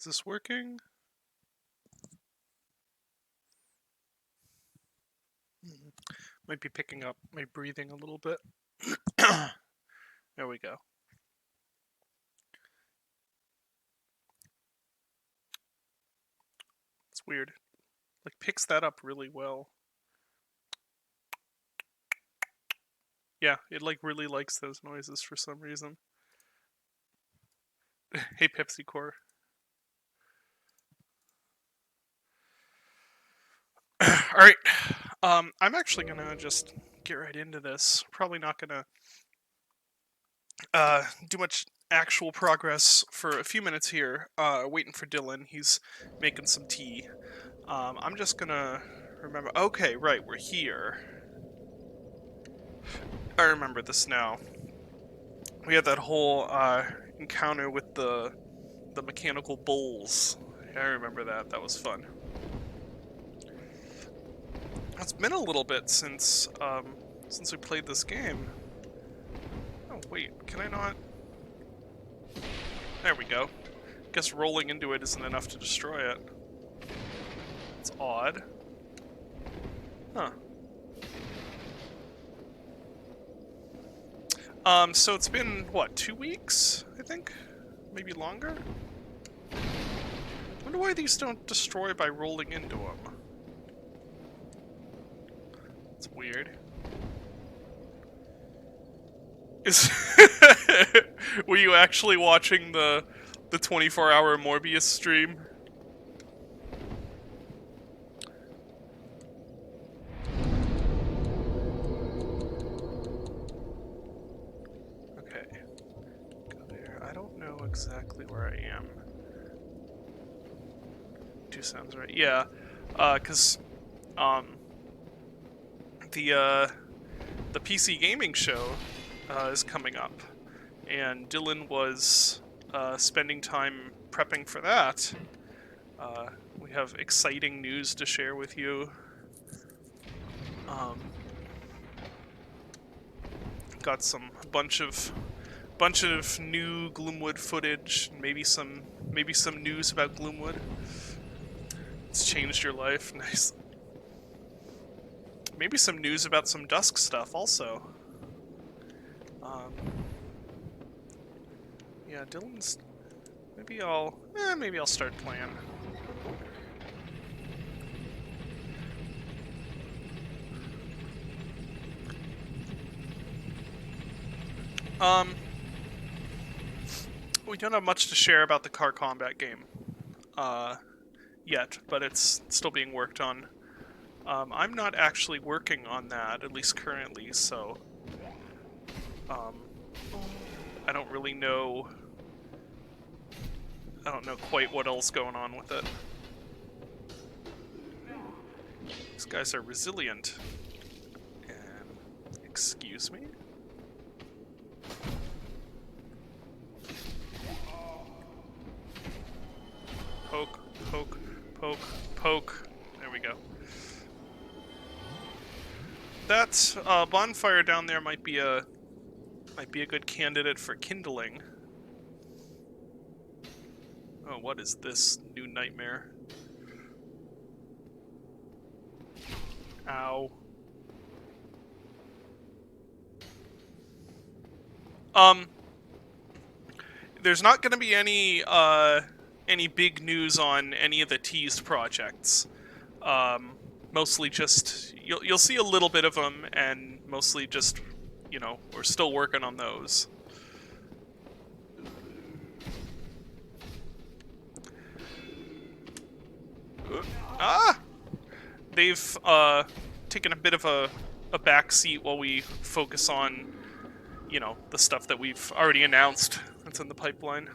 Is this working? Might be picking up my breathing a little bit. There we go. It's weird. Like, picks that up really well. Yeah, it like really likes those noises for some reason. Hey, Pepsi Core. Alright. I'm actually gonna just get right into this. Probably not gonna do much actual progress for a few minutes here. Waiting for Dylan. He's making some tea. I'm just gonna remember. Okay, right, we're here. I remember this now. We had that whole encounter with the mechanical bulls. I remember that. That was fun. It's been a little bit since we played this game. Oh wait, can I not? There we go. Guess rolling into it isn't enough to destroy it. It's odd. Huh. So it's been, what, 2 weeks, I think? Maybe longer? Wonder why these don't destroy by rolling into them. It's weird. Were you actually watching the 24-hour Morbius stream? Okay. Go there. I don't know exactly where I am. 2 sounds right. Yeah. Cause the PC gaming show is coming up, and Dylan was spending time prepping for that. We have exciting news to share with you. Got some bunch of new Gloomwood footage, maybe some news about Gloomwood. It's changed your life, nice. Maybe some news about some Dusk stuff also. Yeah, Dylan's. Maybe I'll start playing. We don't have much to share about the car combat game, yet, but it's still being worked on. I'm not actually working on that, at least currently, so, I don't really know. I don't know quite what else going on with it. These guys are resilient. And, excuse me? Poke, poke, poke, poke. There we go. That bonfire down there might be a good candidate for kindling. Oh, what is this new nightmare? Ow. There's not going to be any big news on any of the teased projects. Mostly just you'll see a little bit of them, and mostly just, you know, we're still working on those. They've taken a bit of a back seat while we focus on, you know, the stuff that we've already announced that's in the pipeline.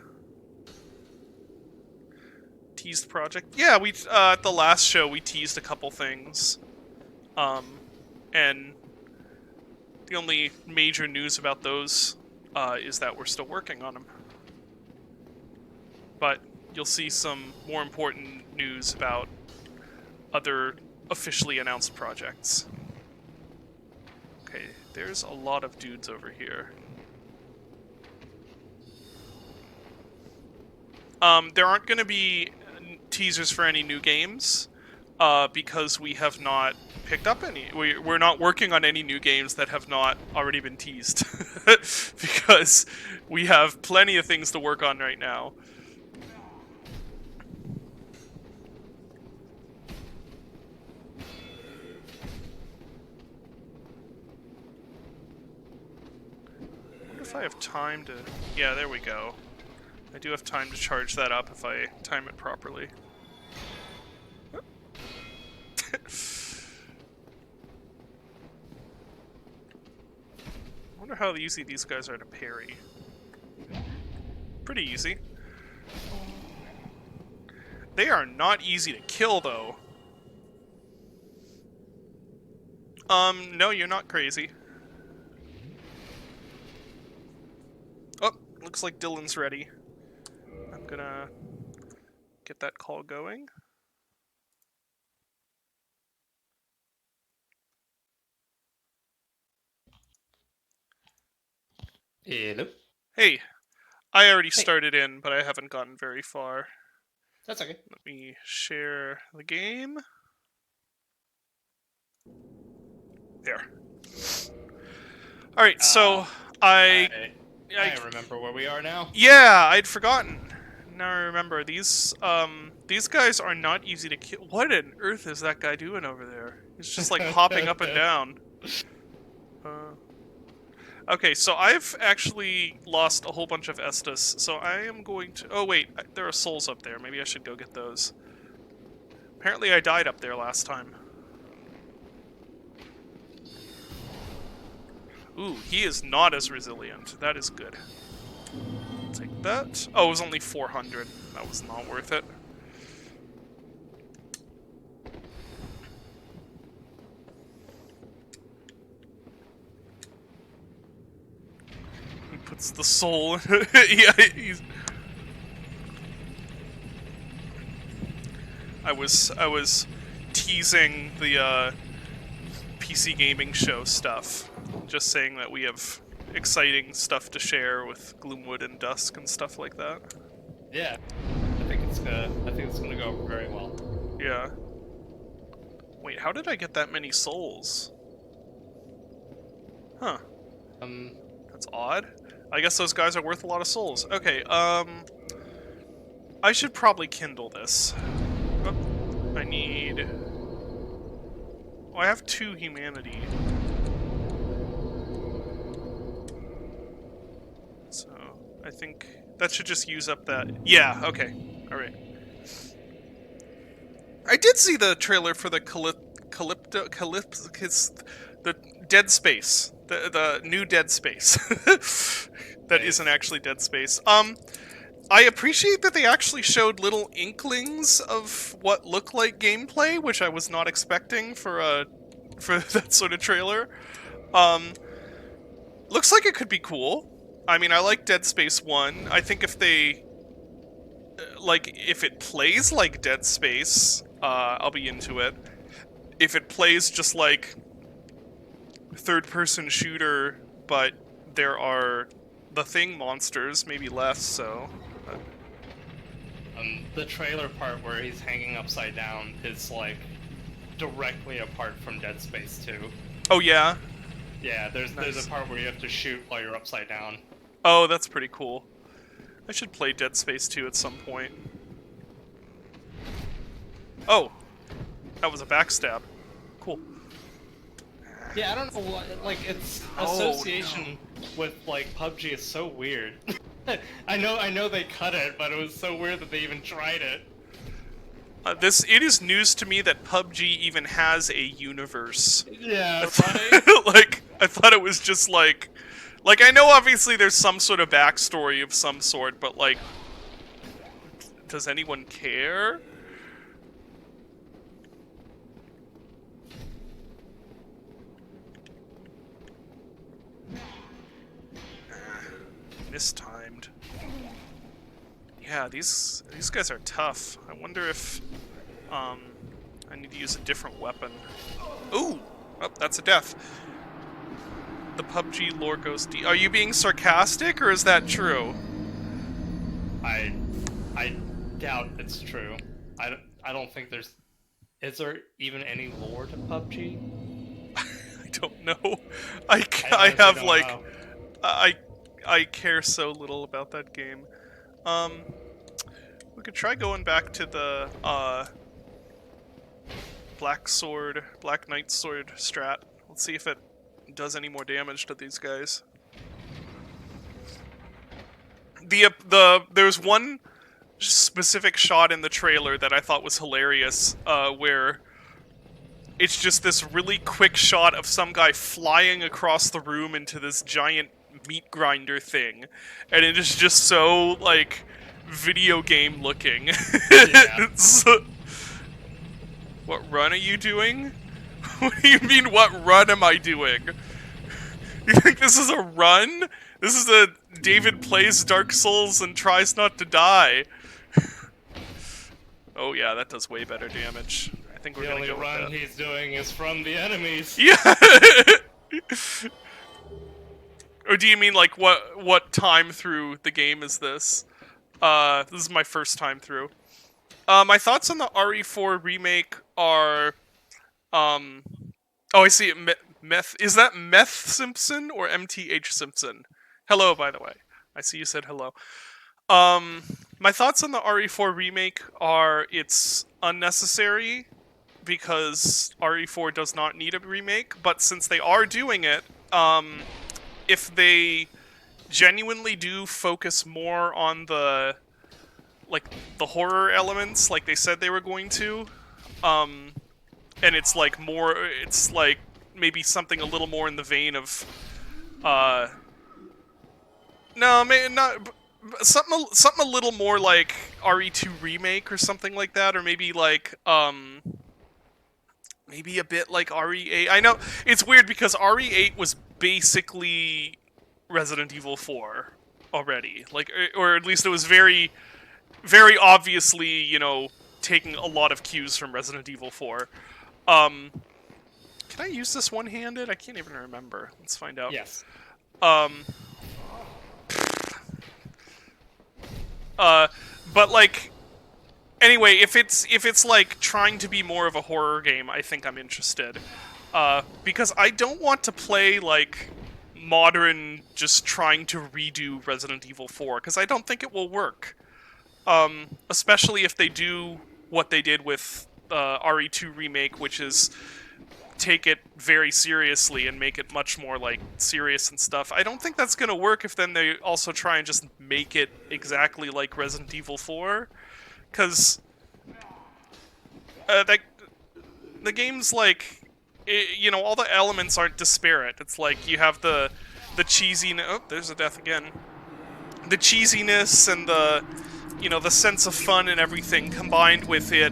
Teased project. Yeah, we at the last show we teased a couple things, and the only major news about those is that we're still working on them. But you'll see some more important news about other officially announced projects. Okay, there's a lot of dudes over here. There aren't going to be teasers for any new games, because we have not picked up any. We're not working on any new games that have not already been teased, because we have plenty of things to work on right now. I wonder if I have time to... Yeah, there we go. I do have time to charge that up if I time it properly. I wonder how easy these guys are to parry. Pretty easy. They are not easy to kill, though. No, you're not crazy. Oh, looks like Dylan's ready. I'm gonna get that call going. Hello. Hey, I already started in, but I haven't gotten very far. That's okay. Let me share the game. There. Alright, so I remember where we are now. Yeah, I'd forgotten. Now I remember. These guys are not easy to kill. What on earth is that guy doing over there? He's just like hopping up and down. Okay, so I've actually lost a whole bunch of Estus, so I am going to... Oh wait, there are souls up there. Maybe I should go get those. Apparently I died up there last time. Ooh, he is not as resilient. That is good. Take that. Oh, it was only 400. That was not worth it. He puts the soul... Yeah, he's... I was teasing the PC gaming show stuff, just saying that we have exciting stuff to share with Gloomwood and Dusk and stuff like that. Yeah, I think it's gonna go very well. Yeah. Wait, how did I get that many souls? Huh. That's odd. I guess those guys are worth a lot of souls. Okay, I should probably kindle this. Oh, I need... Oh, I have 2 humanity. So, I think that should just use up that... Yeah, okay. Alright. I did see the trailer for the the Dead Space. The new Dead Space. That isn't actually Dead Space. I appreciate that they actually showed little inklings of what looked like gameplay, which I was not expecting for that sort of trailer. Looks like it could be cool. I mean, I like Dead Space 1. I think if they... if it plays like Dead Space, I'll be into it. If it plays just like third-person shooter, but there are the Thing monsters, maybe less so. The trailer part where he's hanging upside down is like directly apart from Dead Space 2. Oh yeah? Yeah, there's a part where you have to shoot while you're upside down. Oh, that's pretty cool. I should play Dead Space 2 at some point. Oh! That was a backstab. Cool. Yeah, I don't know what, like, its association with, like, PUBG is so weird. I know they cut it, but it was so weird that they even tried it. It is news to me that PUBG even has a universe. Yeah, right? Like, I thought it was just like, I know obviously there's some sort of backstory of some sort, but like, does anyone care? Mistimed. Yeah, these guys are tough. I wonder if I need to use a different weapon. Ooh! Oh, that's a death. The PUBG lore goes deep. Are you being sarcastic, or is that true? I I doubt it's true. I don't think there's... Is there even any lore to PUBG? I don't know. I I honestly have don't like know. I I care so little about that game. Um, we could try going back to the Black Knight Sword strat. Let's see if it does any more damage to these guys. There's one specific shot in the trailer that I thought was hilarious, where it's just this really quick shot of some guy flying across the room into this giant meat grinder thing, and it is just so, like, video game looking. Yeah. What run are you doing? What do you mean, what run am I doing? You think this is a run? This is a David plays Dark Souls and tries not to die. Oh yeah, that does way better damage. I think we're The gonna only go with run that. he's doing is from the enemies. Yeah. Or do you mean like what time through the game is this? This is my first time through. My thoughts on the RE4 remake are, oh, I see. Meth, is that Meth Simpson or MTH Simpson? Hello, by the way. I see you said hello. My thoughts on the RE4 remake are it's unnecessary because RE4 does not need a remake, but since they are doing it, if they genuinely do focus more on the horror elements like they said they were going to, and it's like maybe something a little more in the vein of no, maybe not, something a little more like RE2 remake or something like that, or maybe like maybe a bit like RE8. I know it's weird because RE8 was basically Resident Evil 4 already. Like, or at least it was very, very obviously, taking a lot of cues from Resident Evil 4. Can I use this one-handed? I can't even remember. Let's find out. Yes. But like, anyway, if it's like trying to be more of a horror game, I think I'm interested. Because I don't want to play like modern, just trying to redo Resident Evil 4, because I don't think it will work. Especially if they do what they did with RE2 remake, which is take it very seriously and make it much more like serious and stuff. I don't think that's gonna work if then they also try and just make it exactly like Resident Evil 4, because the game's like, all the elements aren't disparate. It's like you have the cheesiness. Oh, there's a death again. The cheesiness and the sense of fun and everything combined with it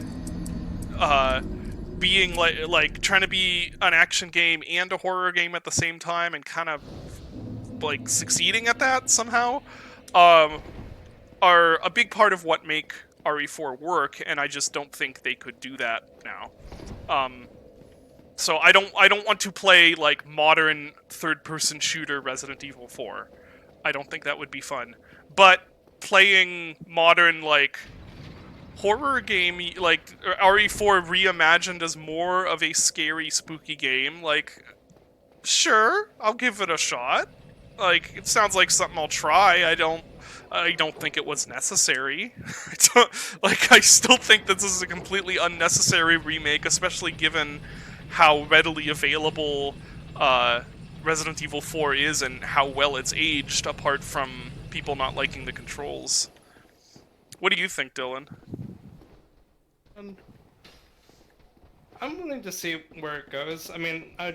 being like trying to be an action game and a horror game at the same time, and kind of like succeeding at that somehow, are a big part of what make RE4 work, and I just don't think they could do that now. So I don't want to play like modern third-person shooter Resident Evil 4. I don't think that would be fun. But playing modern like horror game, like RE4 reimagined as more of a scary, spooky game, like, sure, I'll give it a shot. Like, it sounds like something I'll try. I don't think it was necessary. I still think that this is a completely unnecessary remake, especially given how readily available Resident Evil 4 is and how well it's aged, apart from people not liking the controls. What do you think, Dylan? I'm willing to see where it goes. I mean, I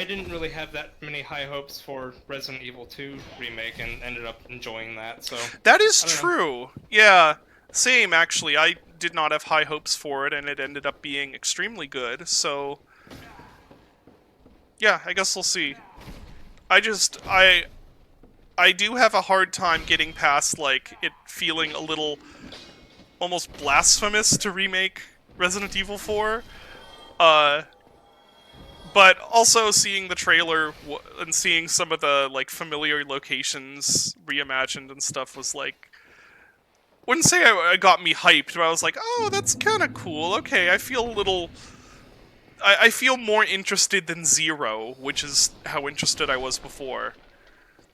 didn't really have that many high hopes for Resident Evil 2 remake and ended up enjoying that, so... That is true. Yeah, same, actually. I did not have high hopes for it, and it ended up being extremely good, so... Yeah, I guess we'll see. I do have a hard time getting past, like, it feeling a little almost blasphemous to remake Resident Evil 4. But also seeing the trailer and seeing some of the like familiar locations reimagined and stuff was like, wouldn't say it got me hyped, but I was like, oh, that's kind of cool. Okay, I feel a little. I feel more interested than Zero, which is how interested I was before.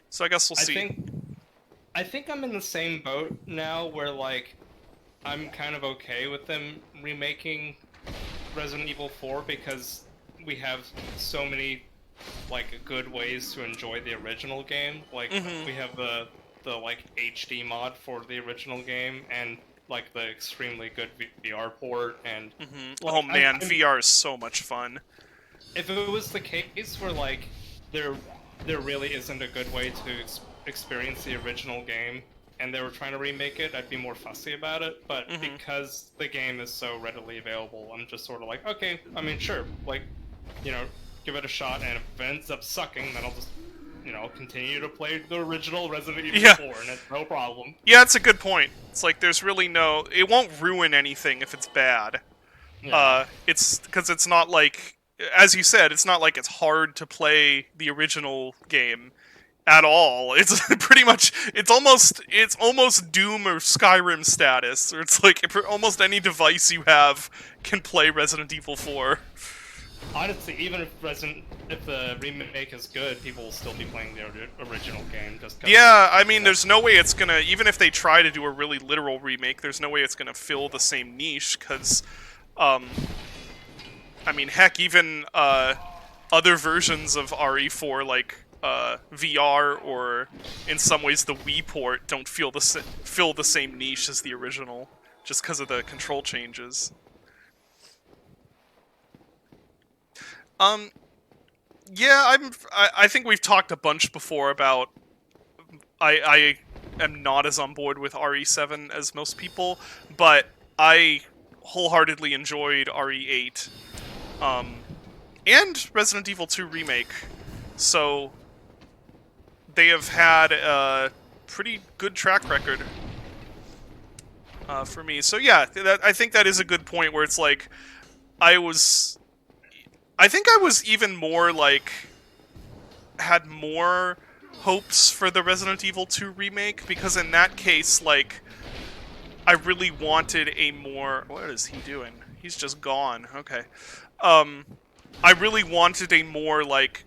So I guess we'll I see. think I think I'm in the same boat now where like I'm kind of okay with them remaking Resident Evil 4 because we have so many like good ways to enjoy the original game. Like Mm-hmm. we have the like HD mod for the original game and like the extremely good VR port and Mm-hmm. Oh like man, I'm VR is so much fun. if it was the case where like there there really isn't a good way to experience the original game and they were trying to remake it, I'd be more fussy about it. But Mm-hmm. because the game is so readily available, I'm just sort of like, okay, I mean, sure, like, you know, give it a shot. And if it ends up sucking, then I'll just, continue to play the original Resident Evil Yeah. 4, and it's no problem. Yeah, it's a good point. It's like there's really no. It won't ruin anything if it's bad. Yeah. It's because it's not like, as you said, it's not like it's hard to play the original game at all. It's pretty much, it's almost Doom or Skyrim status, or it's like almost any device you have can play Resident Evil 4. Honestly, even if the remake is good, people will still be playing the original game just because. Yeah, I mean, there's no way it's gonna, even if they try to do a really literal remake, there's no way it's gonna fill the same niche, because, um, I mean, heck, even, other versions of RE4, like, VR, or in some ways the Wii port, don't fill the same niche as the original, just because of the control changes. Um, yeah, I think we've talked a bunch before about I am not as on board with RE7 as most people, but I wholeheartedly enjoyed RE8, um, and Resident Evil 2 Remake. So they have had a pretty good track record for me. So yeah, I think that is a good point where it's like I was, I think I was even more like had more hopes for the Resident Evil 2 remake, because in that case, like, I really wanted a more. What is he doing? He's just gone. Okay. Um, I really wanted a more, like,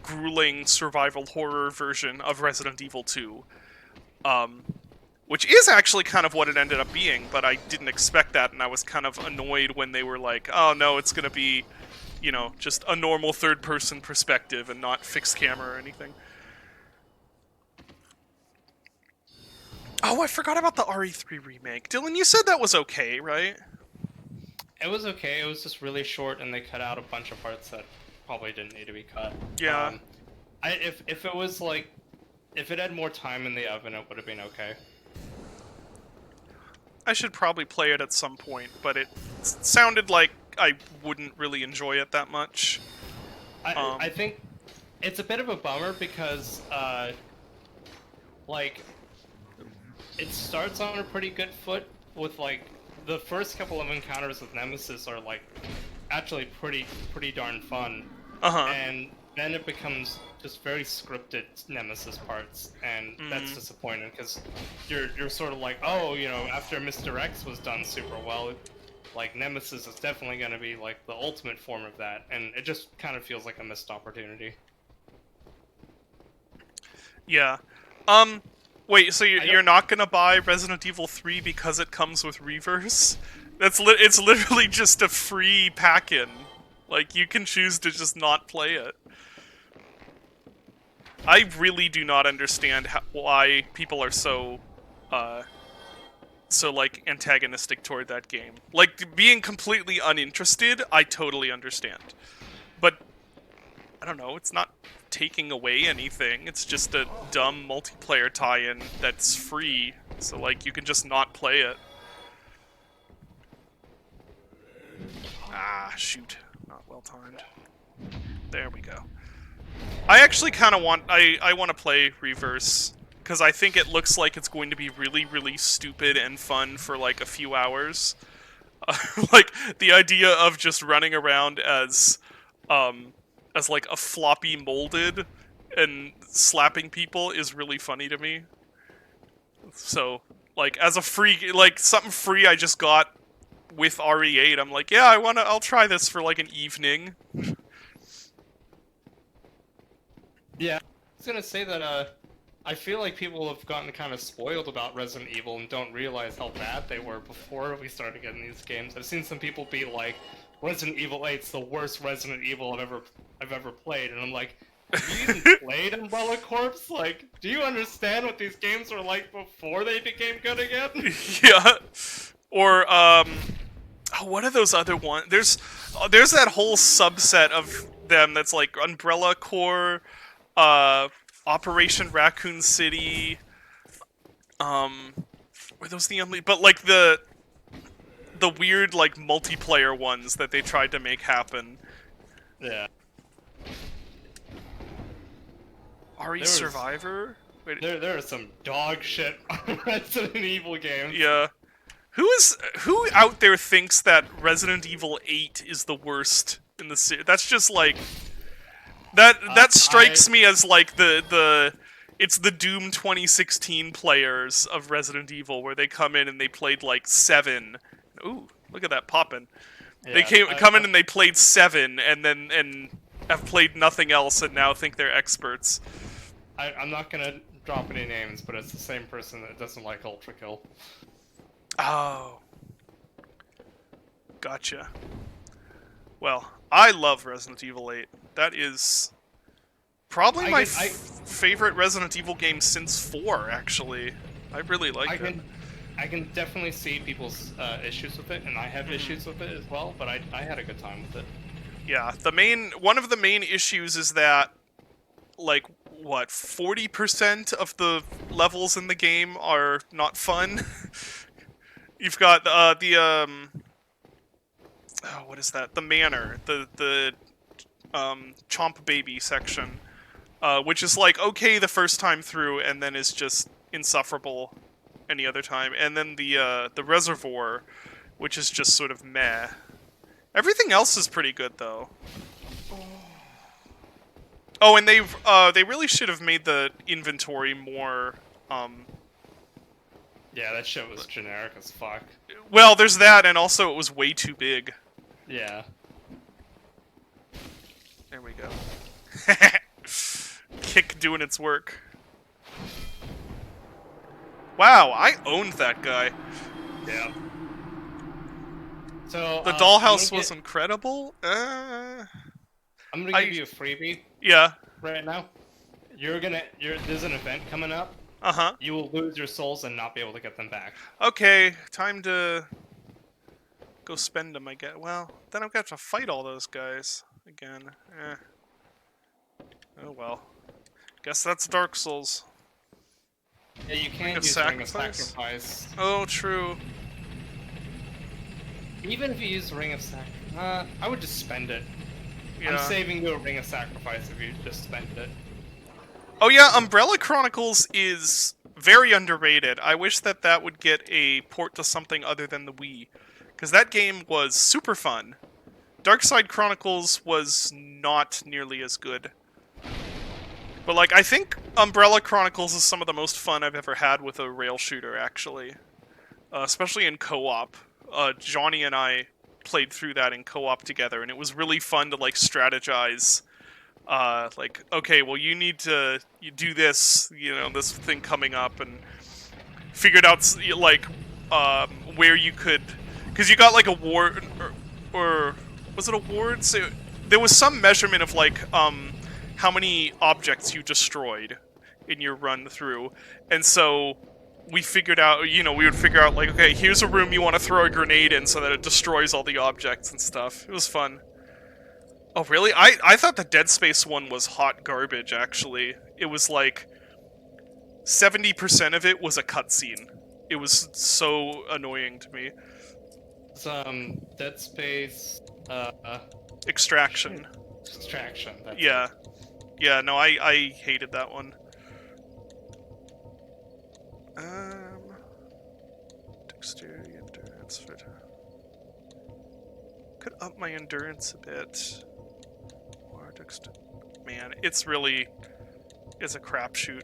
grueling survival horror version of Resident Evil 2. Um, which is actually kind of what it ended up being, but I didn't expect that, and I was kind of annoyed when they were like, oh no, it's gonna be, just a normal third-person perspective and not fixed camera or anything. Oh, I forgot about the RE3 remake. Dylan, you said that was okay, right? It was okay. It was just really short, and they cut out a bunch of parts that probably didn't need to be cut. Yeah. If it was like, if it had more time in the oven, it would have been okay. I should probably play it at some point, but it sounded like I wouldn't really enjoy it that much. I think it's a bit of a bummer because like it starts on a pretty good foot with like the first couple of encounters with Nemesis are like actually pretty darn fun, Uh-huh. and then it becomes just very scripted Nemesis parts, and that's disappointing because you're sort of like, oh, after Mr. X was done super well, like Nemesis is definitely going to be like the ultimate form of that, and it just kind of feels like a missed opportunity. Yeah. Wait, so you're not gonna buy Resident Evil 3 because it comes with Reverse? It's literally just a free pack-in. Like, you can choose to just not play it. I really do not understand why people are so, like, antagonistic toward that game. Like, being completely uninterested, I totally understand. But, I don't know, it's not taking away anything. It's just a dumb multiplayer tie-in that's free, so, like, you can just not play it. Ah, shoot. Not well timed. There we go. I actually kind of want... I want to play Reverse, because I think it looks like it's going to be really, really stupid and fun for, like, a few hours. Like, the idea of just running around as like, a floppy molded and slapping people is really funny to me. So, Like, as a free, like, something free I just got with RE8, I'm like, yeah, I'll try this for, like, an evening. Yeah, I was gonna say that, I feel like people have gotten kind of spoiled about Resident Evil and don't realize how bad they were before we started getting these games. I've seen some people be like, Resident Evil 8's the worst Resident Evil I've ever played, and I'm like, have you even played Umbrella Corps? Like, do you understand what these games were like before they became good again? Yeah. Or, oh, what are those other ones? There's that whole subset of them that's like Umbrella Corps, Operation Raccoon City, were those the only, but like the weird, like, multiplayer ones that they tried to make happen. Yeah. RE Survivor? Wait, There are some dog shit Resident Evil games. yeah. Who out there thinks that Resident Evil 8 is the worst in the series? That's just like that strikes me as like it's the Doom 2016 players of Resident Evil where they come in and they played like 7. Ooh, look at that poppin'. Yeah, They come in and they played 7 and have played nothing else and now think they're experts. I'm not gonna drop any names, but it's the same person that doesn't like Ultra Kill. Oh. Gotcha. Well, I love Resident Evil 8. That is probably my favorite Resident Evil game since 4, actually. I really like it. I can definitely see people's issues with it, and I have issues with it as well, but I had a good time with it. Yeah, one of the main issues is that, like, what, 40% of the levels in the game are not fun? You've got what is that? The manor, the Chomp Baby section, which is like okay the first time through, and then is just insufferable any other time. And then the reservoir, which is just sort of meh. Everything else is pretty good though. Oh, and they really should have made the inventory more. Yeah, that shit was generic as fuck. Well, there's that, and also it was way too big. Yeah. There we go. Kick doing its work. Wow, I owned that guy. Yeah. So the dollhouse was incredible. I'm gonna give you a freebie. Yeah. Right now, there's an event coming up. Uh-huh. You will lose your souls and not be able to get them back. Okay, time to go spend them, I guess. Well, then I've got to fight all those guys again. Oh well. Guess that's Dark Souls. Yeah, you can use Ring of Sacrifice. Oh, true. Even if you use Ring of Sacrifice, I would just spend it. Yeah. I'm saving you a Ring of Sacrifice if you just spend it. Oh yeah, Umbrella Chronicles is very underrated. I wish that would get a port to something other than the Wii, because that game was super fun. Darkside Chronicles was not nearly as good. But like, I think Umbrella Chronicles is some of the most fun I've ever had with a rail shooter, actually. Especially in co-op. Johnny and I played through that in co-op together, and it was really fun to like strategize. Like, okay, well, you do this, this thing coming up, and figured out, like, where you could, because you got, like, a ward, or was it awards? There was some measurement of, like, how many objects you destroyed in your run through, and so we figured out, we would figure out, like, okay, here's a room you want to throw a grenade in so that it destroys all the objects and stuff. It was fun. Oh, really? I thought the Dead Space one was hot garbage, actually. It was like 70% of it was a cutscene. It was so annoying to me. It's, Dead Space, Extraction. Extraction. Yeah. Yeah, no, I hated that one. Dexterity, endurance. Could up my endurance a bit. Man, it's a crapshoot.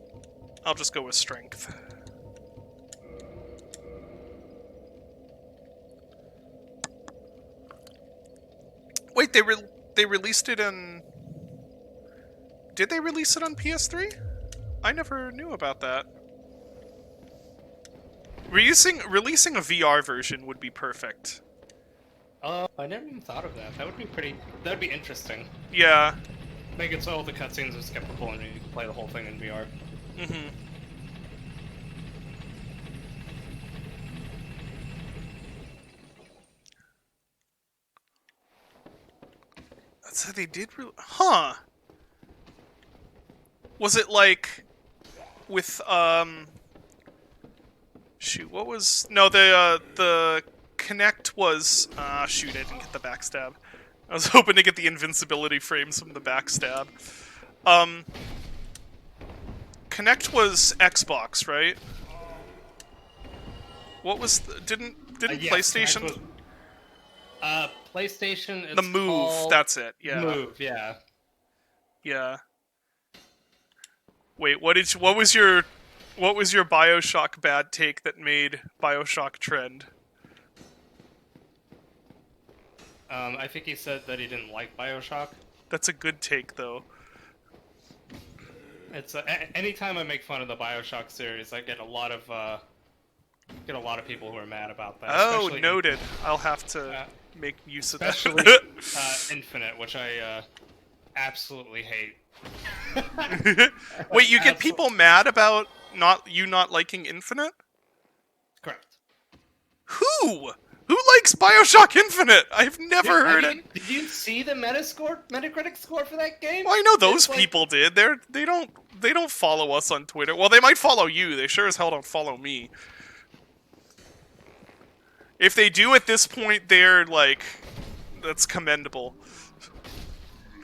I'll just go with strength. Wait, they released it on... Did they release it on PS3? I never knew about that. Releasing a VR version would be perfect. I never even thought of that. That would be pretty. That would be interesting. Yeah. Make it so all the cutscenes are skippable and you can play the whole thing in VR. Mm-hmm. That's how they did. Huh. Was it like with Shoot, what was... No, the Connect was... shoot, I didn't get the backstab. I was hoping to get the invincibility frames from the backstab. Connect was Xbox, right? What was... Didn't Yes, PlayStation... Was, PlayStation is the Move, called... that's it, yeah. Move, yeah. Yeah. Wait, what was your BioShock bad take that made BioShock trend? I think he said that he didn't like BioShock. That's a good take, though. It's anytime I make fun of the BioShock series, I get a lot of people who are mad about that. Oh, noted. I'll have to make use of that. Especially Infinite, which I absolutely hate. Wait, you get people mad about you not liking Infinite? Correct. Who? Who likes BioShock Infinite? I've never heard it. Did you see the Metacritic score for that game? Well, I know those people did. They don't follow us on Twitter. Well, they might follow you. They sure as hell don't follow me. If they do at this point, they're like, that's commendable.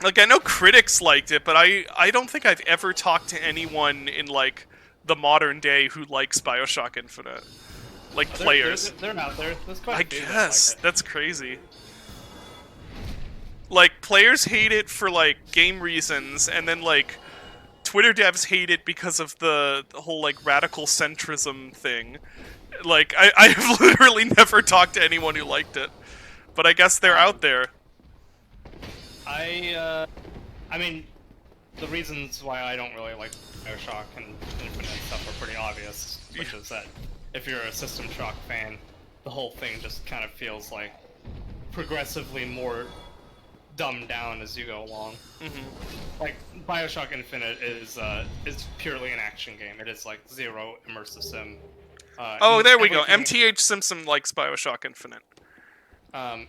Like, I know critics liked it, but I don't think I've ever talked to anyone in, like, the modern day who likes BioShock Infinite. Like, players. They're out there. There's quite I a few guess. that like it. That's crazy. Like, players hate it for, like, game reasons, and then, like, Twitter devs hate it because of the whole, like, radical centrism thing. Like, I've literally never talked to anyone who liked it. But I guess they're out there. I mean, the reasons why I don't really like BioShock and Infinite stuff are pretty obvious, which is that if you're a System Shock fan, the whole thing just kind of feels like progressively more dumbed down as you go along. Mm-hmm. Like, BioShock Infinite is purely an action game. It is like zero immersive sim. Oh, there we go. MTH Simpson likes BioShock Infinite.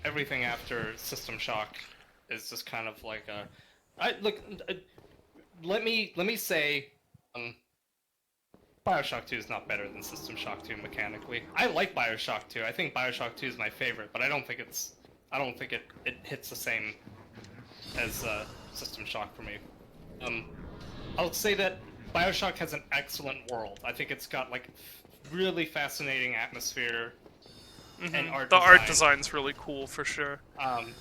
Everything after System Shock is just kind of like a... let me say, BioShock 2 is not better than System Shock 2 mechanically. I like BioShock 2. I think BioShock 2 is my favorite, but I don't think it hits the same as System Shock for me. I'll say that BioShock has an excellent world. I think it's got like really fascinating atmosphere and art. The art design's really cool for sure.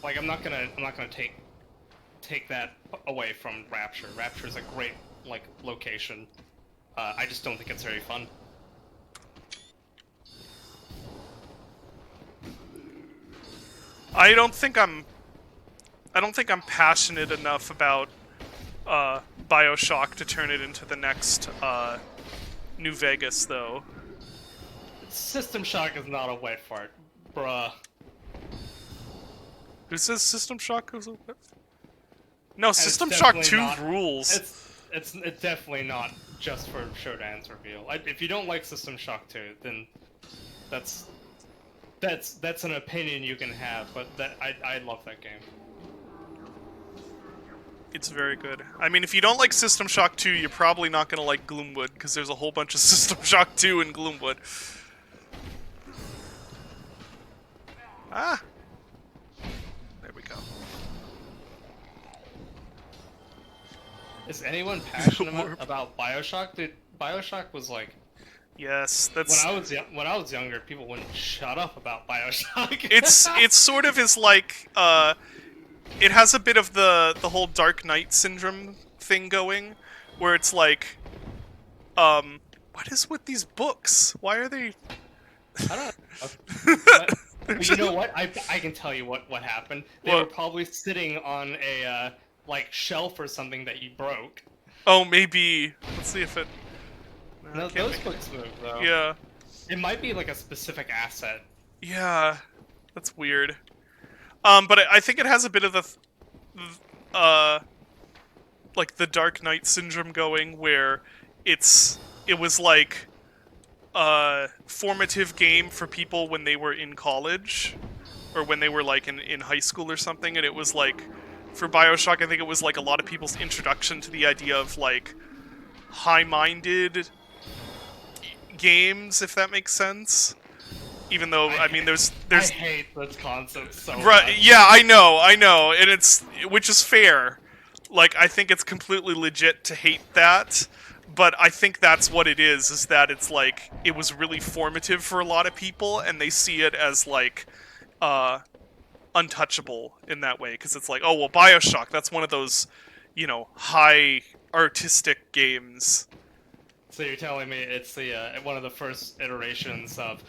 Like I'm not gonna take that away from Rapture. Rapture is a great like location. I just don't think it's very fun. I don't think I'm passionate enough about BioShock to turn it into the next New Vegas, though. System Shock is not a wet fart, bruh. Who says System Shock goes a wet? No, And System it's Shock definitely 2 not- rules. It's definitely not just for Shodan's reveal. If you don't like System Shock 2, then that's an opinion you can have. But I love that game. It's very good. I mean, if you don't like System Shock 2, you're probably not gonna like Gloomwood, because there's a whole bunch of System Shock 2 in Gloomwood. Ah! There we go. Is anyone passionate about BioShock? Dude, BioShock was like... Yes, that's... When I was younger, people wouldn't shut up about BioShock. It's sort of is like, it has a bit of the whole Dark Knight syndrome thing going, where it's like, what is with these books? Why are they... I don't know. Well, you know what? I can tell you what happened. They were What? probably sitting on a like shelf or something that you broke. Oh, maybe. Let's see if it. No, I No, can't those make it. books move though. Yeah. It might be like a specific asset. Yeah. That's weird. But I think it has a bit of uh, like the Dark Knight syndrome going, where it was like a formative game for people when they were in college, or when they were like in high school or something, and it was like for BioShock, I think it was like a lot of people's introduction to the idea of like high-minded games, if that makes sense. Even though I mean, I there's hate this concept so right, much. yeah, I know, and it's which is fair. Like, I think it's completely legit to hate that, but I think that's what it is that it's like, it was really formative for a lot of people, and they see it as, like, untouchable in that way, because it's like, oh, well, BioShock, that's one of those, high artistic games. So you're telling me it's the one of the first iterations of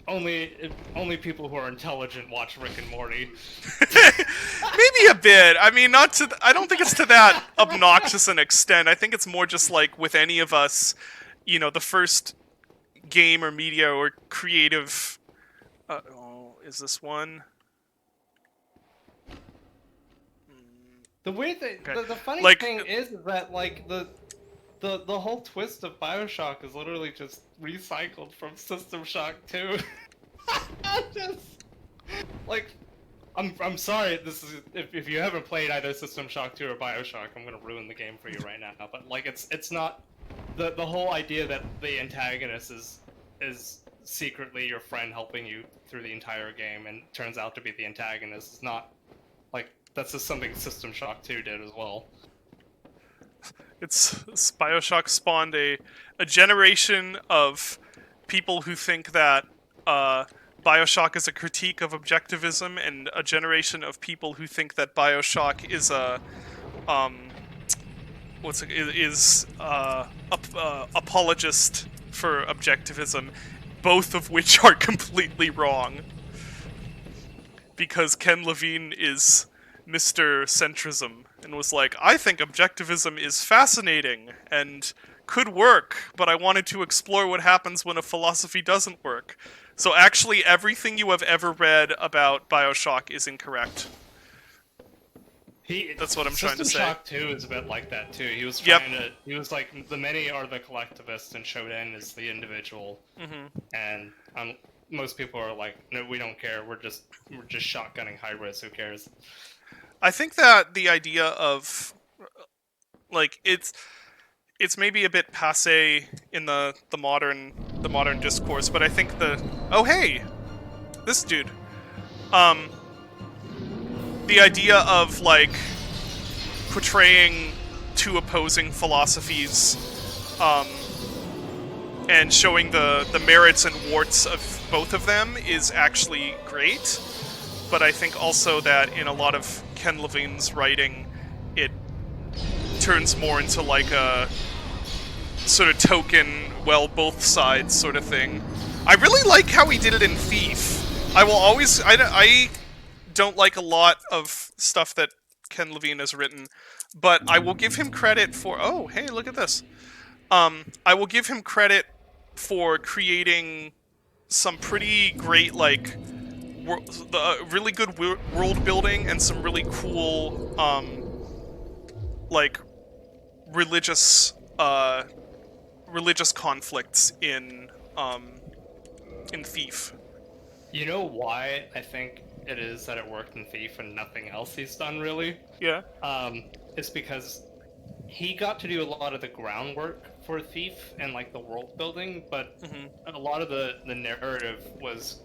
only people who are intelligent watch Rick and Morty. Maybe a bit. I mean, not to. I don't think it's to that obnoxious an extent. I think it's more just like with any of us, the first game or media or creative. Oh, is this one? The weird thing, Okay. the funny Like, thing is that like the whole twist of BioShock is literally just recycled from System Shock 2. Just like I'm sorry. This is if you haven't played either System Shock 2 or BioShock, I'm gonna ruin the game for you right now. But like it's not the whole idea that the antagonist is secretly your friend helping you through the entire game and turns out to be the antagonist is not like that's just something System Shock 2 did as well. it's BioShock spawned a generation of people who think that BioShock is a critique of objectivism, and a generation of people who think that BioShock is a apologist for objectivism, both of which are completely wrong. Because Ken Levine is Mr. Centrism and was like, I think objectivism is fascinating and could work, but I wanted to explore what happens when a philosophy doesn't work. So actually, everything you have ever read about BioShock is incorrect. That's what I'm trying to say. System Shock 2 is a bit like that too. He was Yep. he was like, the many are the collectivists and Shoden is the individual. And most people are like, no, we don't care. We're just shotgunning hybrids. Who cares? I think that the idea of like it's maybe a bit passé in the modern discourse, but I think oh hey, this dude, the idea of like portraying two opposing philosophies, and showing the merits and warts of both of them is actually great. But I think also that in a lot of Ken Levine's writing, it turns more into like a sort of token, well, both sides sort of thing. I really like how he did it in Thief. I don't like a lot of stuff that Ken Levine has written, but I will give him credit for, oh, hey, look at this. I will give him credit for creating some pretty great, like, really good world building and some really cool, like, religious conflicts in Thief. You know why I think it is that it worked in Thief and nothing else he's done really? Yeah. It's because he got to do a lot of the groundwork for Thief and like the world building, but a lot of the narrative was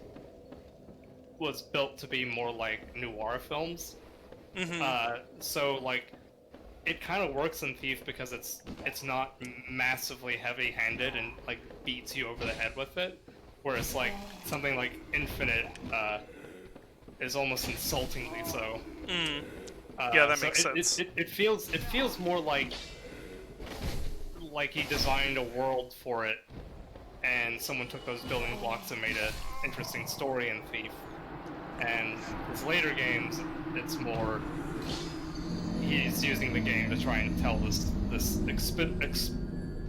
built to be more like noir films. So like it kind of works in Thief because it's not massively heavy-handed and like beats you over the head with it, whereas like something like Infinite is almost insultingly so. Yeah, that makes sense. It feels more like he designed a world for it and someone took those building blocks and made an interesting story in Thief. And his later games, it's more he's using the game to try and tell this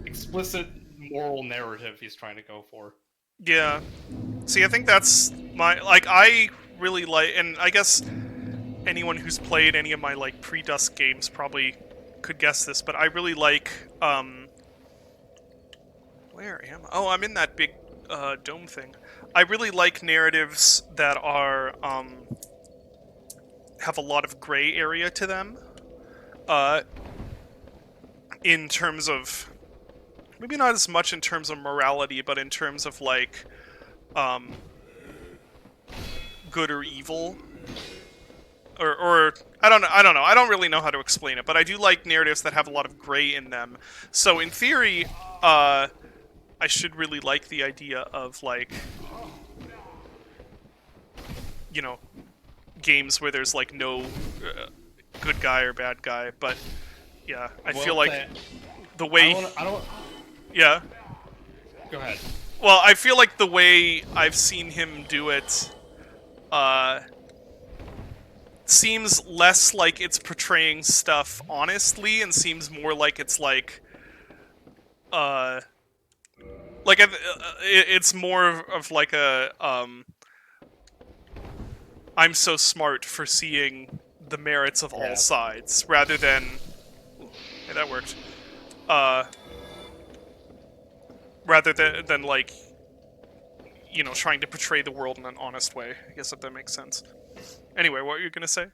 explicit moral narrative he's trying to go for. Yeah. See, I think that's my I really like, and I guess anyone who's played any of my like pre-Dusk games probably could guess this, but I really like where am I? Oh, I'm in that big dome thing. I really like narratives that are have a lot of gray area to them. In terms of maybe not as much in terms of morality, but in terms of like good or evil. Or I don't know. I don't really know how to explain it, but I do like narratives that have a lot of gray in them. So in theory, I should really like the idea of like, you know, games where there's like no good guy or bad guy. But yeah, I feel like the way I don't. yeah. Go ahead. Well, I feel like the way I've seen him do it, seems less like it's portraying stuff honestly, and seems more like it's like, it's more of like a, I'm so smart for seeing the merits of all sides, rather than, hey, that worked, rather than like, you know, trying to portray the world in an honest way. I guess if that makes sense. Anyway, what were you gonna say?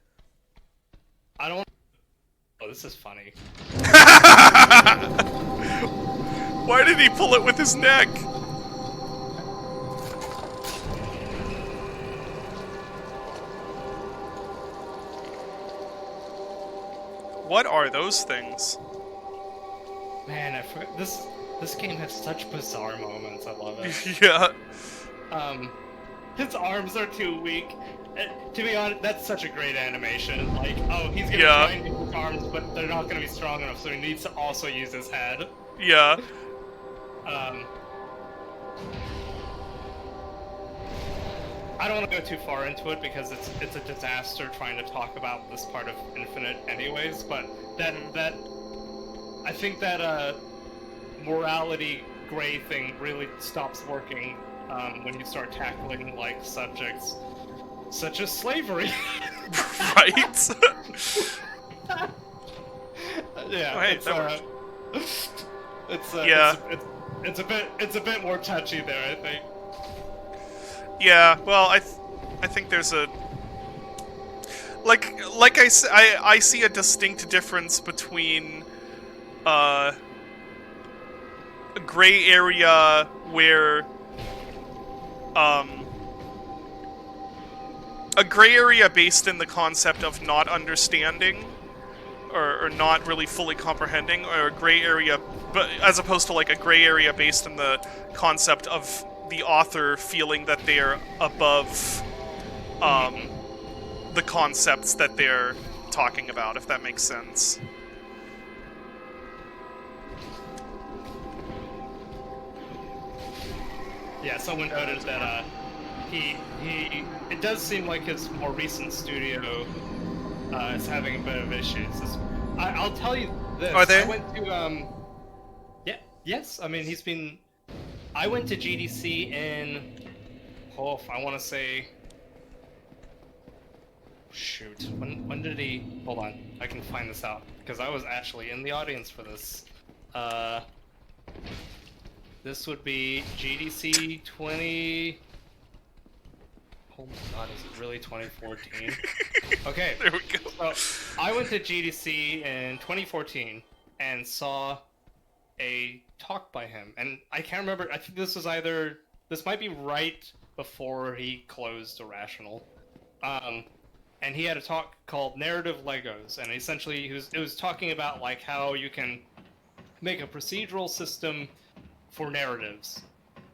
I don't. Oh, this is funny. Why did he pull it with his neck? What are those things? Man, I forgot. This game has such bizarre moments. I love it. Yeah. His arms are too weak. To be honest, that's such a great animation. Like, oh, he's gonna try and use his arms, but they're not gonna be strong enough, so he needs to also use his head. Yeah. I don't want to go too far into it because it's a disaster trying to talk about this part of Infinite, anyways. But that I think that morality gray thing really stops working when you start tackling like subjects such as slavery. Right. Yeah. Oh, hey, it's a bit more touchy there, I think. Yeah. Well, I think there's a like I see a distinct difference between a gray area where a gray area based in the concept of not understanding or not really fully comprehending, or a gray area, but as opposed to like a gray area based in the concept of the author feeling that they are above the concepts that they're talking about, if that makes sense. Yeah, someone noted that it does seem like his more recent studio is having a bit of issues. I'll tell you this. Are they? I went to yes. I mean, I went to GDC in I want to say, shoot, when did he? Hold on, I can find this out because I was actually in the audience for this. This would be GDC 20. Oh my god, is it really 2014? Okay. There we go. So, I went to GDC in 2014 and saw a talk by him. And I can't remember, I think this might be right before he closed Irrational. And he had a talk called Narrative Legos. And essentially, it was talking about like how you can make a procedural system for narratives.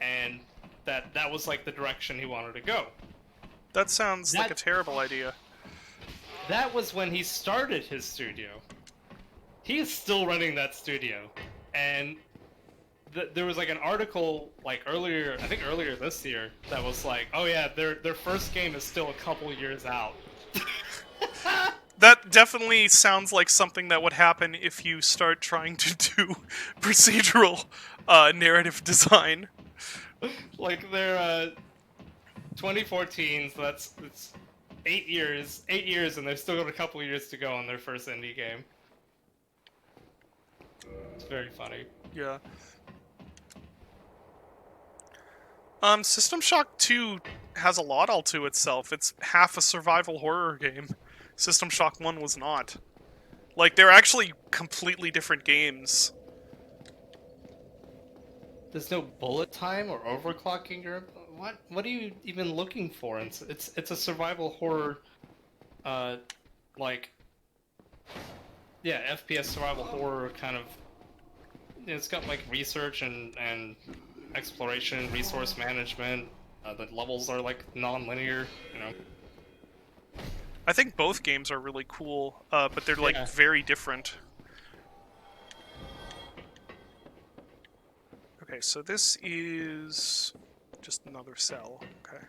And that was like the direction he wanted to go. That sounds like a terrible idea. That was when he started his studio. He is still running that studio. And there was like an article like earlier, I think earlier this year, that was like, oh yeah, their first game is still a couple years out. That definitely sounds like something that would happen if you start trying to do procedural narrative design. Like they're 2014, so it's 8 years, and they've still got a couple years to go on their first indie game. It's very funny. Yeah. System Shock 2 has a lot all to itself. It's half a survival horror game. System Shock 1 was not. Like, they're actually completely different games. There's no bullet time or overclocking or what are you even looking for? It's a survival horror, like, yeah, FPS survival horror kind of. It's got like research and exploration, resource management. The levels are like non-linear, you know. I think both games are really cool, but they're like Yeah. very different. Okay, so this is just another cell. Okay.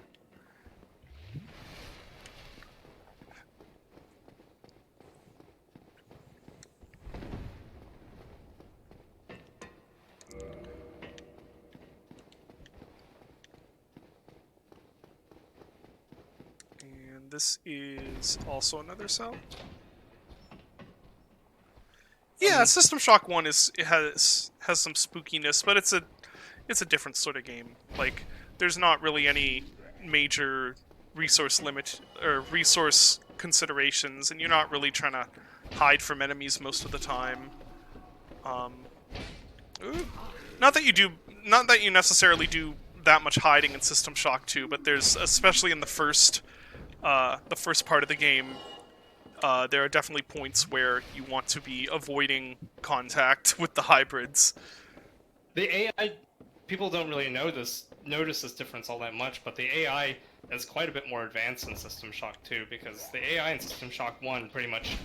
And this is also another cell. Yeah, System Shock 1 has some spookiness, but it's a different sort of game. Like, there's not really any major resource limit or resource considerations, and you're not really trying to hide from enemies most of the time. Not that you necessarily do that much hiding in System Shock 2, but there's, especially in the first part of the game, there are definitely points where you want to be avoiding contact with the hybrids. The AI, people don't really notice this difference all that much, but the AI is quite a bit more advanced in System Shock 2, because the AI in System Shock 1 pretty much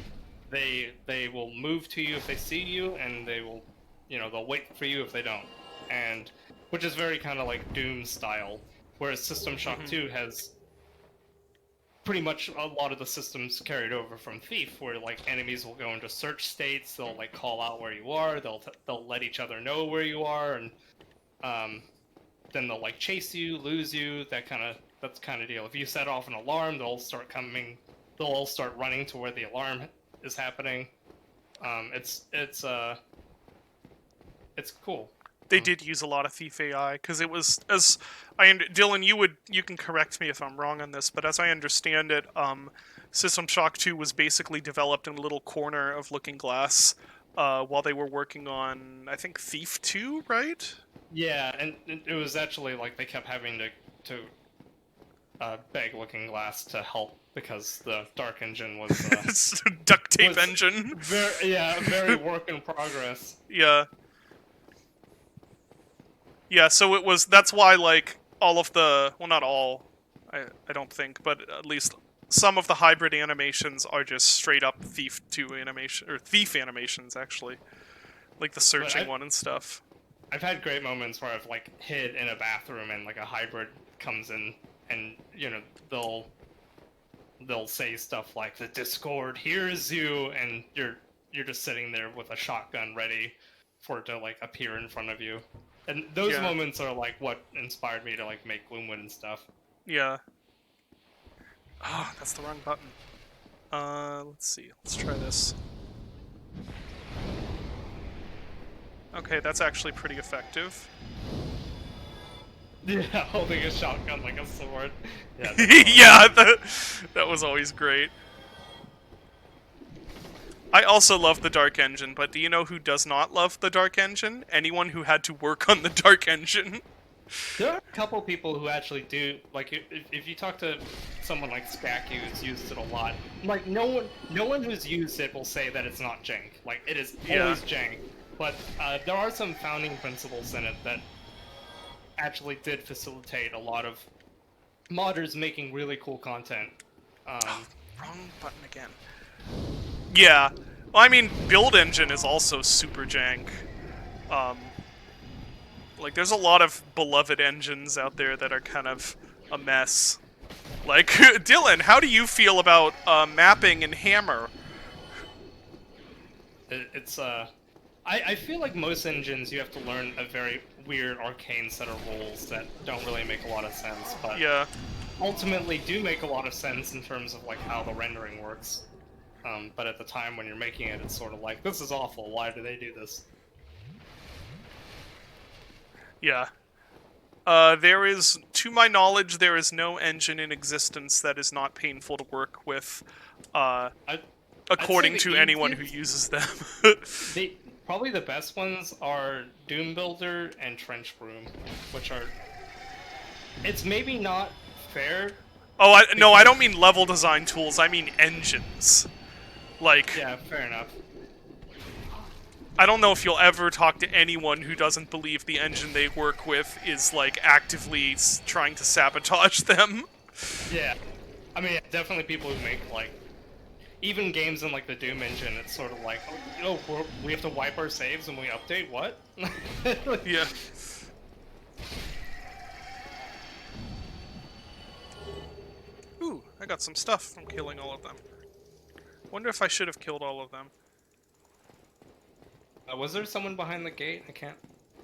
they will move to you if they see you, and they will, you know, they'll wait for you if they don't, and which is very kind of like Doom style, whereas System Shock 2 has pretty much a lot of the systems carried over from Thief, where like enemies will go into search states, they'll like call out where you are, they'll let each other know where you are, and then they'll like chase you, lose you, that's kind of deal. If you set off an alarm, they'll all start running to where the alarm is happening. It's cool. They did use a lot of Thief AI, because it was, Dylan, you can correct me if I'm wrong on this, but as I understand it, System Shock 2 was basically developed in a little corner of Looking Glass, while they were working on, I think, Thief 2, right? Yeah, and it was actually like they kept having to beg Looking Glass to help, because the Dark Engine was It's a duct tape engine. very work in progress. Yeah. Yeah, so that's why, like, all of the, well, not all, I don't think, but at least some of the hybrid animations are just straight up Thief 2 animation, or Thief animations, actually. Like the searching one and stuff. I've had great moments where I've, like, hid in a bathroom and, like, a hybrid comes in and, you know, they'll say stuff like, the Discord hears you, and you're just sitting there with a shotgun ready for it to, like, appear in front of you. And those moments are, like, what inspired me to, like, make Gloomwood and stuff. Yeah. Oh, that's the wrong button. Let's see. Let's try this. Okay, that's actually pretty effective. Yeah, holding a shotgun like a sword. Yeah, yeah, that was always great. I also love the Dark Engine, but do you know who does not love the Dark Engine? Anyone who had to work on the Dark Engine. There are a couple people who actually do, like, if you talk to someone like Skacky who's used it a lot, like, no one who's used it will say that it's not jank. Like, it is always jank. But there are some founding principles in it that actually did facilitate a lot of modders making really cool content. Wrong button again. Yeah. Well, I mean, Build Engine is also super jank. Like, there's a lot of beloved engines out there that are kind of a mess. Like, Dylan, how do you feel about mapping and Hammer? It's I feel like most engines you have to learn a very weird arcane set of rules that don't really make a lot of sense, but Yeah. ultimately do make a lot of sense in terms of like how the rendering works. But at the time when you're making it, it's sort of like, this is awful. Why do they do this? Yeah. There is, to my knowledge, there is no engine in existence that is not painful to work with, I'd say according the to anyone who easiest- uses them. Probably the best ones are Doom Builder and Trench Broom, which are. It's maybe not fair. Oh, no, I don't mean level design tools, I mean engines. Like, Yeah, fair enough. I don't know if you'll ever talk to anyone who doesn't believe the engine they work with is, like, actively trying to sabotage them. Yeah, I mean, definitely people who make like even games in like the Doom engine. It's sort of like, oh, we have to wipe our saves when we update. What? Yeah. Ooh, I got some stuff from killing all of them. Wonder if I should have killed all of them. Was there someone behind the gate? I can't.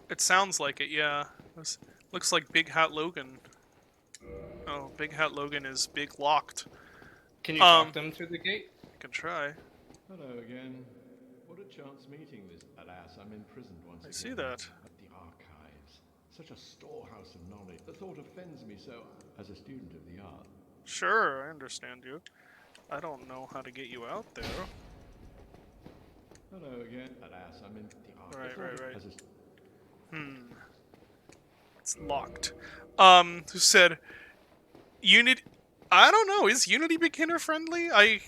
It sounds like it, yeah. Looks like Big Hat Logan. Oh, Big Hat Logan is big locked. Can you talk them through the gate? I can try. Hello again. What a chance meeting this. Alas, I'm imprisoned once again. I see that. At the archives. Such a storehouse of knowledge. The thought offends me so, as a student of the art. Sure, I understand you. I don't know how to get you out there. Hello again. Alas, I'm in the archives. Right. As a It's locked. Who said Unity? I don't know. Is Unity beginner friendly? I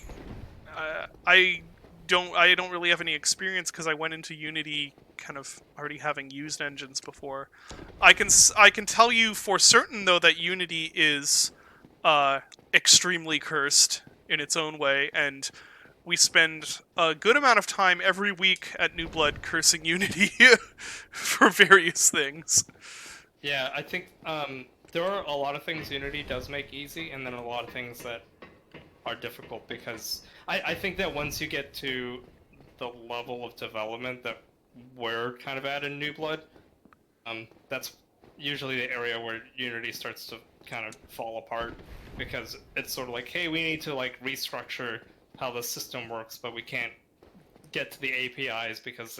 don't really have any experience because I went into Unity kind of already having used engines before. I can tell you for certain though that Unity is extremely cursed in its own way, and we spend a good amount of time every week at New Blood cursing Unity for various things. Yeah, I think there are a lot of things Unity does make easy, and then a lot of things that are difficult because I think that once you get to the level of development that we're kind of at in New Blood, that's usually the area where Unity starts to kind of fall apart because it's sort of like, hey, we need to like restructure how the system works, but we can't get to the APIs because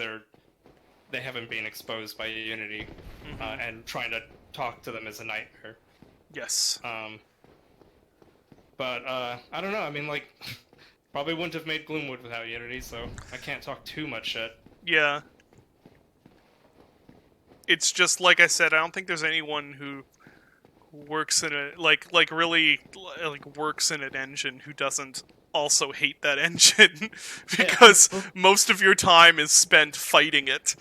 they haven't been exposed by Unity, and trying to talk to them is a nightmare. Yes. But I don't know. I mean, like, probably wouldn't have made Gloomwood without Unity, so I can't talk too much shit. Yeah. It's just like I said. I don't think there's anyone who works in a really works in an engine who doesn't also hate that engine because most of your time is spent fighting it.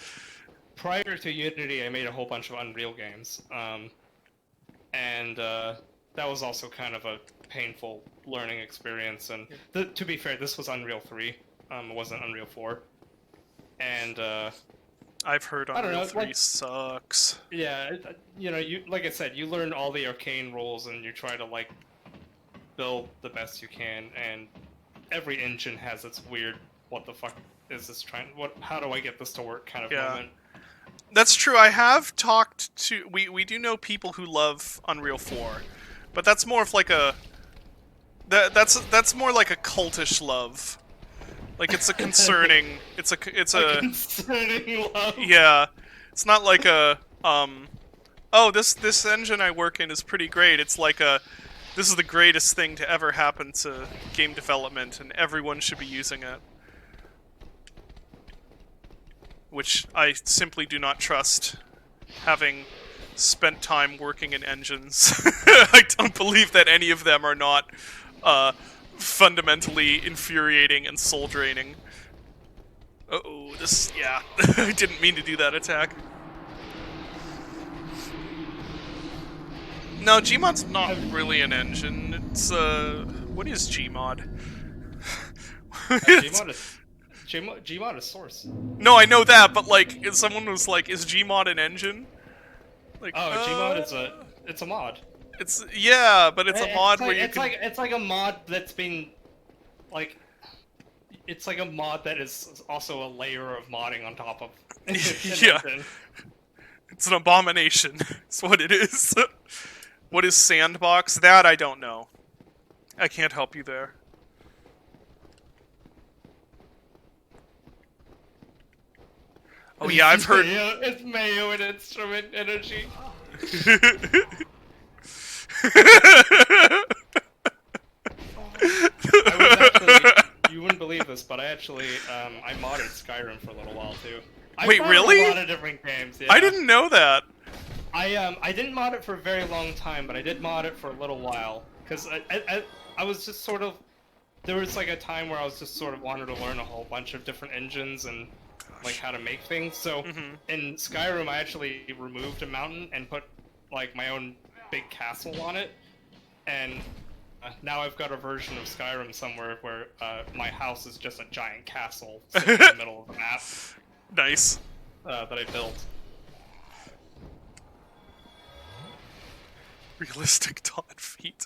Prior to Unity, I made a whole bunch of Unreal games, and that was also kind of a painful learning experience. And to be fair, this was Unreal 3, it wasn't Unreal 4. And I've heard I don't Unreal know, 3 like- sucks. yeah, you like I said, you learn all the arcane rules and you try to like build the best you can. And every engine has its weird, what the fuck is this trying? How do I get this to work? Kind of Yeah. moment. That's true. I have talked to we do know people who love Unreal 4, but that's more of like a that's more like a cultish love. Like it's a concerning. It's a Concerning love. yeah. It's not like a oh, this engine I work in is pretty great. It's like this is the greatest thing to ever happen to game development, and everyone should be using it. Which I simply do not trust, having spent time working in engines. I don't believe that any of them are not fundamentally infuriating and soul-draining. Uh-oh, yeah. I didn't mean to do that attack. No, Gmod's not really an engine. It's, what is Gmod? Gmod is source. No, I know that, but like, if someone was like, is Gmod an engine? Like, Oh, Gmod is it's a mod. It's yeah, but it's a mod where you it's can. it's like a mod that's been like it's like a mod that is also a layer of modding on top of an Yeah. engine. It's an abomination. That's what it is. What is Sandbox? That I don't know. I can't help you there. Oh yeah, I've heard. It's Mayo and Instrument Energy. I was actually, you wouldn't believe this, but I actually, I modded Skyrim for a little while too. Wait, modded really? A lot of different games. Yeah. I didn't know that. I didn't mod it for a very long time, but I did mod it for a little while because I was just sort of there was like a time where I was just sort of wanted to learn a whole bunch of different engines and like how to make things. So in Skyrim, I actually removed a mountain and put like my own big castle on it, and now I've got a version of Skyrim somewhere where my house is just a giant castle sitting in the middle of the map Nice. that I built. Realistic Dawn feet.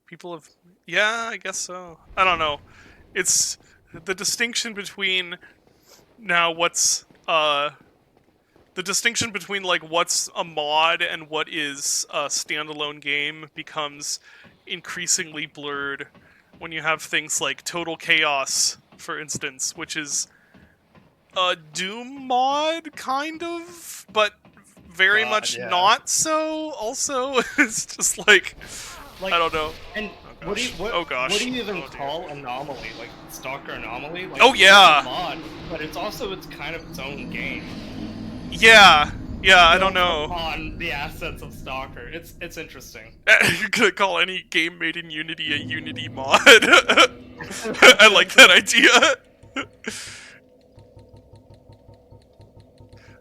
People have... Yeah, I guess so. I don't know. It's the distinction between now what's the distinction between like what's a mod and what is a standalone game becomes increasingly blurred when you have things like Total Chaos, for instance, which is a Doom mod, kind of, but very much yeah. not so. Also, it's just like I don't know. And Oh, gosh. what do you even Oh, dear. call Anomaly? Like Stalker Anomaly? Like, Oh, yeah. It's a mod, but it's also kind of its own game. Yeah, I don't know. On the assets of Stalker, it's interesting. You're gonna call any game made in Unity a Unity mod. I like that idea.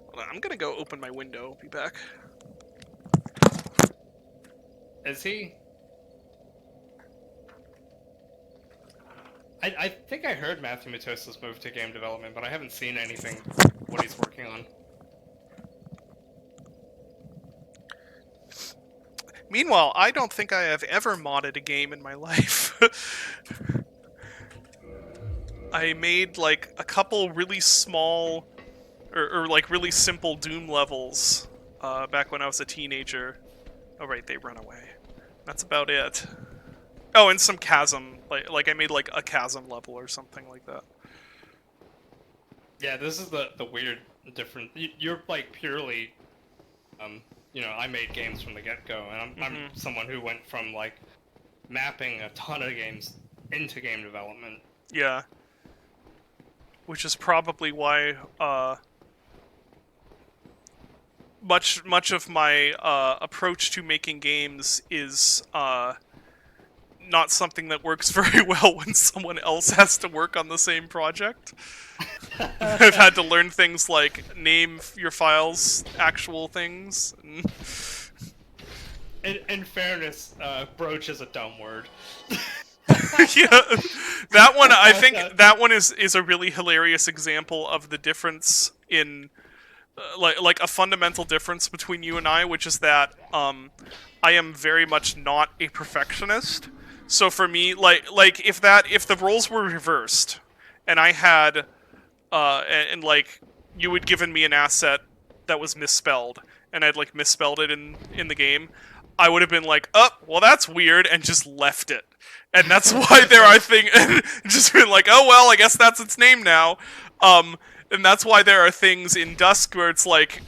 Hold on, I'm gonna go open my window. Be back. Is he? I think I heard Matthew Matosa's move to game development, but I haven't seen anything what he's working on. Meanwhile, I don't think I have ever modded a game in my life. I made like a couple really small or like really simple Doom levels back when I was a teenager. Oh right, they run away. That's about it. Oh, and some Chasm. Like I made like a Chasm level or something like that. Yeah, this is the weird different. You're like purely, you know, I made games from the get-go, and I'm someone who went from like mapping a ton of games into game development. Yeah. Which is probably why much of my approach to making games is not something that works very well when someone else has to work on the same project. I've had to learn things like name your files actual things. In fairness, broach is a dumb word. Yeah, that one, I think that one is a really hilarious example of the difference in like a fundamental difference between you and I, which is that I am very much not a perfectionist. So for me, like if the roles were reversed, and I had and like you had given me an asset that was misspelled, and I'd like misspelled it in the game, I would have been like, oh, well that's weird, and just left it. And that's why there are things, just been like, oh well, I guess that's its name now. And that's why there are things in Dusk where it's like,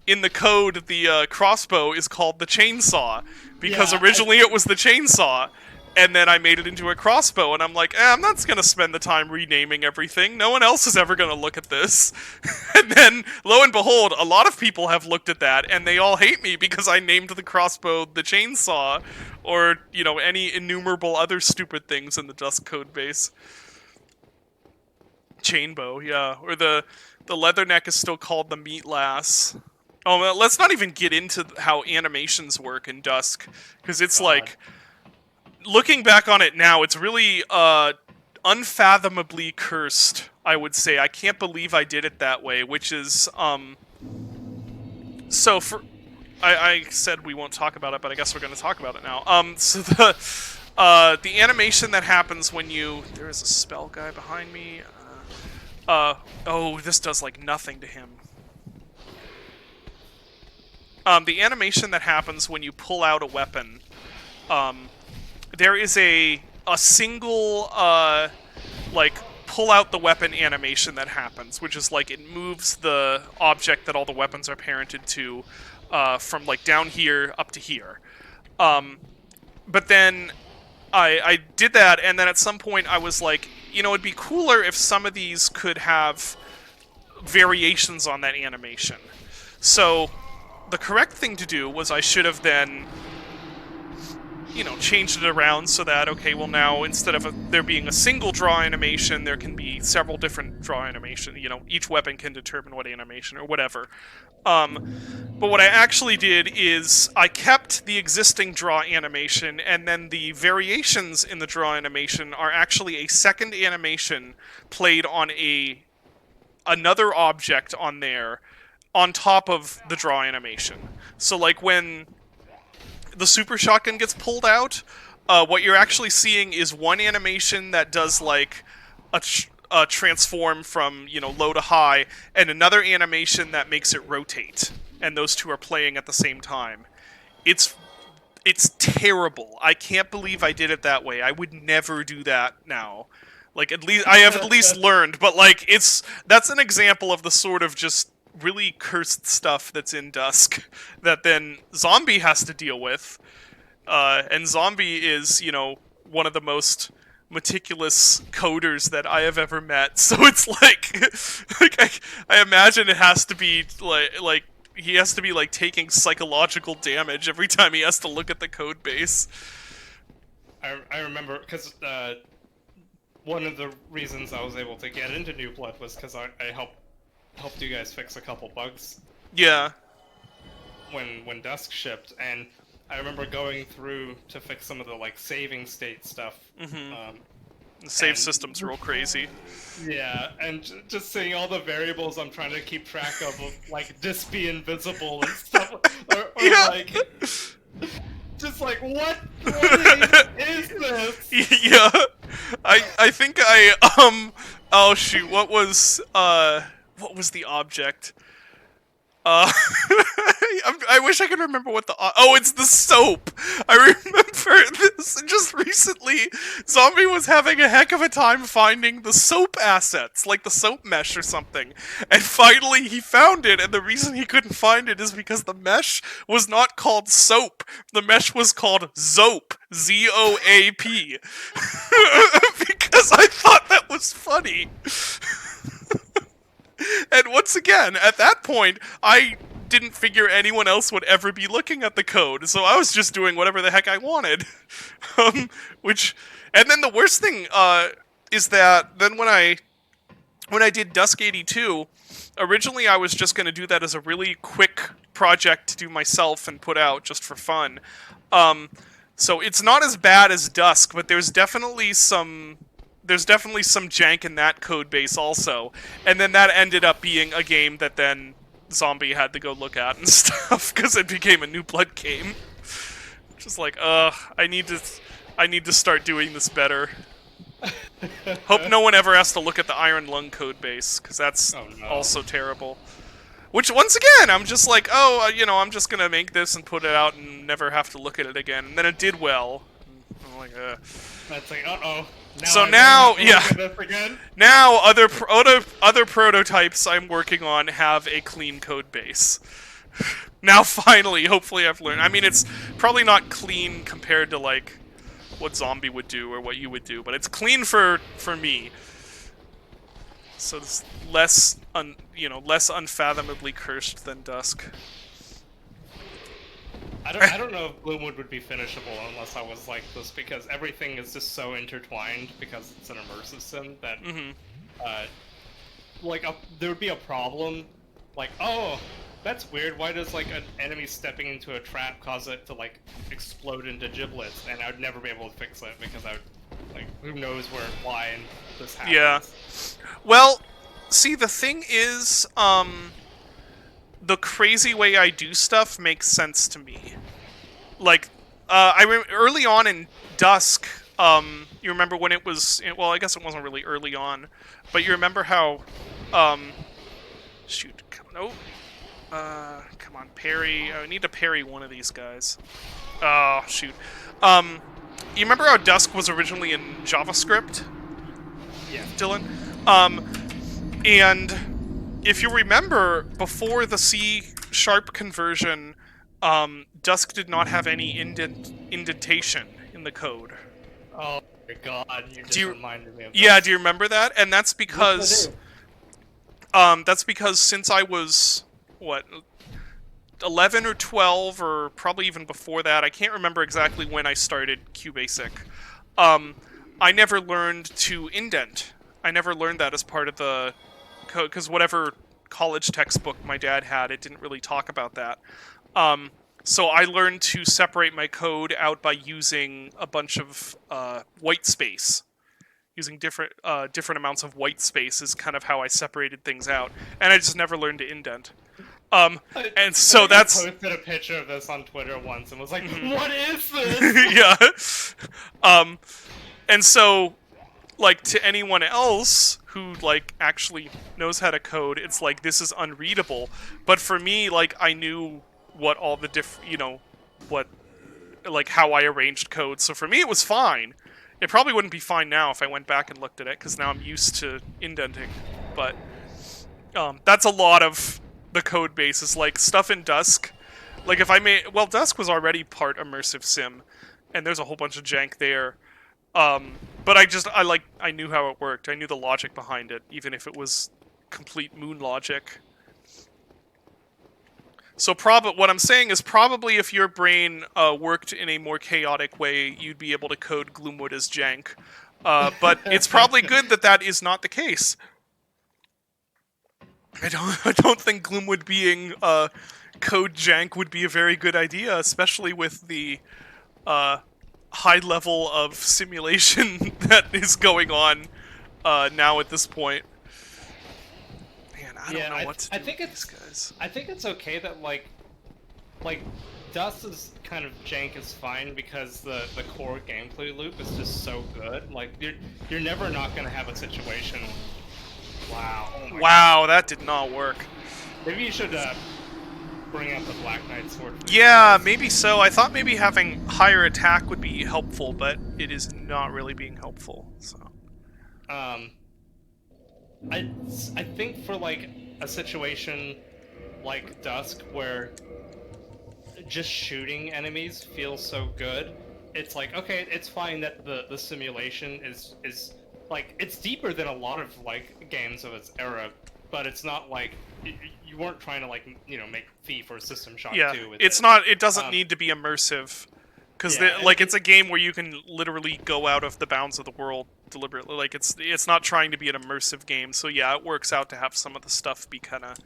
in the code, the crossbow is called the chainsaw, because originally it was the chainsaw, and then I made it into a crossbow, and I'm like, I'm not gonna spend the time renaming everything. No one else is ever gonna look at this. And then, lo and behold, a lot of people have looked at that, and they all hate me because I named the crossbow the chainsaw, or, you know, any innumerable other stupid things in the Dusk code base. Chainbow, yeah. Or the leatherneck is still called the meat lass. Oh, well, let's not even get into how animations work in Dusk, because it's like, looking back on it now, it's really unfathomably cursed, I would say. I can't believe I did it that way, which is, so for... I said we won't talk about it, but I guess we're going to talk about it now. So the animation that happens when you... There is a spell guy behind me. Oh, this does, like, nothing to him. The animation that happens when you pull out a weapon, there is a single, like, pull out the weapon animation that happens, which is, like, it moves the object that all the weapons are parented to, from, like, down here up to here. But then I did that, and then at some point I was like, you know, it'd be cooler if some of these could have variations on that animation. So the correct thing to do was I should have then, you know, changed it around so that, okay, well now, instead of there being a single draw animation, there can be several different draw animation. You know, each weapon can determine what animation, or whatever. But what I actually did is I kept the existing draw animation, and then the variations in the draw animation are actually a second animation played on another object on there, on top of the draw animation. So, like, when the super shotgun gets pulled out, what you're actually seeing is one animation that does, like, a transform from, you know, low to high, and another animation that makes it rotate. And those two are playing at the same time. It's terrible. I can't believe I did it that way. I would never do that now. Like, at least I have at least learned, but, like, that's an example of the sort of just really cursed stuff that's in Dusk that then Zombie has to deal with. And Zombie is, you know, one of the most meticulous coders that I have ever met. So it's like I imagine it has to be like he has to be like taking psychological damage every time he has to look at the code base. I remember because one of the reasons I was able to get into New Blood was because I helped you guys fix a couple bugs. Yeah. When Dusk shipped, and I remember going through to fix some of the, like, saving state stuff. Mm-hmm. The save system's real crazy. Yeah, and just seeing all the variables I'm trying to keep track of like, just be invisible and stuff, or yeah. like, just like, what is this? Yeah, I think oh shoot, what was the object? I wish I could remember what oh, it's the soap! I remember this just recently. Zombie was having a heck of a time finding the soap assets, like the soap mesh or something. And finally he found it, and the reason he couldn't find it is because the mesh was not called soap. The mesh was called Zoap. Z-O-A-P. Because I thought that was funny. And once again, at that point, I didn't figure anyone else would ever be looking at the code, so I was just doing whatever the heck I wanted. And then the worst thing is that then when I did Dusk 82, originally I was just going to do that as a really quick project to do myself and put out just for fun. So it's not as bad as Dusk, but there's definitely some jank in that code base also. And then that ended up being a game that then Zombie had to go look at and stuff, because it became a New Blood game. Just like, I need to start doing this better. Hope no one ever has to look at the Iron Lung code base, because that's also terrible. Which, once again, I'm just like, you know, I'm just gonna make this and put it out and never have to look at it again. And then it did well. I'm like, That's like, uh-oh. Now, now other prototypes I'm working on have a clean code base. Now, finally, hopefully I've learned. I mean, it's probably not clean compared to, like, what Zombie would do or what you would do, but it's clean for me. So it's less unfathomably cursed than Dusk. I don't know if Gloomwood would be finishable unless I was like this, because everything is just so intertwined because it's an immersive sim that, there would be a problem, like, oh, that's weird, why does, like, an enemy stepping into a trap cause it to, like, explode into giblets, and I would never be able to fix it because I would Like, who knows why and this happens. Yeah. Well, see, the thing is, the crazy way I do stuff makes sense to me. Like, early on in Dusk, you remember when it was, well, I guess it wasn't really early on, but you remember how, shoot, no, come on, parry, I need to parry one of these guys. Oh, shoot. You remember how Dusk was originally in JavaScript? Yeah. Dylan? And if you remember, before the C# conversion, Dusk did not have any indentation in the code. Oh my god, you just reminded me of that. Yeah, do you remember that? And that's because Yes, since I was, what, 11 or 12, or probably even before that, I can't remember exactly when I started QBasic, I never learned to indent. I never learned that as part of the code, because whatever college textbook my dad had, it didn't really talk about that. So I learned to separate my code out by using a bunch of white space. Using different amounts of white space is kind of how I separated things out, and I just never learned to indent. And so that's... I posted a picture of this on Twitter once and was like, Mm-hmm. what is this? Yeah. And so, like, to anyone else who, like, actually knows how to code, it's like, this is unreadable. But for me, like, I knew what all the how I arranged code. So for me, it was fine. It probably wouldn't be fine now if I went back and looked at it, because now I'm used to indenting. But that's a lot of the code base, is like stuff in Dusk. Like if I made... Well, Dusk was already part immersive sim, and there's a whole bunch of jank there. But I knew how it worked. I knew the logic behind it, even if it was complete moon logic. So what I'm saying is probably if your brain worked in a more chaotic way, you'd be able to code Gloomwood as jank. But it's probably good that that is not the case. I don't think Gloomwood being code jank would be a very good idea, especially with the high level of simulation that is going on now at this point. Man, I don't know what to do with these guys. I think it's okay that like Dust's kind of jank is fine because the core gameplay loop is just so good. Like you're never not gonna have a situation. Wow. Oh my Wow, that did not work. Maybe you should bring out the Black Knight sword. Yeah, maybe so. I thought maybe having higher attack would be helpful, but it is not really being helpful. So. I think for like a situation like Dusk where just shooting enemies feels so good, it's like, okay, it's fine that the simulation is like, it's deeper than a lot of like games of its era, but it's not like you weren't trying to like, you know, make Thief or System Shock 2 with it's it. not. It doesn't need to be immersive, because Yeah, it's a game where you can literally go out of the bounds of the world deliberately. Like it's not trying to be an immersive game. So yeah, it works out to have some of the stuff be kind of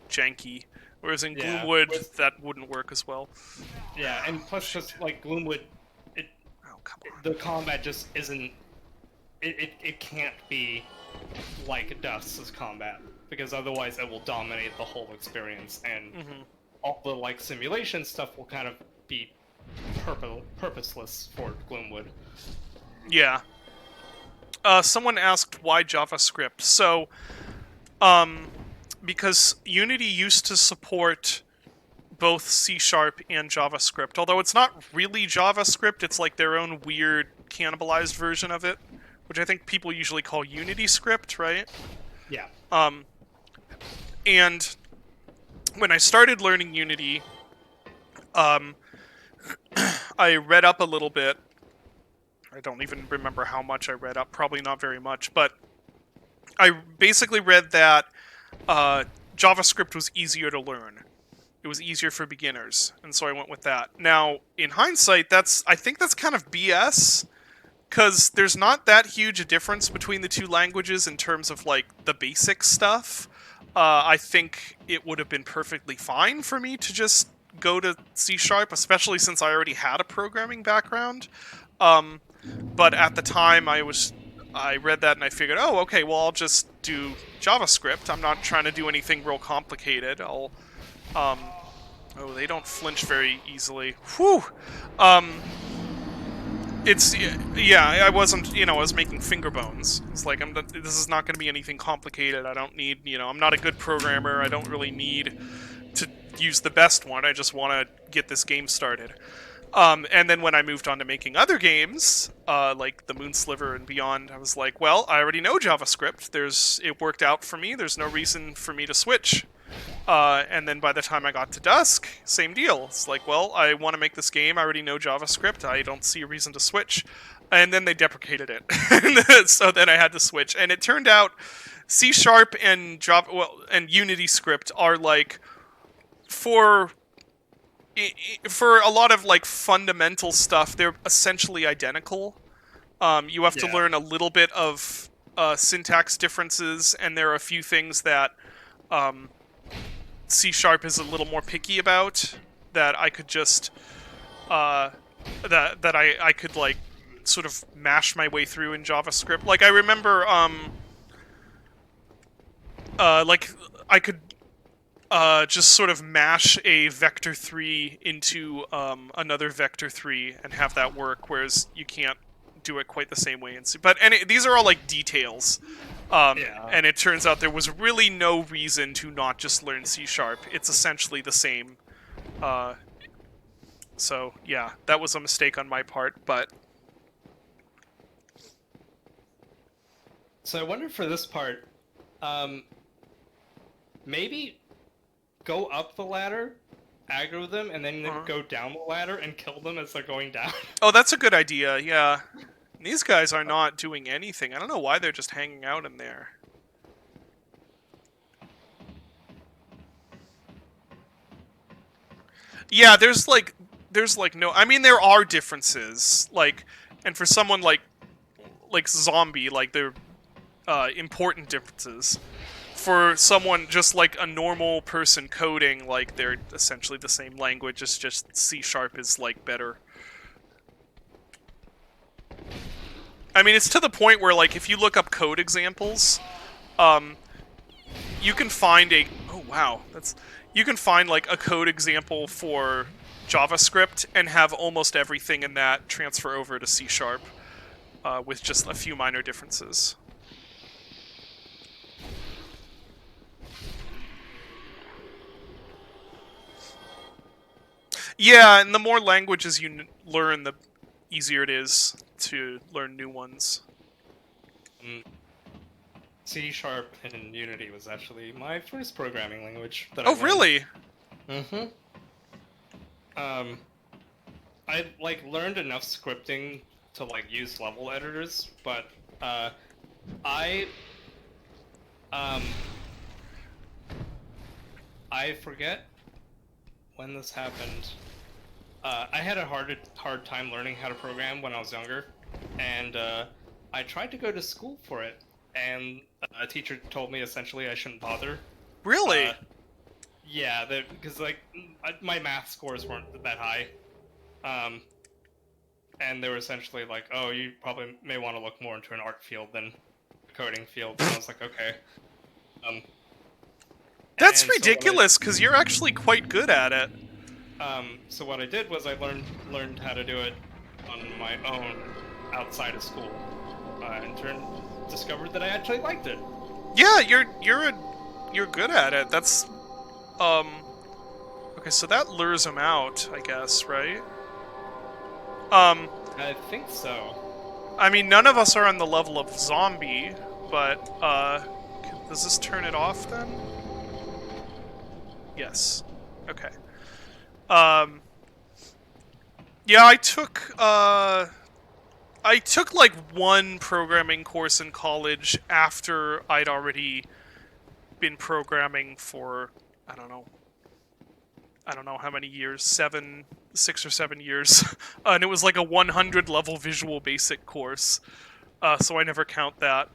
janky. Whereas in Gloomwood, that wouldn't work as well. Yeah, and plus just like Gloomwood, the combat just isn't. It can't be like Dusk's combat, because otherwise it will dominate the whole experience, and all the like simulation stuff will kind of be purposeless for Gloomwood. Yeah. Someone asked why JavaScript. So, because Unity used to support both C# and JavaScript, although it's not really JavaScript, it's like their own weird cannibalized version of it, which I think people usually call Unity script, right? Yeah. And when I started learning Unity, I read up a little bit. I don't even remember how much I read up, probably not very much, but I basically read that JavaScript was easier to learn. It was easier for beginners, and so I went with that. Now, in hindsight, I think that's kind of BS, because there's not that huge a difference between the two languages in terms of, like, the basic stuff. I think it would have been perfectly fine for me to just go to C#, especially since I already had a programming background. But at the time, I read that and I figured, oh, okay, well, I'll just do JavaScript. I'm not trying to do anything real complicated. Um, oh, they don't flinch very easily. Whew. It's yeah. I wasn't, I was making finger bones. It's like this is not going to be anything complicated. I don't need, I'm not a good programmer. I don't really need to use the best one. I just want to get this game started. And then when I moved on to making other games, like the Moonsliver and beyond, I was like, well, I already know JavaScript. It worked out for me. There's no reason for me to switch. And then by the time I got to Dusk, same deal. It's like, well, I want to make this game. I already know JavaScript. I don't see a reason to switch. And then they deprecated it. So then I had to switch. And it turned out C# and Java, and Unity script are like, for a lot of like fundamental stuff, they're essentially identical. You have to learn a little bit of syntax differences, and there are a few things that C# is a little more picky about that I could just that I could like sort of mash my way through in JavaScript. Like I remember like I could just sort of mash a vector 3 into another vector 3 and have that work, whereas you can't do it quite the same way in C. But these are all like details. And it turns out there was really no reason to not just learn C#. It's essentially the same. So yeah, that was a mistake on my part, but... So I wonder for this part, maybe go up the ladder, aggro them, and then go down the ladder and kill them as they're going down. Oh, that's a good idea, yeah. These guys are not doing anything. I don't know why they're just hanging out in there. Yeah, there's like no... I mean, there are differences. Like, and for someone like Zombie, like, they're important differences. For someone just like a normal person coding, like, they're essentially the same language. It's just C# is like better. I mean, it's to the point where, like, if you look up code examples, you can find a... Oh, wow. You can find, like, a code example for JavaScript and have almost everything in that transfer over to C#, with just a few minor differences. Yeah, and the more languages you learn, the easier it is to learn new ones. C# in Unity was actually my first programming language that I learned. Really? Mm-hmm. I like learned enough scripting to like use level editors, but I forget when this happened. I had a hard time learning how to program when I was younger, and I tried to go to school for it, and a teacher told me essentially I shouldn't bother. Really? Yeah, because like my math scores weren't that high, and they were essentially like, "Oh, you probably may want to look more into an art field than a coding field." And I was like, "Okay." That's ridiculous, because you're actually quite good at it. So what I did was I learned how to do it on my own outside of school, and discovered that I actually liked it. Yeah, you're good at it. That's okay. So that lures him out, I guess, right? I think so. I mean, none of us are on the level of Zombie, but does this turn it off then? Yes. Okay. Yeah, I took like one programming course in college after I'd already been programming for, I don't know how many years, 6 or 7 years, and it was like a 100 level Visual Basic course, so I never count that.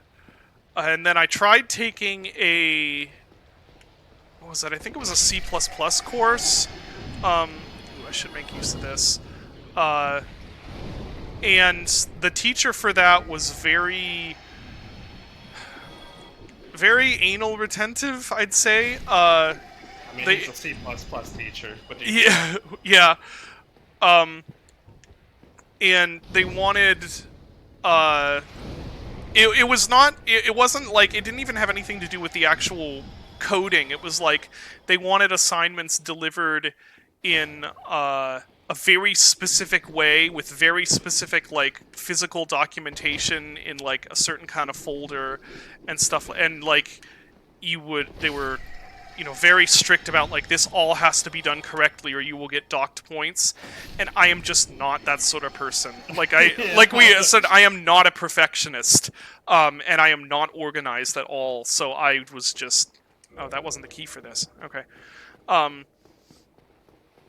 And then I tried taking a, what was that? I think it was a C++ course. Ooh, I should make use of this. and the teacher for that was very anal retentive, I'd say. I mean, They he's a C++ teacher. What do you yeah yeah um and they wanted uh it was not it wasn't like it didn't even have anything to do with the actual coding. It was like they wanted assignments delivered in a very specific way with very specific like physical documentation in like a certain kind of folder and stuff, and like they were very strict about like this all has to be done correctly or you will get docked points, and I am just not that sort of person. Like Yeah. like we said, I am not a perfectionist, and I am not organized at all. So I was just, oh, that wasn't the key for this. Okay.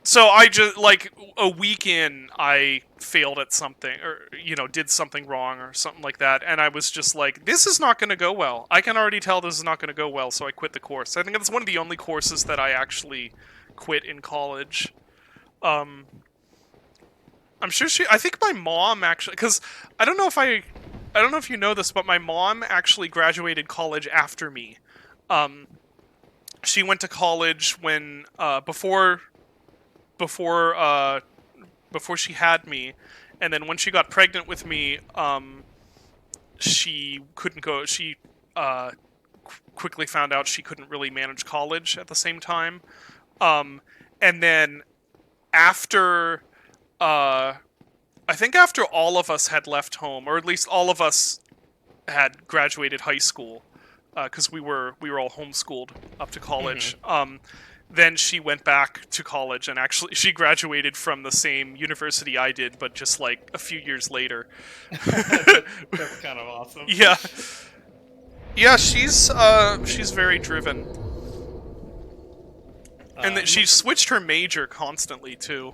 So I just like a week in, I failed at something, or did something wrong or something like that, and I was just like, "This is not going to go well. I can already tell this is not going to go well." So I quit the course. I think it's one of the only courses that I actually quit in college. I'm sure I think my mom actually, because I don't know if you know this, but my mom actually graduated college after me. She went to college when before she had me, and then when she got pregnant with me, she couldn't go. She quickly found out she couldn't really manage college at the same time, and then after, I think after all of us had left home, or at least all of us had graduated high school, because we were all homeschooled up to college. Then she went back to college, and actually she graduated from the same university I did, but just like a few years later. That's kind of awesome. Yeah. Yeah, she's very driven. And she switched her major constantly too.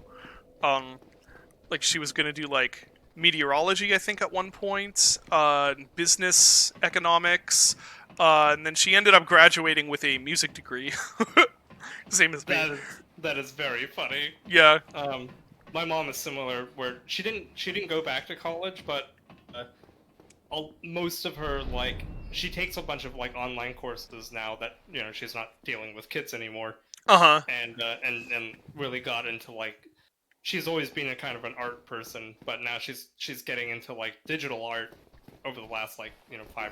Like she was gonna do like meteorology, I think, at one point, business economics, and then she ended up graduating with a music degree. Same as me. That is very funny. Yeah. My mom is similar, where she didn't go back to college, but most of her she takes a bunch of like online courses now that she's not dealing with kids anymore. And really got into like, she's always been a kind of an art person, but now she's getting into like digital art over the last 5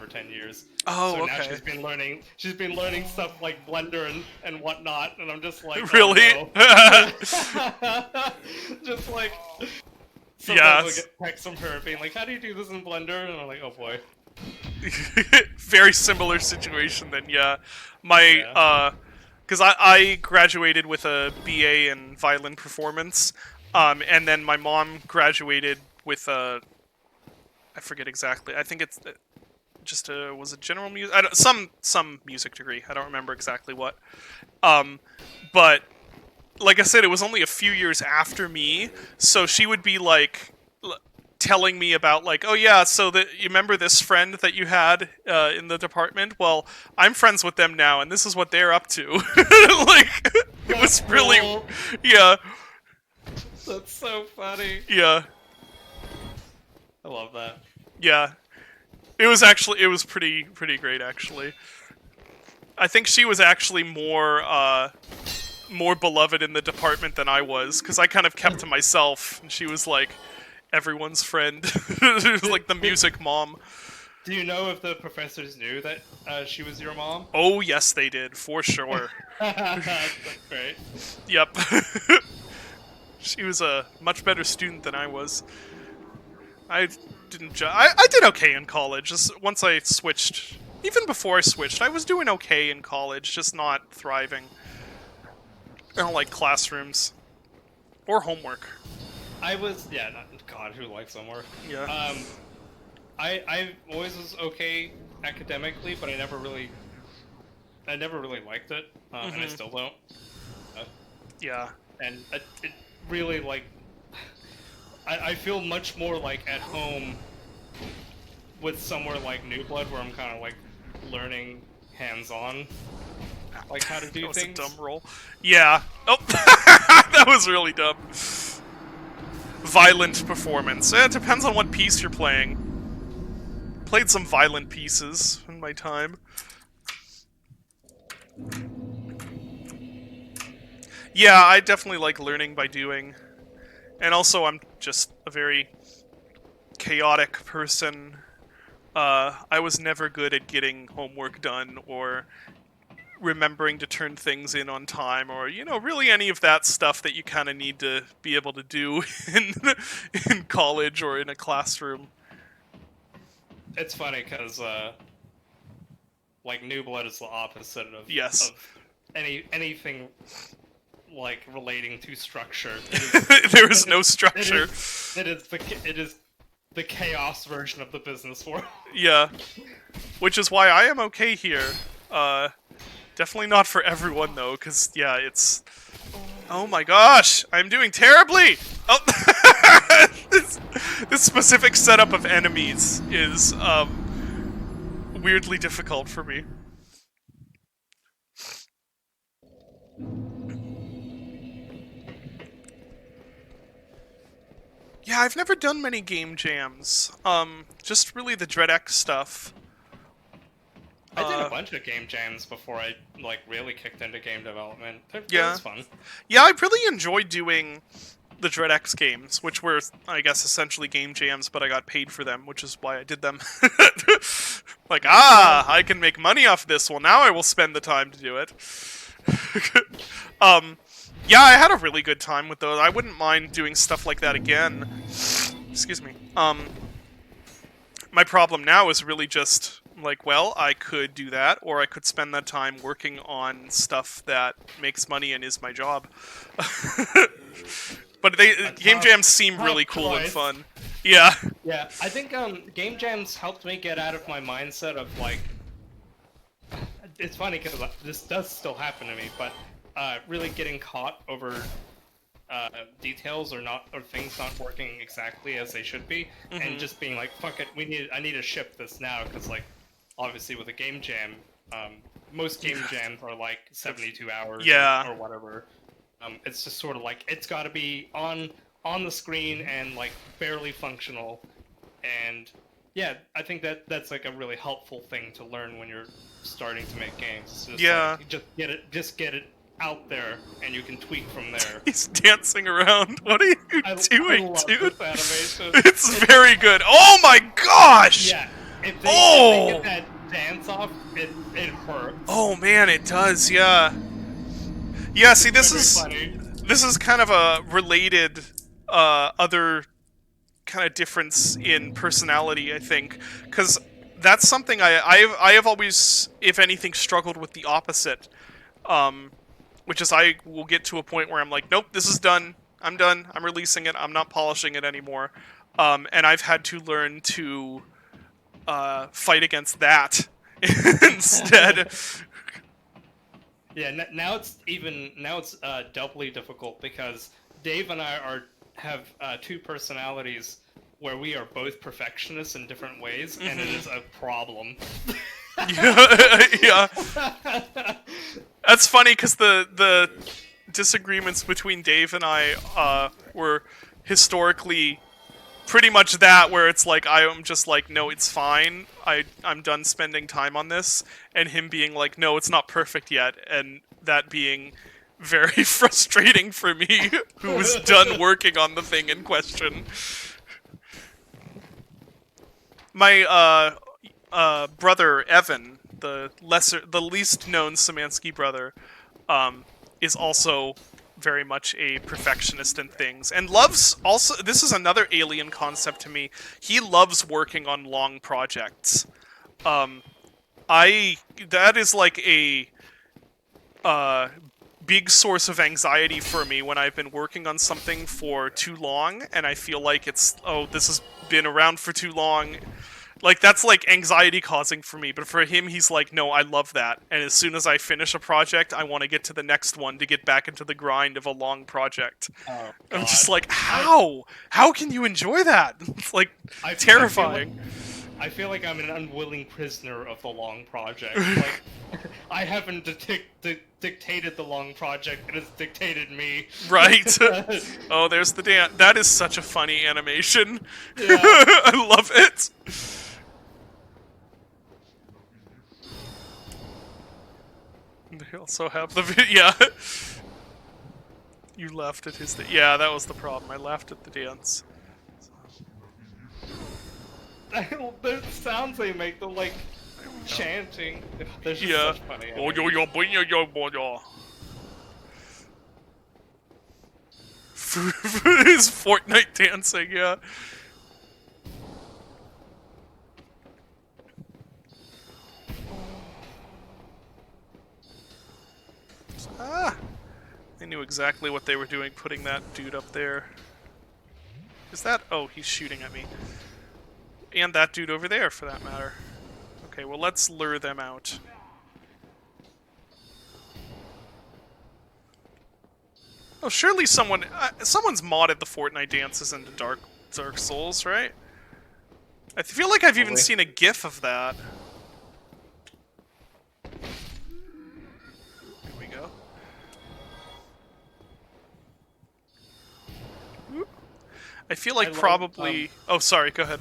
or 10 years. Oh, so okay. now she's been learning stuff like Blender and whatnot, and I'm just like, really? Oh, no. Just like sometimes Yes. I get texts from her being like, how do you do this in Blender? And I'm like, oh boy. Very similar situation then, yeah. Because I graduated with a BA in violin performance, and then my mom graduated with a, I forget exactly. I think it's just was it general music? Some music degree. I don't remember exactly what. But like I said, it was only a few years after me, so she would be like telling me about like, oh yeah, so you remember this friend that you had in the department? Well, I'm friends with them now, and this is what they're up to. Like, it was really, cool. Yeah. That's so funny. Yeah. I love that. Yeah. It was pretty great actually. I think she was actually more beloved in the department than I was, because I kind of kept to myself, and she was like everyone's friend. She was like the music mom. Do you know if the professors knew that she was your mom? Oh yes, they did, for sure. That's great. Yep. She was a much better student than I was. I did okay in college. Just once I switched, even before I switched, I was doing okay in college, just not thriving. I don't like classrooms or homework. God, who likes homework? Yeah. I always was okay academically, but I never really liked it, and I still don't. Yeah. And it really I feel much more like at home with somewhere like New Blood, where I'm kind of like learning hands-on, like how to do that things. was a dumb roll. Yeah. Oh, that was really dumb. violent performance. It depends on what piece you're playing. Played some violent pieces in my time. Yeah, I definitely like learning by doing. And also, I'm just a very chaotic person. I was never good at getting homework done or remembering to turn things in on time, or really any of that stuff that you kind of need to be able to do in college or in a classroom. It's funny because like New Blood is the opposite of Yes. of anything like relating to structure. There is no structure. It is the chaos version of the business world. Yeah, which is why I am okay here. Definitely not for everyone though, because yeah, it's. Oh my gosh, I'm doing terribly. Oh, this specific setup of enemies is weirdly difficult for me. Yeah, I've never done many game jams. Just really the DreadX stuff. I did a bunch of game jams before I like really kicked into game development. That Yeah. was fun. Yeah, I really enjoyed doing the DreadX games, which were, I guess, essentially game jams, but I got paid for them, which is why I did them. Like, I can make money off this. Well, now I will spend the time to do it. Yeah, I had a really good time with those. I wouldn't mind doing stuff like that again. Excuse me. My problem now is really just, like, well, I could do that, or I could spend that time working on stuff that makes money and is my job. But game jams seem really cool and fun. Yeah. Yeah, I think game jams helped me get out of my mindset of like. It's funny because this does still happen to me, but really getting caught over details or things not working exactly as they should be, and just being like, "Fuck it, I need to ship this now," because like, obviously with a game jam, most game jams are like 72 hours or whatever. It's just sort of like it's got to be on the screen and like barely functional, and yeah, I think that's like a really helpful thing to learn when you're starting to make games. It's just like, just get it out there, and you can tweak from there. He's dancing around. What are you doing, I love dude? This animation. It's very good. Oh my gosh! Yeah, if they get that dance off, it hurts. Oh man, it does. Yeah. Yeah. See, this is kind of a related other kind of difference in personality, I think, because that's something I have always, if anything, struggled with the opposite. Which is I will get to a point where I'm like, nope, this is done. I'm done. I'm releasing it. I'm not polishing it anymore. And I've had to learn to fight against that instead. Yeah, now it's doubly difficult because Dave and I have two personalities where we are both perfectionists in different ways, and it is a problem. Yeah. That's funny because the disagreements between Dave and I were historically pretty much that, where it's like I'm just like, no, it's fine. I'm done spending time on this, and him being like, no, it's not perfect yet, and that being very frustrating for me, who was done working on the thing in question. My brother Evan, the least known Szymanski brother, is also very much a perfectionist in things, and loves also. This is another alien concept to me. He loves working on long projects. That is like a big source of anxiety for me when I've been working on something for too long, and I feel like this has been around for too long. Like, that's, like, anxiety causing for me, but for him, he's like, no, I love that, and as soon as I finish a project, I want to get to the next one to get back into the grind of a long project. Oh, I'm just like, how? How can you enjoy that? It's, like, terrifying. I feel like I'm an unwilling prisoner of the long project. Like, I haven't dictated the long project, it has dictated me. Right. Oh, there's the dance. That is such a funny animation. Yeah. I love it. They also have the yeah. You laughed at his. Yeah, that was the problem. I laughed at the dance. The sounds they make, the like chanting. They're just Yeah. such funny. Oh yo yo boy yo yo boy yo. His Fortnite dancing, yeah. Ah! They knew exactly what they were doing putting that dude up there. Is that? Oh, he's shooting at me. And that dude over there, for that matter. Okay, well, let's lure them out. Oh, surely someone's modded the Fortnite dances into Dark Souls, right? I feel like I've even seen a GIF of that. Here we go. Whoop. I feel like probably. Oh, sorry. Go ahead.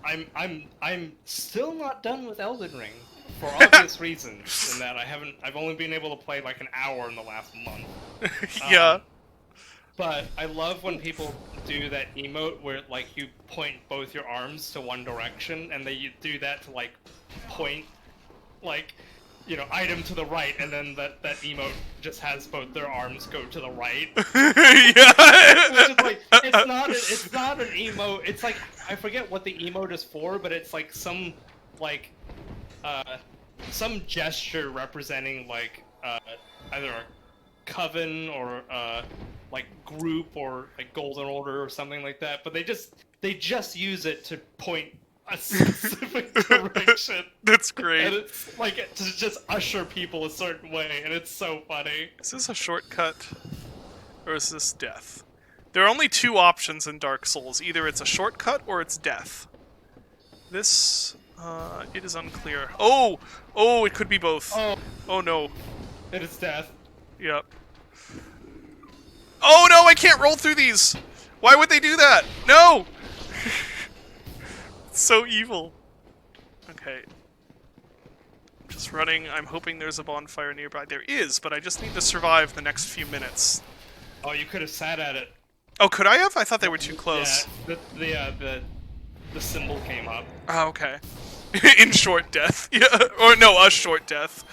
I'm still not done with Elden Ring for obvious reasons. In that I've only been able to play like an hour in the last month. Yeah. But I love when people do that emote where like you point both your arms to one direction, and you do that to like point, like, you know, item to the right, and then that emote just has both their arms go to the right. Yeah. Which is like, it's not an emote. It's like, I forget what the emote is for, but it's like some gesture representing like either a coven or like group or like golden order or something like that. But they just use it to point a specific direction. That's great. And it's like to just usher people a certain way, and it's so funny. Is this a shortcut? Or is this death? There are only two options in Dark Souls. Either it's a shortcut or it's death. This, it is unclear. Oh! Oh, it could be both. Oh, Oh no. it is death. Yep. Oh no, I can't roll through these! Why would they do that? No! It's so evil. Okay. I'm just running. I'm hoping there's a bonfire nearby. There is, but I just need to survive the next few minutes. Oh, you could have sat at it. Oh, could I have? I thought they were too close. Yeah, the symbol came up. Oh, okay. In short death. Yeah. Or no, a short death.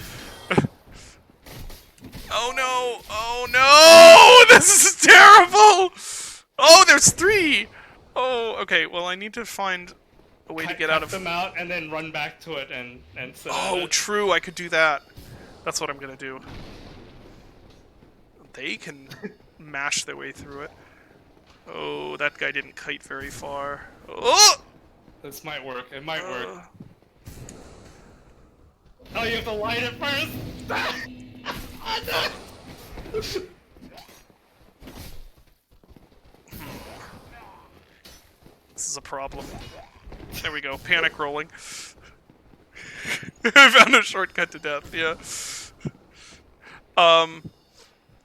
Oh no! Oh no! This is terrible! Oh, there's 3! Oh, okay, well I need to find a way to get out of... them out and then run back to it and sit at Oh, it. true, I could do that. That's what I'm gonna do. They can mash their way through it. Oh, that guy didn't kite very far. Oh! This might work. It might work. Oh, you have to light it first? This is a problem. There we go. Panic rolling. I found a shortcut to death, yeah.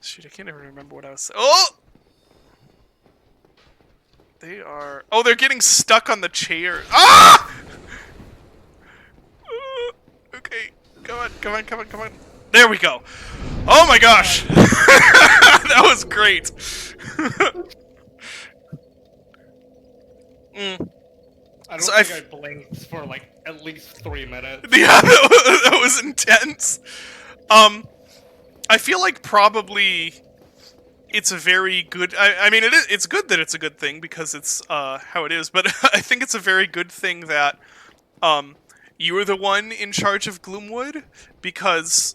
Shoot, I can't even remember what I was saying. Oh! They are... Oh, they're getting stuck on the chair. Ah! Okay. Come on, come on, come on, come on. There we go. Oh my gosh! That was great. I don't So think I blinked for like at least 3 minutes. Yeah, that was intense. I feel like probably it's a very good. I mean, it's good that it's a good thing because it's how it is. But I think it's a very good thing that you were the one in charge of Gloomwood because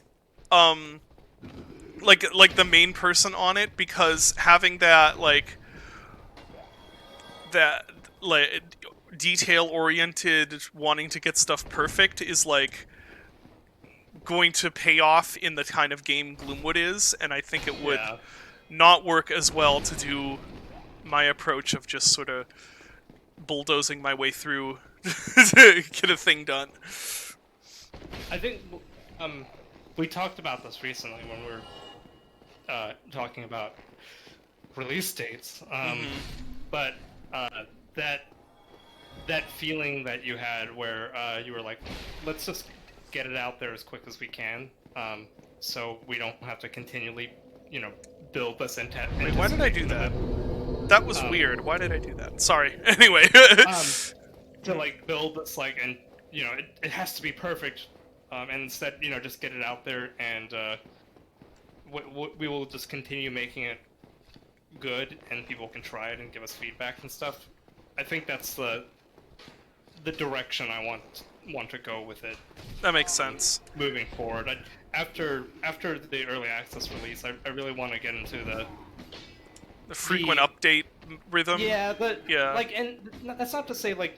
like the main person on it, because having that like detail oriented wanting to get stuff perfect is like going to pay off in the kind of game Gloomwood is, and I think it would not work as well to do my approach of just sort of bulldozing my way through get a thing done. I think we talked about this recently when we were talking about release dates. But that feeling that you had where you were like, let's just get it out there as quick as we can, so we don't have to continually, build this Wait, why did I do that? That was weird. Why did I do that? Sorry. Anyway. To like build this and it has to be perfect, and instead just get it out there, and we will just continue making it good, and people can try it and give us feedback and stuff. I think that's the direction I want to go with it. That makes sense. Moving forward, after the early access release, I really want to get into the frequent update rhythm. Yeah, but yeah, and that's not to say we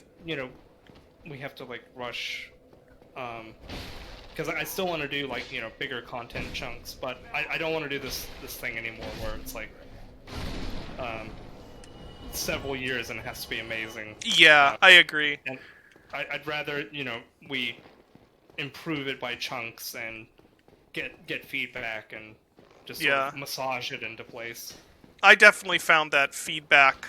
have to rush, because I still want to do bigger content chunks, but I don't want to do this thing anymore where it's several years and it has to be amazing. Yeah, I agree. And I'd rather we improve it by chunks and get feedback and just sort of massage it into place. I definitely found that feedback,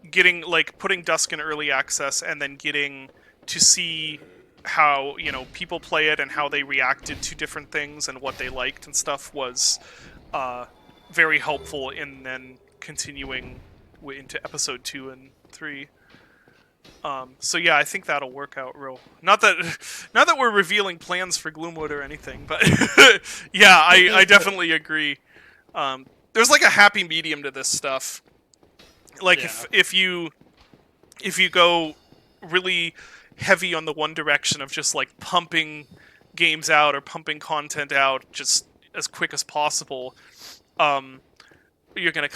getting putting Dusk in early access and then getting to see how people play it and how they reacted to different things and what they liked and stuff was very helpful in then continuing into episode 2 and 3. So yeah, I think that'll work out real. Not that we're revealing plans for Gloomwood or anything, but yeah, I definitely agree. There's a happy medium to this stuff. If you go really heavy on the one direction of just pumping games out or pumping content out just as quick as possible, you're gonna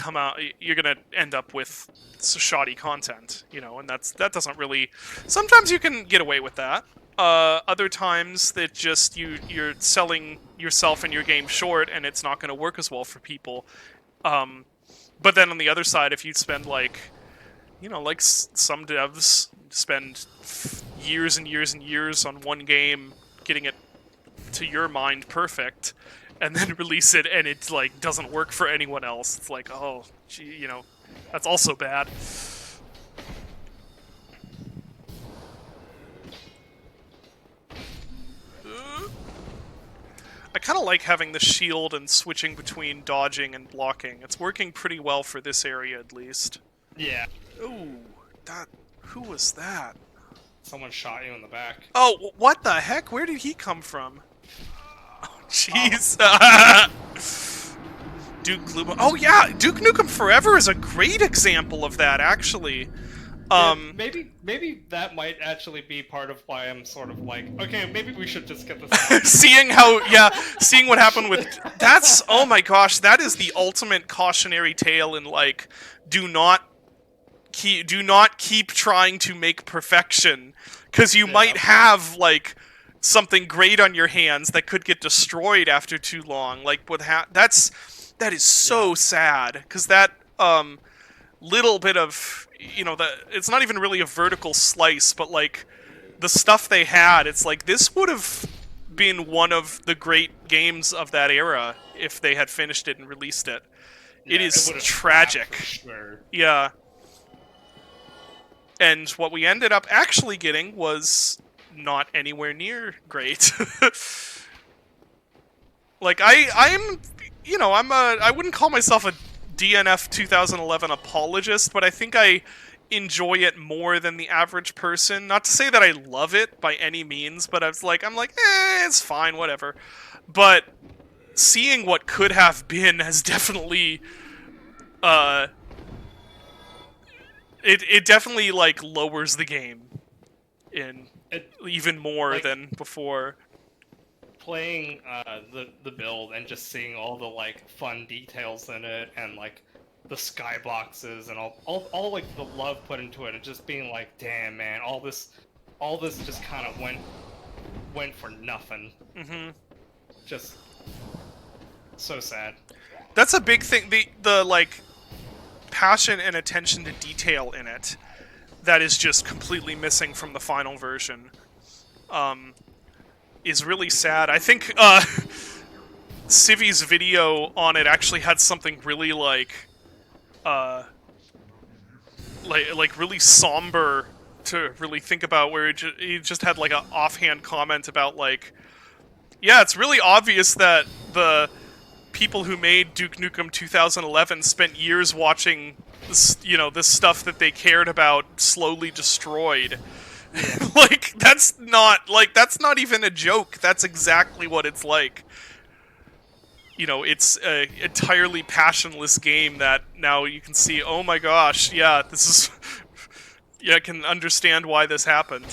end up with shoddy content, and that doesn't really. Sometimes you can get away with that. Other times that just you're selling yourself and your game short, and it's not going to work as well for people. But then on the other side, if you spend some devs spend years and years and years on one game, getting it to your mind perfect, and then release it and it doesn't work for anyone else, it's oh, gee, that's also bad. I kind of like having the shield and switching between dodging and blocking. It's working pretty well for this area, at least. Yeah. Ooh, who was that? Someone shot you in the back. Oh, what the heck? Where did he come from? Oh, jeez. Duke Nukem. Oh yeah, Duke Nukem Forever is a great example of that, actually. Maybe that might actually be part of why I'm sort of okay, maybe we should just get this out. seeing what happened with oh my gosh, that is the ultimate cautionary tale in do not keep trying to make perfection, because you might have something great on your hands that could get destroyed after too long. That is so sad, because that little bit of it's not even really a vertical slice, but the stuff they had, it's this would have been one of the great games of that era if they had finished it and released it. It is tragic. Sure. Yeah. And what we ended up actually getting was not anywhere near great. I wouldn't call myself a DNF 2011 apologist, but I think I enjoy it more than the average person. Not to say that I love it by any means, but I'm it's fine, whatever. But seeing what could have been has definitely, it definitely lowers the game even more than before. Playing the build and just seeing all the fun details in it, and the skyboxes and all the love put into it, and just being damn man, all this just kind of went for nothing. Just so sad. That's a big thing. The passion and attention to detail in it that is just completely missing from the final version is really sad. I think Civi's video on it actually had something really like really somber to really think about, where he just had like an offhand comment about like, yeah, it's really obvious that the people who made Duke Nukem 2011 spent years watching this, this stuff that they cared about slowly destroyed. Like that's not even a joke. That's exactly what it's like. It's a entirely passionless game that now you can see, oh my gosh, yeah, this is yeah, I can understand why this happened.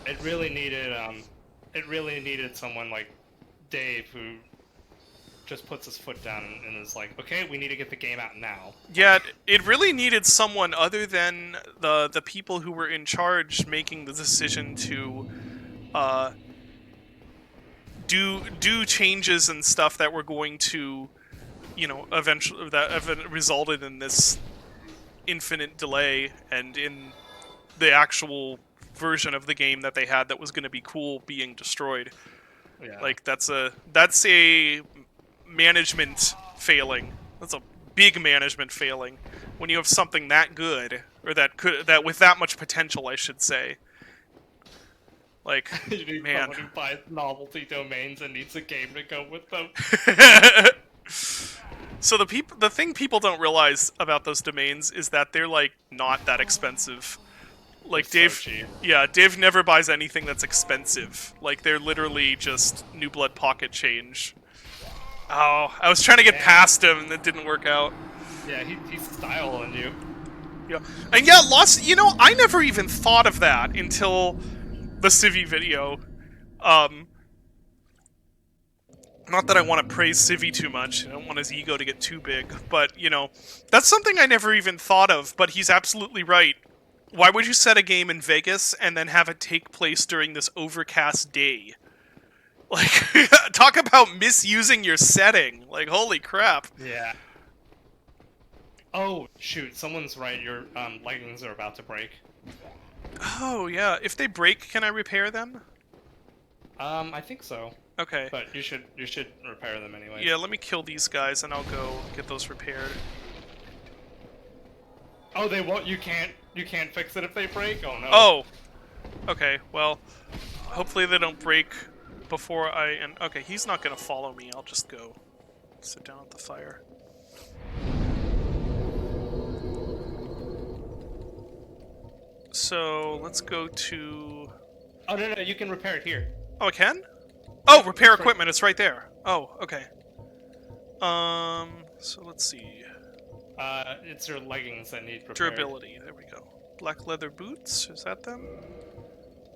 It really needed someone like Dave who just puts his foot down and is like, okay, we need to get the game out now. Yeah, it really needed someone other than the people who were in charge making the decision to do changes and stuff that were going to, eventually that have resulted in this infinite delay, and in the actual version of the game that they had that was going to be cool being destroyed. Yeah. Like that's a management failing. That's a big management failing when you have something that good, or that with that much potential, I should say. Like, You need man. someone who buys novelty domains and needs a game to go with them. So the thing people don't realize about those domains is that they're like not that expensive. Like They're Dave, so cheap. yeah, Dave never buys anything that's expensive. Like they're literally just New Blood pocket change. Oh, I was trying to get past him and it didn't work out. Yeah, he's styling you. Yeah, and yeah, Lost. I never even thought of that until the Civi video. Not that I want to praise Civi too much. I don't want his ego to get too big, but that's something I never even thought of. But he's absolutely right. Why would you set a game in Vegas and then have it take place during this overcast day? Like, talk about misusing your setting. Like, holy crap. Yeah. Oh, shoot, someone's right, your leggings are about to break. Oh, yeah. If they break, can I repair them? I think so. Okay. But you should repair them anyway. Yeah, let me kill these guys and I'll go get those repaired. Oh, they won't. You can't fix it if they break. Oh no. Oh. Okay. Well, hopefully they don't break before I. And okay, he's not gonna follow me. I'll just go sit down at the fire. So let's go to. Oh no, you can repair it here. Oh, I can? Oh, repair equipment. It's right there. Oh, okay. So let's see. It's your leggings that need repaired. Durability. There we go. Black leather boots. Is that them?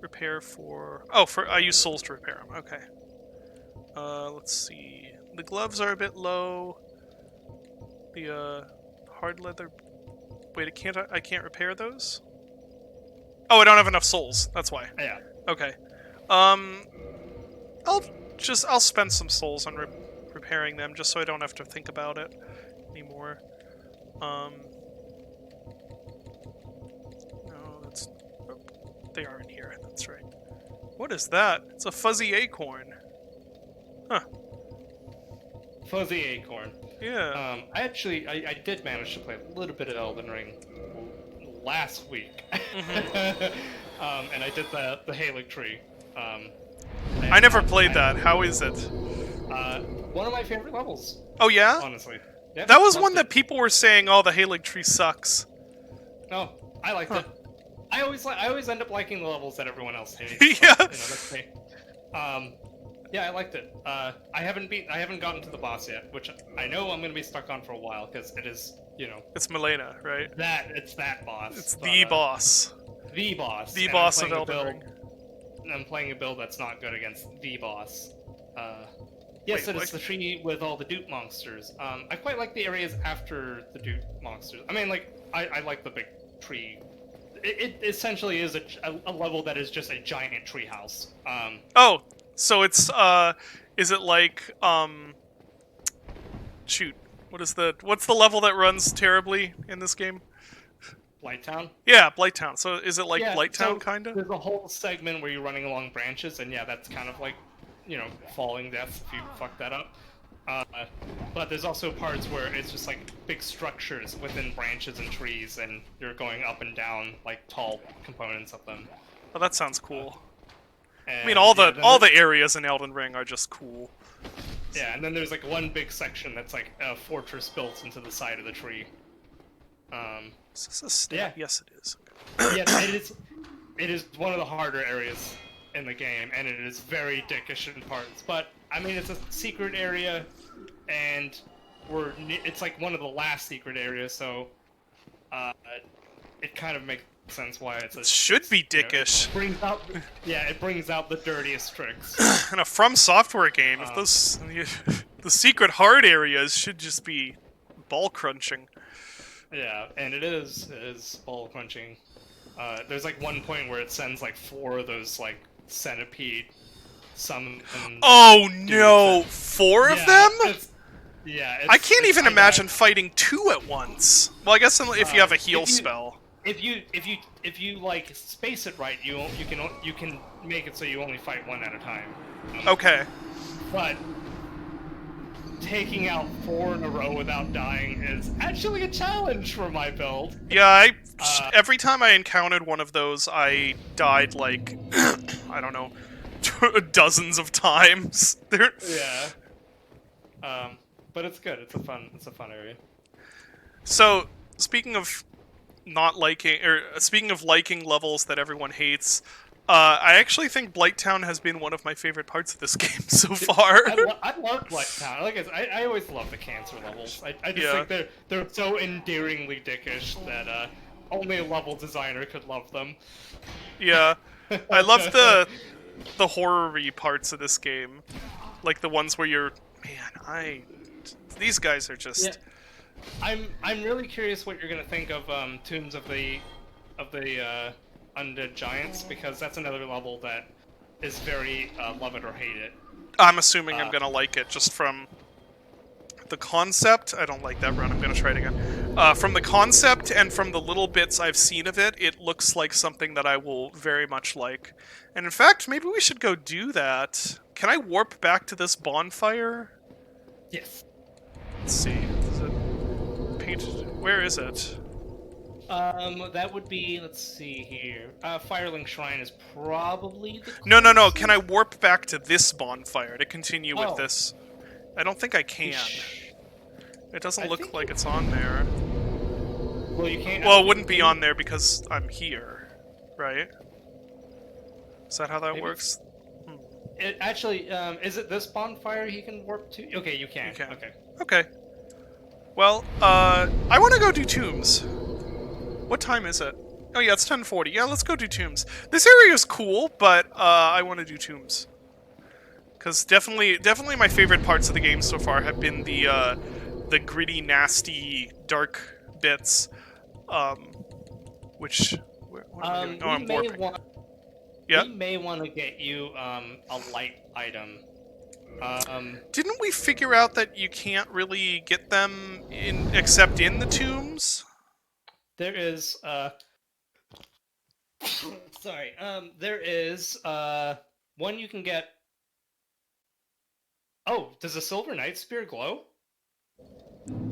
Repair for. Oh, I use souls to repair them. Okay. Let's see. The gloves are a bit low. The hard leather. Wait, I can't repair those. Oh, I don't have enough souls. That's why. Yeah. Okay. I'll spend some souls on repairing them just so I don't have to think about it anymore. No, that's. Oh, they are in here. That's right. What is that? It's a fuzzy acorn. Huh. Fuzzy acorn. Yeah. I did manage to play a little bit of Elden Ring last week. And I did the Halig tree. I never played that. How is it? One of my favorite levels. Oh yeah? Honestly. Yep, That was loved one it. that people were saying, "Oh, the Halig tree sucks." No, I liked it. I always end up liking the levels that everyone else hates. Yeah. That's me. Yeah, I liked it. I haven't gotten to the boss yet, which I know I'm gonna be stuck on for a while because it is, It's Milena, right? it's that boss. It's the boss. The boss. The and boss I'm of playing a Elden build- Ring. I'm playing a build that's not good against the boss. Yes, Wait, it's what? the tree with all the dupe monsters. I quite like the areas after the dupe monsters. I mean, like, I like the big tree. It essentially is a level that is just a giant tree house. Oh, so it's is it like shoot? What's the level that runs terribly in this game? Blighttown. Yeah, Blighttown. So is it like Yeah, Blighttown, so kinda? there's a whole segment where you're running along branches, and yeah, that's kind of like, falling deaths if you fuck that up. Uh, but there's also parts where it's just like big structures within branches and trees, and you're going up and down like tall components of them. Oh, that sounds cool. And, I mean, all then the areas in Elden Ring are just cool. yeah, and then there's like one big section that's like a fortress built into the side of the tree. Is this a stat? Yeah. Yes, it is. Yes, it is. It is one of the harder areas in the game, and it is very dickish in parts. But I mean, it's a secret area, and it's like one of the last secret areas, so it kind of makes sense why it's. It should be dickish. It brings out the dirtiest tricks. In a From Software game, if those the secret hard areas should just be ball crunching. Yeah, and it is ball crunching. There's like one point where it sends like 4 of those like centipede summon. Oh no, 4 of them? Yeah, I can't even kinda, imagine fighting 2 at once. Well, I guess if you have a heal spell. If you like space it right, you can make it so you only fight 1 at a time. Okay. But taking out 4 in a row without dying is actually a challenge for my build. Yeah, every time I encountered one of those, I died like I don't know, dozens of times. Yeah. But it's good. It's a fun area. So, speaking of liking levels that everyone hates, I actually think Blighttown has been one of my favorite parts of this game so far. I love Blighttown. Like I always love the cancer levels. I just Yeah. think they're so endearingly dickish that only a level designer could love them. Yeah, I love the horror-y parts of this game, like the ones where you're, these guys are just. Yeah. I'm really curious what you're gonna think of Tombs of the Undead Giants, because that's another level that is very love it or hate it. I'm assuming I'm gonna like it just from the concept. I don't like that run. I'm gonna try it again. From the concept and from the little bits I've seen of it, it looks like something that I will very much like. And in fact, maybe we should go do that. Can I warp back to this bonfire? Yes. Let's see. Is it painted? Where is it? That would be, let's see here. Firelink Shrine is probably the No. closest. Can I warp back to this bonfire to continue with Oh. this? I don't think I can. It doesn't I look think like it's on there. Well, you can't. Well, it wouldn't be on there because I'm here, right? Is that how that Maybe. works? It actually, is it this bonfire he can warp to? Okay, you can. You can. Okay. Okay. Well, I want to go do Tombs. What time is it? Oh yeah, it's 10:40. Yeah, let's go do Tombs. This area is cool, but I want to do Tombs. Because definitely my favorite parts of the game so far have been the gritty, nasty, dark bits. What am I doing? Oh, I'm warping. Yeah. We may want to get you a light item. Didn't we figure out that you can't really get them except in the tombs? There is sorry. There is one you can get. Oh, does a silver knight spear glow?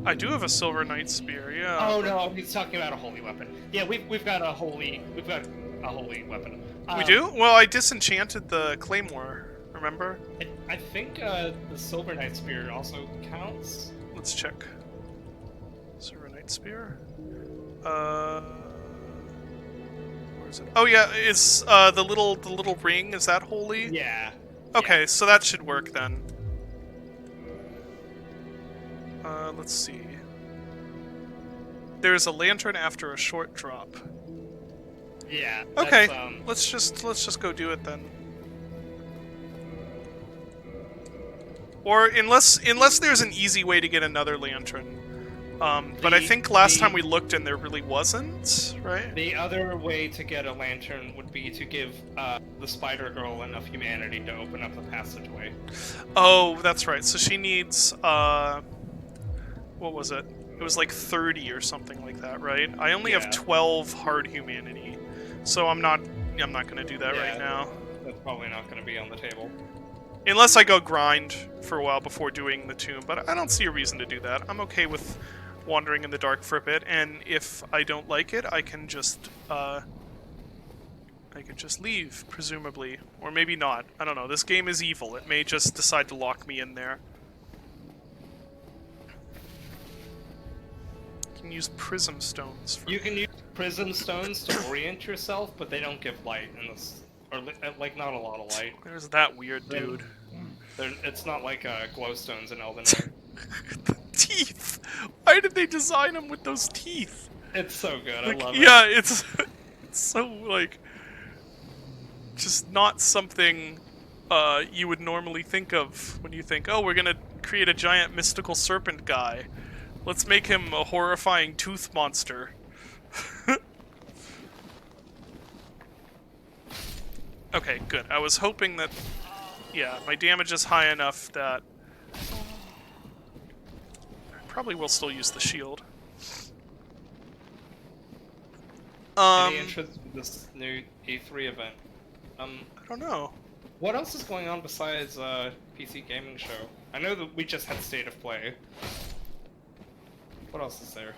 I do have a silver knight spear. Yeah. Oh no, he's talking about a holy weapon. Yeah, we've got a holy weapon. We do? Well, I disenchanted the claymore. Remember? I think the silver knight spear also counts. Let's check. Silver knight spear. Where is it? Oh yeah, is the little ring? Is that holy? Yeah. Okay, Yeah. so that should work then. Let's see. There's a lantern after a short drop. Yeah. Okay, That's, let's just go do it then. Or unless there's an easy way to get another lantern. But I think last time we looked and there really wasn't, right? The other way to get a lantern would be to give the Spider Girl enough humanity to open up the passageway. Oh, that's right. So she needs what was it? It was like 30 or something like that, right? I only have Yeah. 12 hard humanity, so I'm not gonna do that right Yeah. now. That's probably not going to be on the table. Unless I go grind for a while before doing the tomb, but I don't see a reason to do that. I'm okay with wandering in the dark for a bit, and if I don't like it, I can just leave, presumably. Or maybe not. I don't know. This game is evil. It may just decide to lock me in there. You can use prism stones for... You can use prism stones to orient yourself, but they don't give light in this, or like not a lot of light. There's that weird dude. It's not like glowstones in Elden Ring. The teeth! Why did they design him with those teeth? It's so good. Like, I love yeah, it. it's so, like, just not something you would normally think of when you think, oh, we're gonna create a giant mystical serpent guy. Let's make him a horrifying tooth monster. Okay, good. I was hoping that, yeah, my damage is high enough that I probably will still use the shield. Any interest in this new E3 event? I don't know. What else is going on besides PC Gaming Show? I know that we just had State of Play. What else is there?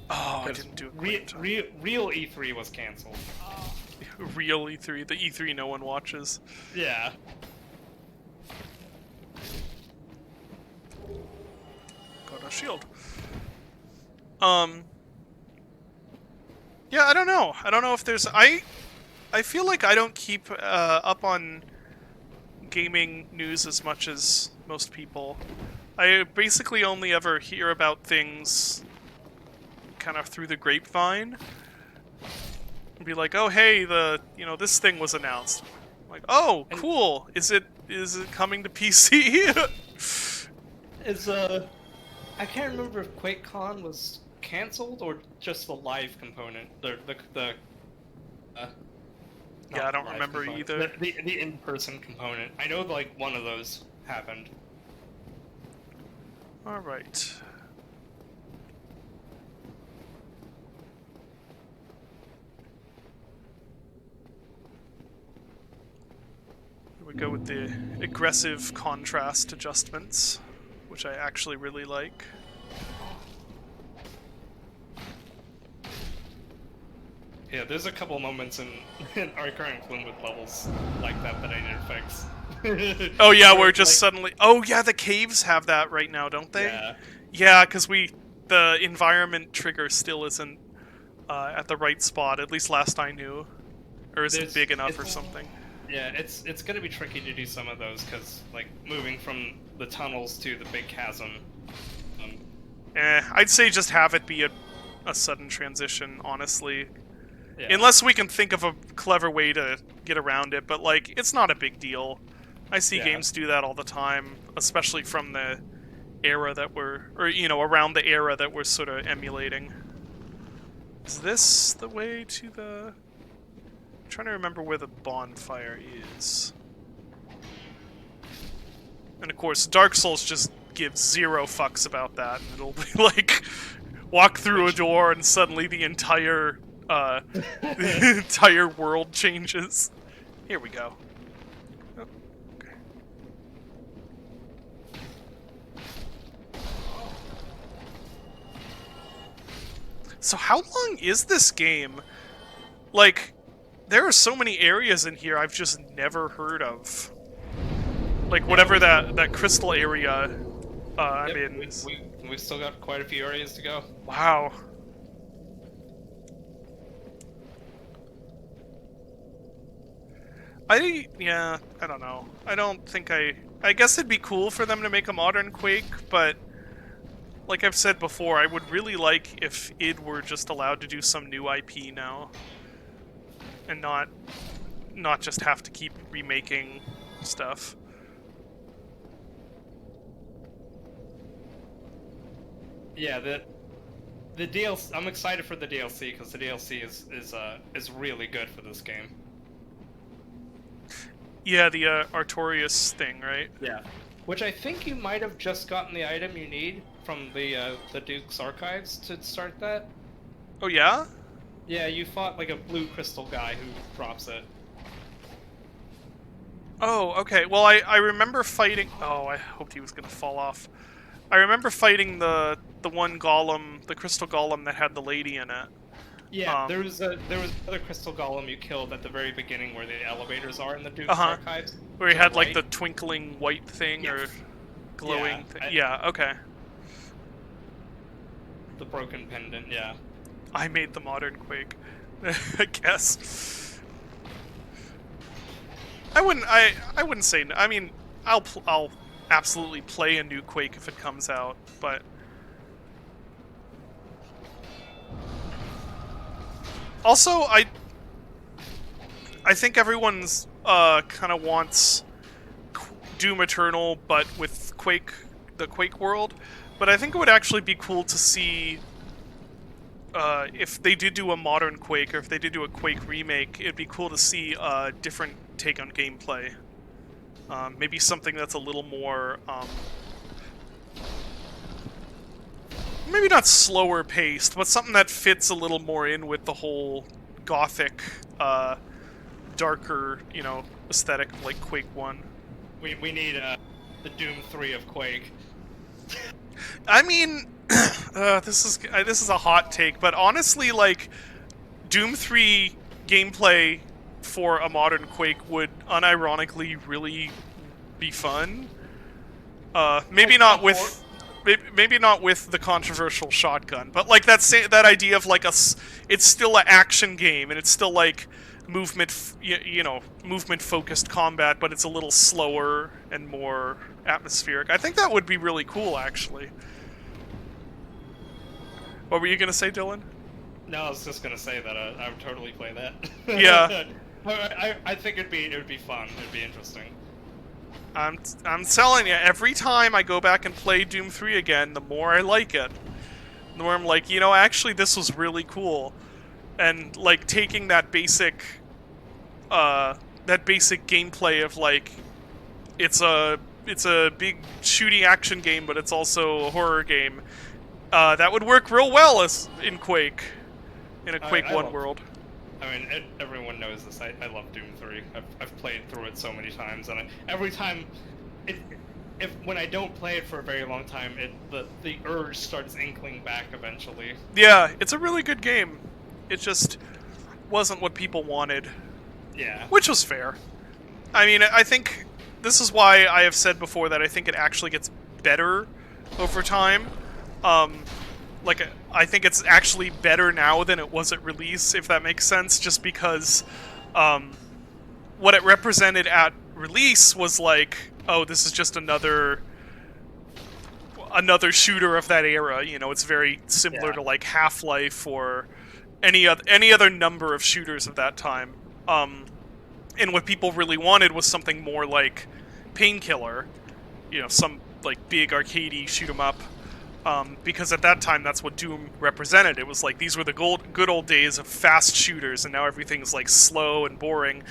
Oh, I didn't do it. Real E3 was cancelled. Real E3, the E3 no one watches. Yeah. Got a shield. Yeah, I don't know. I don't know if there's... I feel like I don't keep up on gaming news as much as most people. I basically only ever hear about things kind of through the grapevine. And be like, oh hey, this thing was announced. I'm like, oh, cool. Is it coming to PC? I can't remember if QuakeCon was cancelled or just the live component. Yeah, I don't remember either. The in-person component. I know like one of those happened. All right. Here we go with the aggressive contrast adjustments, which I actually really like. Yeah, there's a couple moments in our current Glimwood levels like that I need to fix. Oh yeah, we're just suddenly... Oh yeah, the caves have that right now, don't they? Yeah. Yeah, because the environment trigger still isn't at the right spot, at least last I knew. Or isn't big enough or something. Yeah, it's gonna be tricky to do some of those, because, like, moving from the tunnels to the big chasm... I'd say just have it be a sudden transition, honestly. Yeah. Unless we can think of a clever way to get around it, but, like, it's not a big deal. I see games do that all the time, especially from the era that we're... Or, around the era that we're sort of emulating. Is this the way to the... I'm trying to remember where the bonfire is. And, of course, Dark Souls just gives zero fucks about that, and it'll be, like, walk through a door and suddenly the entire... the entire world changes. Here we go. Oh, okay. So how long is this game? Like, there are so many areas in here I've just never heard of. Like, whatever that crystal area I'm in. We've still got quite a few areas to go. Wow. I don't know. I don't think I guess it'd be cool for them to make a modern Quake, but like I've said before, I would really like if id were just allowed to do some new IP now. And not just have to keep remaking stuff. Yeah, the DLC. I'm excited for the DLC because the DLC is really good for this game. Yeah, the Artorias thing, right? Yeah. which I think you might have just gotten the item you need from the Duke's archives to start that. Oh yeah? Yeah, you fought like a blue crystal guy who drops it. Oh, okay. Well, I remember fighting... Oh, I hoped he was going to fall off. I remember fighting the one golem, the crystal golem that had the lady in it. Yeah, there was another crystal golem you killed at the very beginning where the elevators are in the Duke's Uh-huh. archives. Where he to had, the like, right. the twinkling white thing, or Yes. glowing Yeah, thing. Yeah, okay. The broken pendant, yeah. I made the modern Quake, I guess. I wouldn't say... I mean, I'll absolutely play a new Quake if it comes out, but... Also, I think everyone's kind of wants Doom Eternal, but with Quake, the Quake world. But I think it would actually be cool to see if they did do a modern Quake, or if they did do a Quake remake. It'd be cool to see a different take on gameplay. Maybe something that's a little more, maybe not slower paced, but something that fits a little more in with the whole gothic, darker, you know, aesthetic of, like, Quake 1. We need the Doom 3 of Quake. I mean, this is a hot take, but honestly, like, Doom 3 gameplay for a modern Quake would unironically really be fun. Maybe not with... Maybe not with the controversial shotgun, but like that idea of like it's still an action game and it's still like movement, movement focused combat, but it's a little slower and more atmospheric. I think that would be really cool, actually. What were you gonna say, Dylan? No, I was just gonna say that I would totally play that. Yeah. I think it would be fun. It'd be interesting. I'm telling you, every time I go back and play Doom 3 again, the more I like it. The more I'm like, you know, actually this was really cool. And, like, taking that basic gameplay of, like, it's a big shooty action game, but it's also a horror game. That would work real well as in Quake. In a Quake 1 world. I mean, everyone knows this. I love Doom 3. I've played through it so many times, and every time, when I don't play it for a very long time, the urge starts inkling back eventually. Yeah, it's a really good game. It just wasn't what people wanted. Yeah. Which was fair. I mean, I think this is why I have said before that I think it actually gets better over time. Like, I think it's actually better now than it was at release, if that makes sense, just because what it represented at release was like, oh, this is just another shooter of that era. You know, it's very similar to, like, Half-Life or any other number of shooters of that time. And what people really wanted was something more like Painkiller, you know, some, like, big arcadey shoot-'em-up. Because at that time, that's what Doom represented. It was like, these were the good old days of fast shooters, and now everything's, like, slow and boring.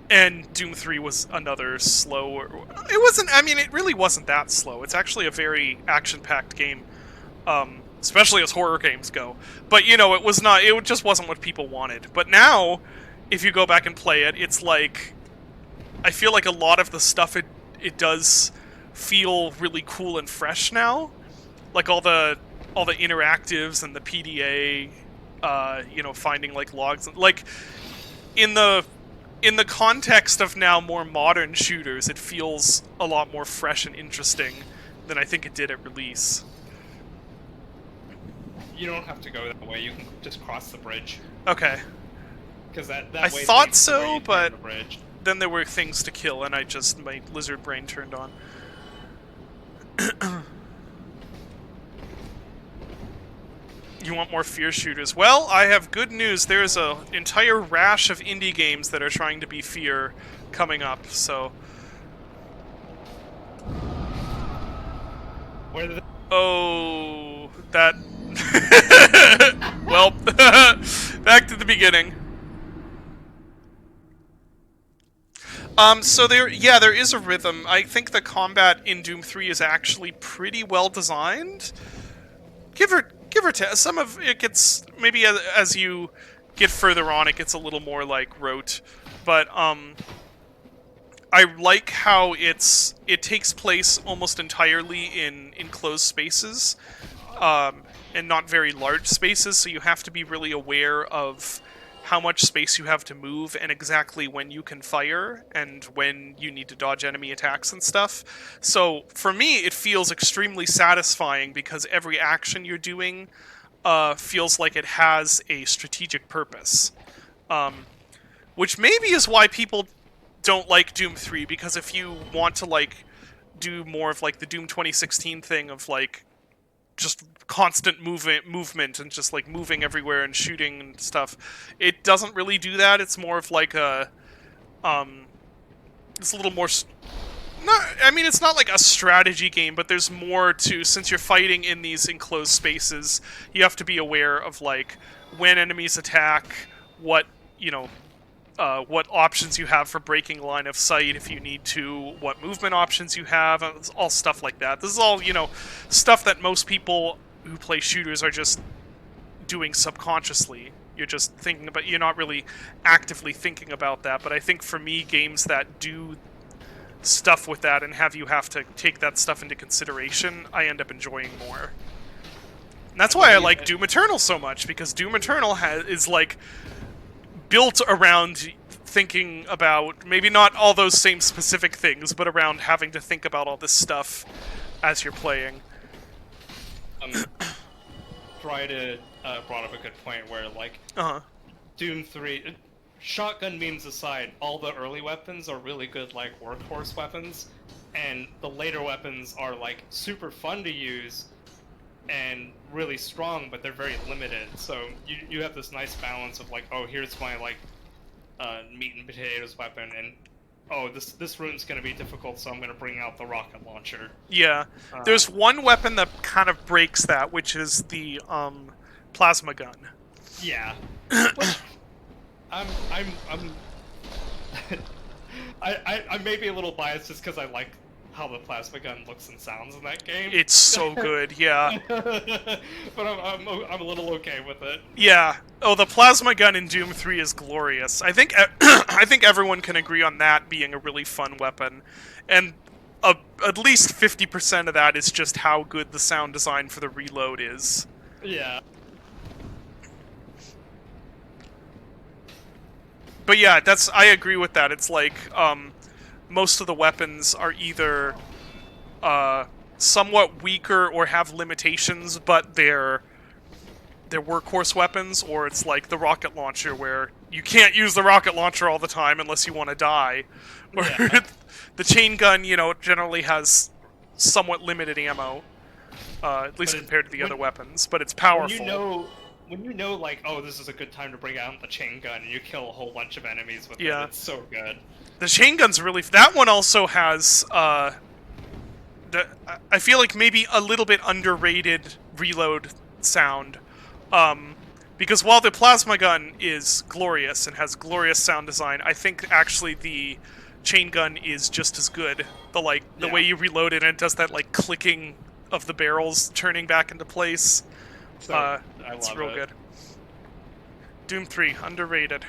And Doom 3 was another slow... It wasn't... I mean, it really wasn't that slow. It's actually a very action-packed game, especially as horror games go. But, you know, it was not... It just wasn't what people wanted. But now, if you go back and play it, it's like... I feel like a lot of the stuff it does feel really cool and fresh now. Like all the interactives and the PDA, you know, finding like logs, like in the context of now more modern shooters, it feels a lot more fresh and interesting than I think it did at release. You don't have to go that way. You can just cross the bridge. Okay. Because that I way thought so, but the bridge. then there were things to kill, and my lizard brain turned on. You want more Fear shooters? Well, I have good news. There's an entire rash of indie games that are trying to be Fear coming up, so... Where did Oh, that... Well, back to the beginning. So there is a rhythm. I think the combat in Doom 3 is actually pretty well designed. Give or take. Some of it gets, maybe as you get further on, it gets a little more, like, rote. But, I like how it takes place almost entirely in enclosed spaces, and not very large spaces, so you have to be really aware of how much space you have to move and exactly when you can fire and when you need to dodge enemy attacks and stuff. So for me, it feels extremely satisfying because every action you're doing feels like it has a strategic purpose. Which maybe is why people don't like Doom 3, because if you want to, like, do more of, like, the Doom 2016 thing of, like, just constant movement and just, like, moving everywhere and shooting and stuff, it doesn't really do that. It's more of, like, it's a little more... I mean, it's not like a strategy game, but there's more to... Since you're fighting in these enclosed spaces, you have to be aware of, like, when enemies attack, what, you know... what options you have for breaking line of sight if you need to, what movement options you have, all stuff like that. This is all, stuff that most people who play shooters are just doing subconsciously. You're just thinking about, you're not really actively thinking about that, but I think for me, games that do stuff with that and have to take that stuff into consideration, I end up enjoying more. And that's why I like Doom Eternal so much, because Doom Eternal is like built around thinking about, maybe not all those same specific things, but around having to think about all this stuff as you're playing. Dryda brought up a good point where, like, Doom 3, shotgun memes aside, all the early weapons are really good, like, workhorse weapons, and the later weapons are, like, super fun to use and really strong, but they're very limited. So you have this nice balance of, like, oh, here's my, like, meat and potatoes weapon, and oh, this room's gonna be difficult, so I'm gonna bring out the rocket launcher. Yeah, there's one weapon that kind of breaks that, which is the plasma gun. Yeah. I'm I may be a little biased just because I like how the plasma gun looks and sounds in that game. It's so good, yeah. But I'm a little okay with it. Yeah. Oh, the plasma gun in Doom 3 is glorious. I think I think everyone can agree on that being a really fun weapon, and at least 50% of that is just how good the sound design for the reload is. Yeah. But yeah, I agree with that. It's like, most of the weapons are either somewhat weaker or have limitations, but they're workhorse weapons, or it's like the rocket launcher, where you can't use the rocket launcher all the time unless you want to die. Or Yeah. the chain gun, generally has somewhat limited ammo, at least compared to the other weapons, but it's powerful. When you know, like, oh, this is a good time to bring out the chain gun, and you kill a whole bunch of enemies with it, it's so good. The chain gun's really... That one also has, I feel like maybe a little bit underrated reload sound. Because while the plasma gun is glorious and has glorious sound design, I think actually the chain gun is just as good. The way you reload it, and it does that, like, clicking of the barrels turning back into place. So, it's real good. Doom 3, underrated.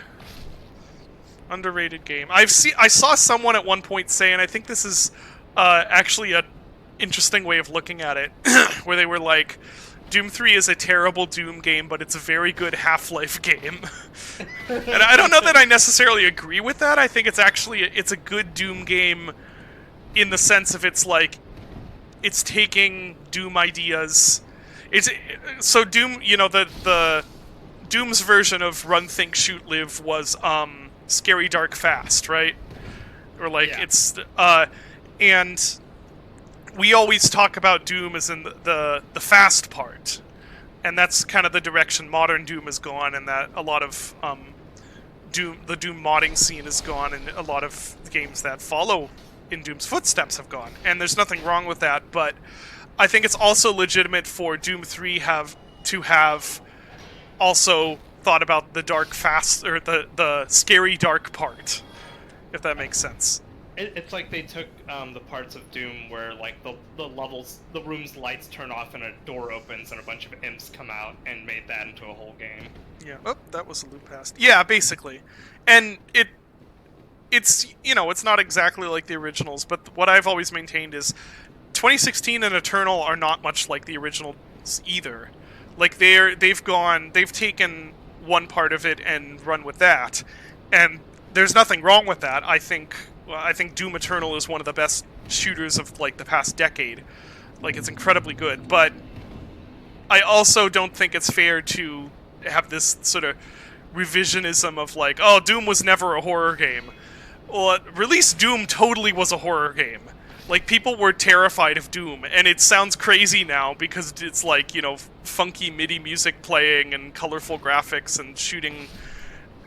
Underrated game. I saw someone at one point say, and I think this is actually an interesting way of looking at it, where they were like, Doom 3 is a terrible Doom game, but it's a very good Half-Life game. And I don't know that I necessarily agree with that. I think it's a good Doom game in the sense of it's taking Doom ideas. So Doom, the Doom's version of Run, Think, Shoot, Live was Scary, Dark, Fast, right? Or it's and we always talk about Doom as in the fast part, and that's kind of the direction modern Doom has gone, and that a lot of the Doom modding scene has gone, and a lot of games that follow in Doom's footsteps have gone, and there's nothing wrong with that, but I think it's also legitimate for Doom 3 to have also thought about the dark fast, or the scary dark part. if that makes sense. It's like they took the parts of Doom where like the room's lights turn off and a door opens and a bunch of imps come out and made that into a whole game. Yeah. Oh, that was a loop past. Yeah, basically. And it's it's not exactly like the originals, but what I've always maintained is 2016 and Eternal are not much like the originals either. Like they've taken one part of it and run with that, and there's nothing wrong with that. I think Doom Eternal is one of the best shooters of like the past decade. Like it's incredibly good, but I also don't think it's fair to have this sort of revisionism of like, oh, Doom was never a horror game. Well, release Doom totally was a horror game. Like, people were terrified of Doom, and it sounds crazy now because it's like, funky MIDI music playing and colorful graphics and shooting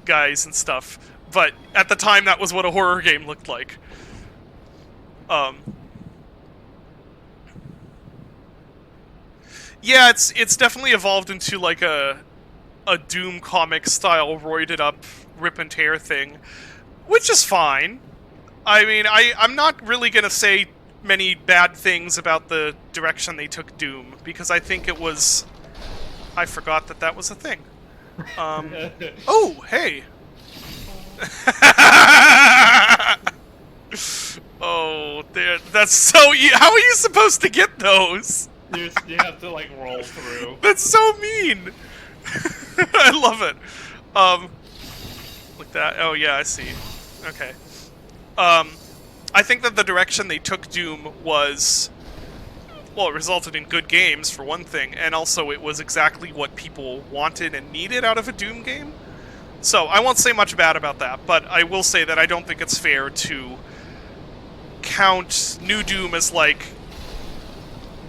guys and stuff. But at the time, that was what a horror game looked like. Yeah, it's definitely evolved into like a Doom comic style roided up rip and tear thing, which is fine. I mean, I'm not really gonna say many bad things about the direction they took Doom, because I think it was... I forgot that was a thing. Oh, hey! Oh, that's so... How are you supposed to get those? You have to, like, roll through. That's so mean! I love it. Like that. Oh, yeah, I see. Okay. I think that the direction they took Doom was... Well, it resulted in good games, for one thing, and also it was exactly what people wanted and needed out of a Doom game. So, I won't say much bad about that, but I will say that I don't think it's fair to count New Doom as, like,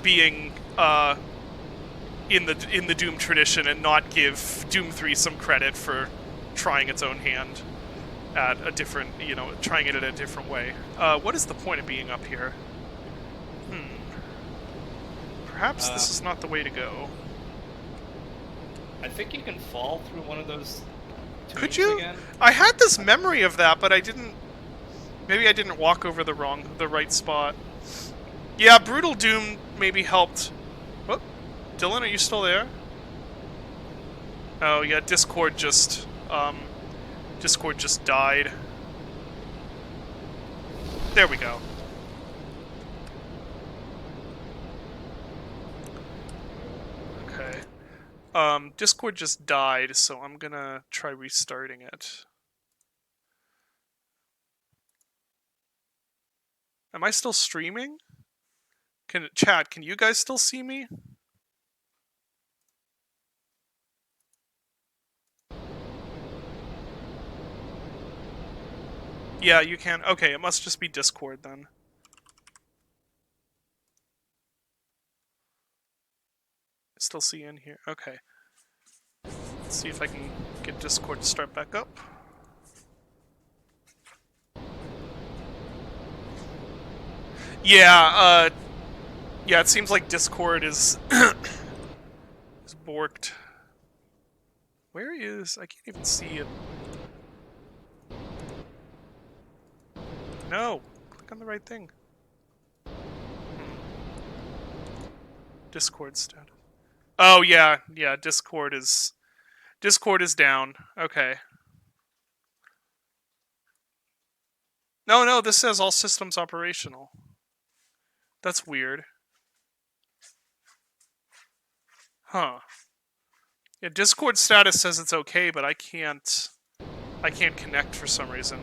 being, in the Doom tradition and not give Doom 3 some credit for trying its own hand at a different, trying it in a different way. What is the point of being up here? Perhaps this is not the way to go. I think you can fall through one of those tubes Could you? again. I had this memory of that, but I didn't... Maybe I didn't walk over the right spot. Yeah, Brutal Doom maybe helped... What? Dylan, are you still there? Oh, yeah, Discord just died. There we go. Okay. Discord just died, so I'm gonna try restarting it. Am I still streaming? Chat, can you guys still see me? Yeah, you can. Okay, it must just be Discord then. Still see you in here. Okay. Let's see if I can get Discord to start back up. Yeah, yeah, it seems like Discord is is borked. Where is... I can't even see it. No! Click on the right thing. Discord status. Oh, yeah, Discord is down. Okay. No, this says all systems operational. That's weird. Huh. Yeah, Discord status says it's okay, but I can't connect for some reason.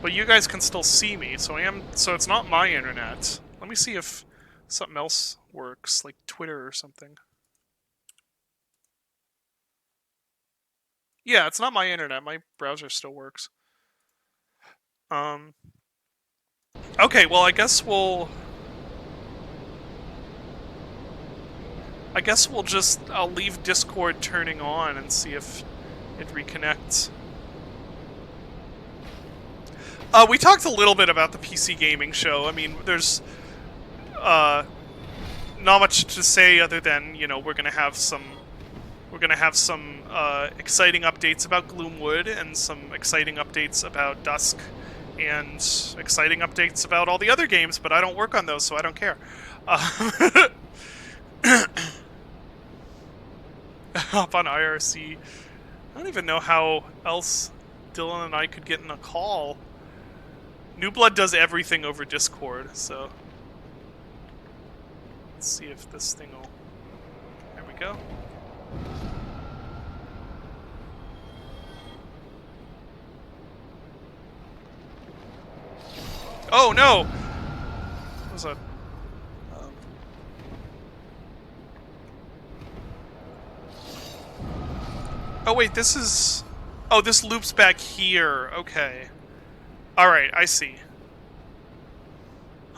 But you guys can still see me, so it's not my internet. Let me see if something else works, like Twitter or something. Yeah, it's not my internet. My browser still works. Okay, well, I guess we'll just... I'll leave Discord turning on and see if it reconnects. We talked a little bit about the PC gaming show. I mean, there's not much to say other than, we're gonna We're gonna have some exciting updates about Gloomwood and some exciting updates about Dusk and exciting updates about all the other games, but I don't work on those, so I don't care. Hop on IRC. I don't even know how else Dylan and I could get in a call. New Blood does everything over Discord, so... Let's see if this thing will... There we go. Oh, no! What was that? Oh, wait, this is... Oh, this loops back here. Okay. Alright, I see.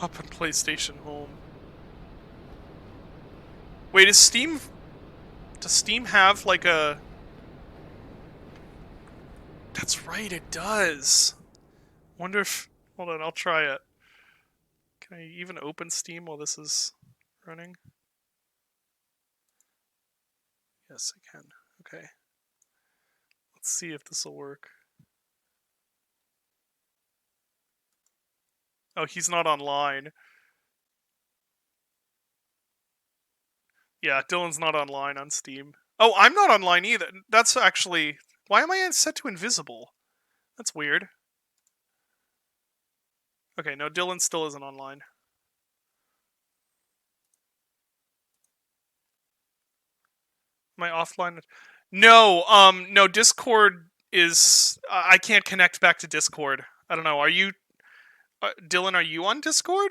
Up on PlayStation Home. Wait, is Steam... Does Steam have, like, a... That's right, it does. Wonder if... Hold on, I'll try it. Can I even open Steam while this is running? Yes, I can. Okay. Let's see if this will work. Oh, he's not online. Yeah, Dylan's not online on Steam. Oh, I'm not online either. That's actually... Why am I set to invisible? That's weird. Okay, no, Dylan still isn't online. Am I offline? No, no, Discord is... I can't connect back to Discord. I don't know, are you... Dylan, are you on Discord?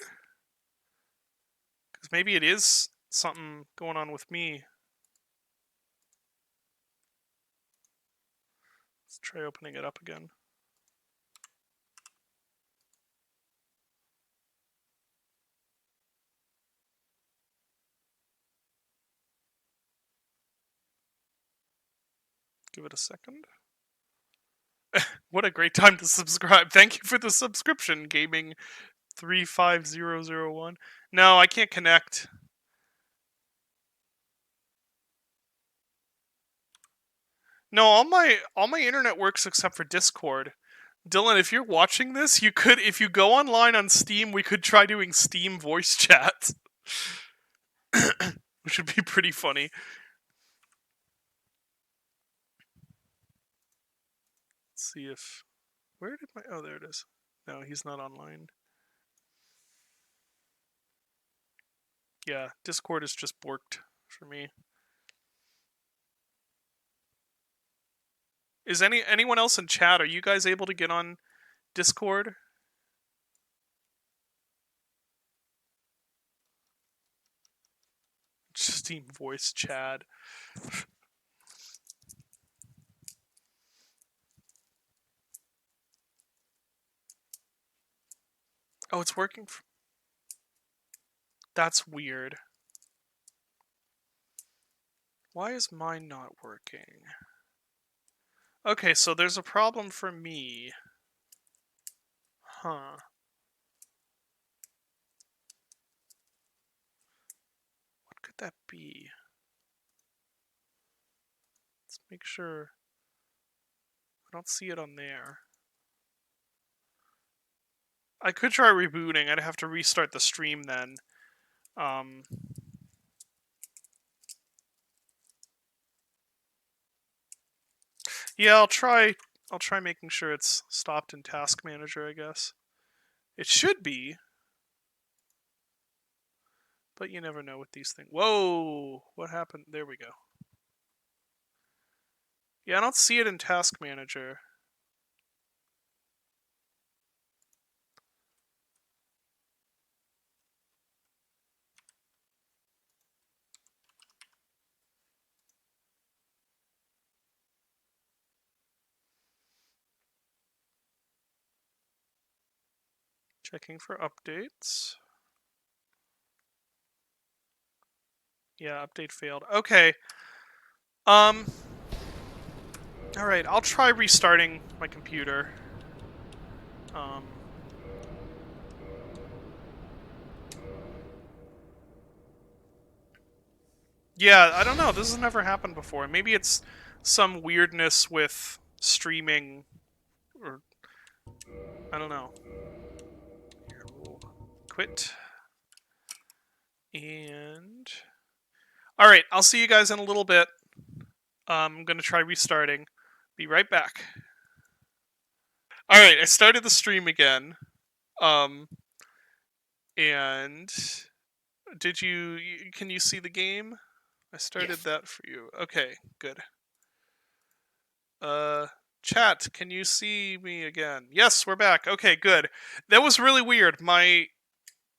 Because maybe it is something going on with me. Let's try opening it up again. Give it a second. What a great time to subscribe. Thank you for the subscription, Gaming 35001. No, I can't connect. No, all my internet works except for Discord. Dylan, if you're watching this, you could, if you go online on Steam, we could try doing Steam voice chat. Which would be pretty funny. Let's see if... Where did my... Oh, there it is. No, he's not online. Yeah, Discord is just borked for me. Is anyone else in chat? Are you guys able to get on Discord? Steam voice chat. Oh, it's working. That's weird. Why is mine not working? Okay, so there's a problem for me. Huh. What could that be? Let's make sure. I don't see it on there. I could try rebooting. I'd have to restart the stream then. Yeah, I'll try making sure it's stopped in Task Manager, I guess. It should be. But you never know with these things. Whoa! What happened? There we go. Yeah, I don't see it in Task Manager. Checking for updates. Yeah, update failed. Okay. Alright, I'll try restarting my computer. Yeah, I don't know. This has never happened before. Maybe it's some weirdness with streaming, or I don't know. Here, we'll quit. And all right, I'll see you guys in a little bit. I'm gonna try restarting. Be right back. All right, I started the stream again. And can you see the game? I started Yes. that for you. Okay, good. Chat, can you see me again? Yes, we're back. Okay, good. That was really weird.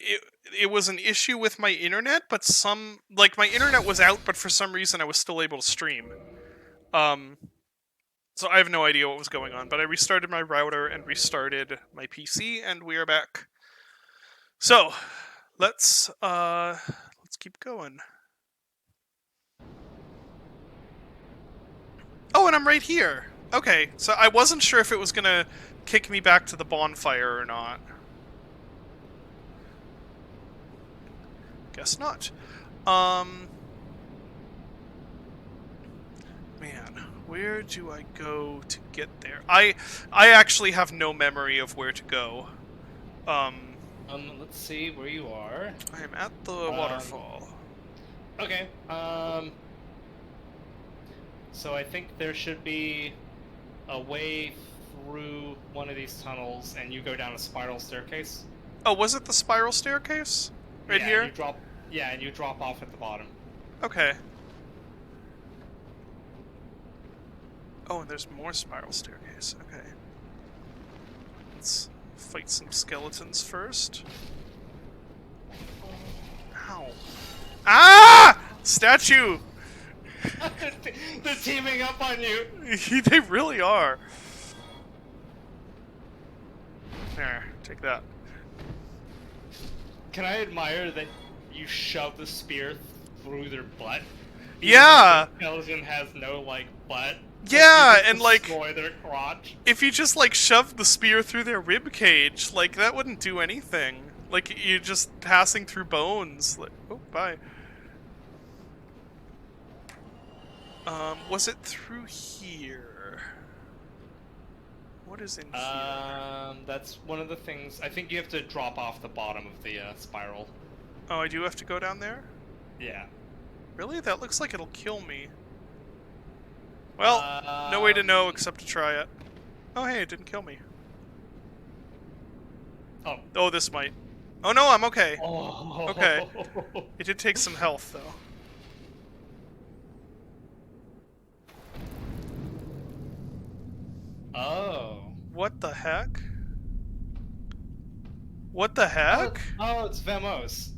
It was an issue with my internet, but my internet was out, but for some reason I was still able to stream. So I have no idea what was going on, but I restarted my router and restarted my PC, and we are back. So, let's keep going. Oh, and I'm right here. Okay, so I wasn't sure if it was gonna kick me back to the bonfire or not. Guess not. Man, where do I go to get there? I actually have no memory of where to go. Let's see where you are. I am at the waterfall. Okay. So I think there should be a way through one of these tunnels, and you go down a spiral staircase. Oh, was it the spiral staircase? Right Yeah, here? and you drop off at the bottom. Okay. Oh, and there's more spiral staircase. Okay. Let's fight some skeletons first. Ow. Ah! Statue! They're teaming up on you! They really are. There, take that. Can I admire that you shove the spear through their butt? Yeah! The skeleton has no, butt. Yeah, You just and, destroy their crotch. if you just, shoved the spear through their rib cage, that wouldn't do anything. You're just passing through bones. Oh, bye. Was it through here? What is in here? That's one of the things. I think you have to drop off the bottom of the spiral. Oh, I do have to go down there? Yeah. Really? That looks like it'll kill me. Well, no way to know except to try it. Oh, hey, it didn't kill me. Oh, this might. Oh, no, I'm okay. Oh. Okay. It did take some health, though. Oh. What the heck? What the heck? Oh, it's Vemos.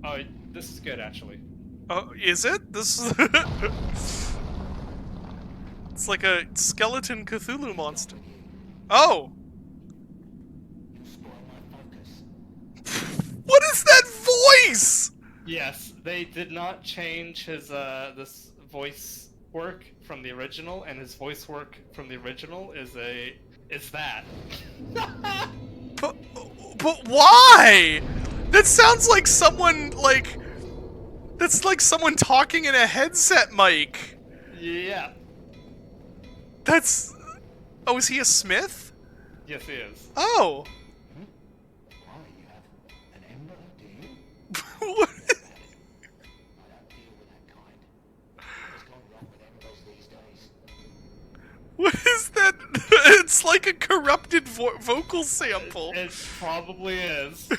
Oh, this is good, actually. Oh, is it? This is... It's like a skeleton Cthulhu monster. Oh! What is that voice? Yes, they did not change his this voice work from the original, and his voice work from the original is that. But why? That sounds like someone that's like someone talking in a headset mic. Yeah. That's... Oh, is he a smith? Yes, he is. Oh. Why, you have an ember, do you? What? I don't deal with that kind. What's gone wrong with embers these days? What is that? It's like a corrupted vocal sample. It probably is.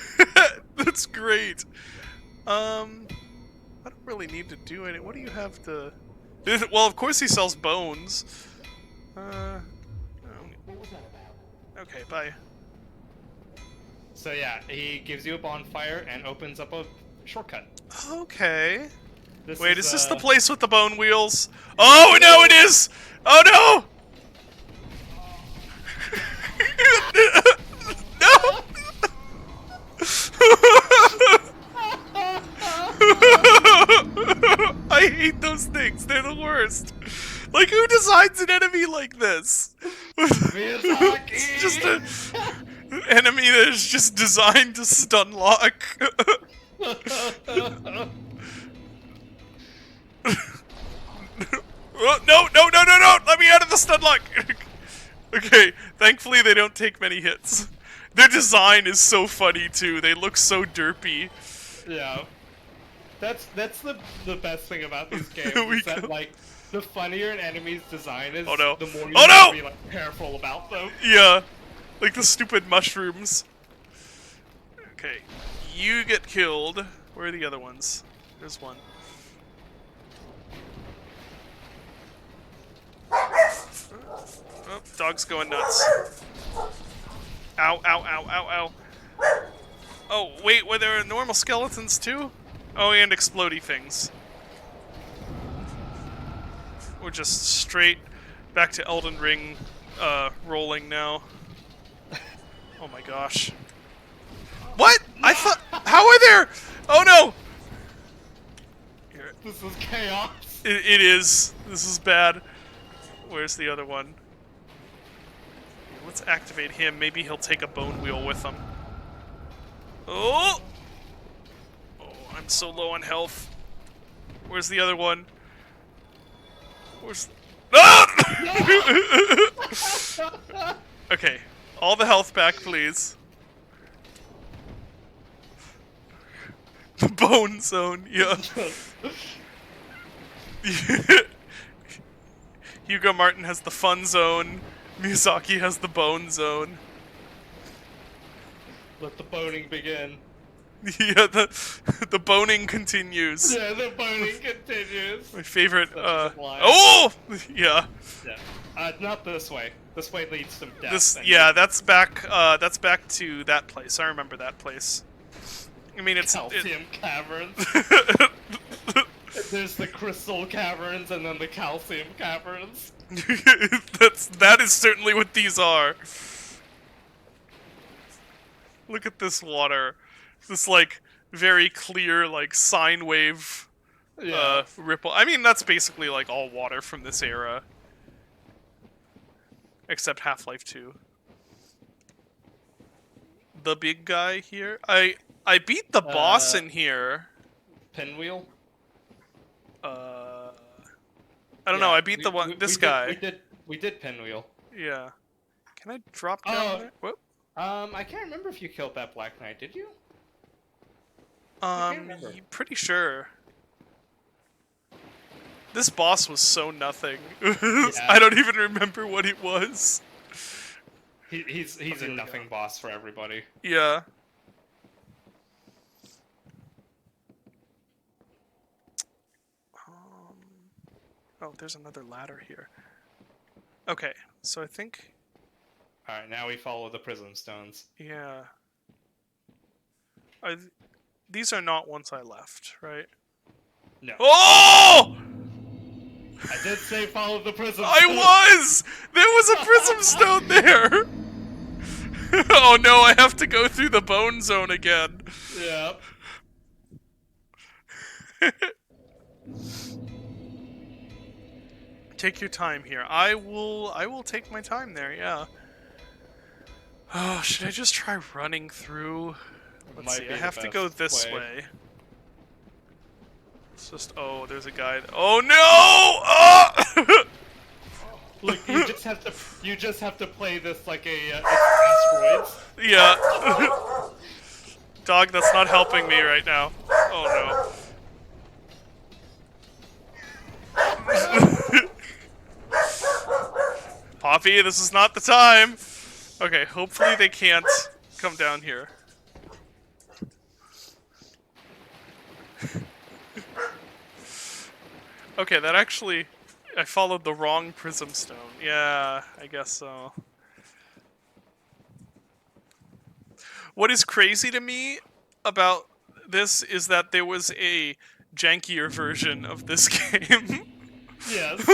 That's great. I don't really need to do any. What do you have to... Well, of course he sells bones. What was that about? Okay, bye. So yeah, he gives you a bonfire and opens up a shortcut. Okay. This Wait, is this the uh, place with the bone wheels? Oh, no, it is! Oh, no! No! I hate those things. They're the worst. Who designs an enemy like this? It's just an enemy that is just designed to stun lock. Oh, no, no, no, no, no! Let me out of the stun lock! Okay, thankfully they don't take many hits. Their design is so funny, too. They look so derpy. Yeah. That's the best thing about these games, Here we is that, go. like, the funnier an enemy's design is, Oh, no. the more you Oh, have no! to be, like, careful about them. Yeah. Like the stupid mushrooms. Okay. You get killed. Where are the other ones? There's one. Oh, dog's going nuts. Ow, ow, ow, ow, ow. Oh, wait, were there normal skeletons too? Oh, and explodey things. We're just straight back to Elden Ring rolling now. Oh my gosh. What? I thought... How are there... Oh no! Here. This is chaos. It is. This is bad. Where's the other one? Let's activate him. Maybe he'll take a bone wheel with him. Oh! Oh, I'm so low on health. Where's the other one? Where's... Ah! Okay. All the health back, please. The bone zone, yeah. Hugo Martin has the fun zone. Miyazaki has the bone zone. Let the boning begin. Yeah, the boning continues. Yeah, the boning continues. My favorite. That's a lie. Oh, yeah. Yeah. Not this way. This way leads to death. This, and yeah, that's back. That's back to that place. I remember that place. I mean, it's calcium caverns. There's the crystal caverns and then the calcium caverns. that is certainly what these are. Look at this water. This like very clear like sine wave ripple. I mean, that's basically like all water from this era. Except Half-Life 2. The big guy here. I beat the boss in here. Pinwheel? I don't know. I beat the one. This guy. We did Pinwheel. Yeah. Can I drop down there? Whoop. I can't remember if you killed that Black Knight. Did you? can't remember. Pretty sure. This boss was so nothing. I don't even remember what it was. He's a nothing boss for everybody. Yeah. Oh, there's another ladder here. Okay, so I think... Alright, now we follow the prism stones. Yeah. These are not ones I left, right? No. Oh! I did say follow the prism I was! There was a prism stone there! Oh no, I have to go through the bone zone again. Yep. Take your time here. I will take my time there, yeah. Oh, should I just try running through? Let's see, I have to go this way. It's just, oh, there's a guy. Oh no! Oh! Look, you just have to play this like a asteroids. Yeah. Dog, that's not helping me right now. Oh no. Poppy, this is not the time. Okay, hopefully they can't come down here. Okay, that actually... I followed the wrong prism stone. Yeah, I guess so. What is crazy to me about this is that there was a jankier version of this game. Yes.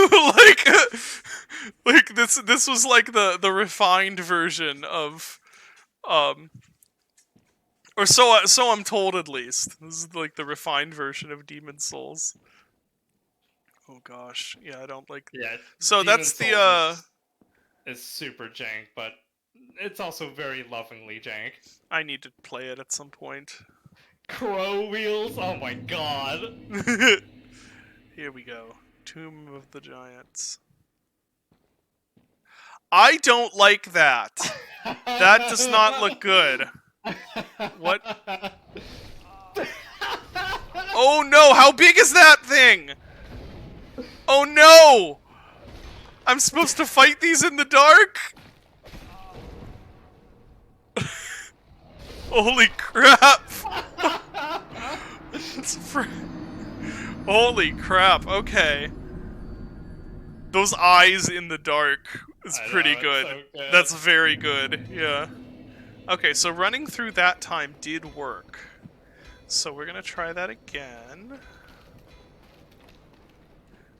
like this was like the refined version of or so I'm told, at least. This is like the refined version of Demon's Souls. Oh gosh. Yeah, I don't like... Yeah. So Demon's that's the Souls is super jank, but it's also very lovingly jank. I need to play it at some point. Crow wheels? Oh my god. Here we go. Tomb of the Giants. I don't like that. That does not look good. What? Oh no, how big is that thing? Oh no! I'm supposed to fight these in the dark? Holy crap! Holy crap, okay. Those eyes in the dark is I know, pretty it's good. so good. That's very good, yeah. Okay, so running through that time did work. So we're gonna try that again.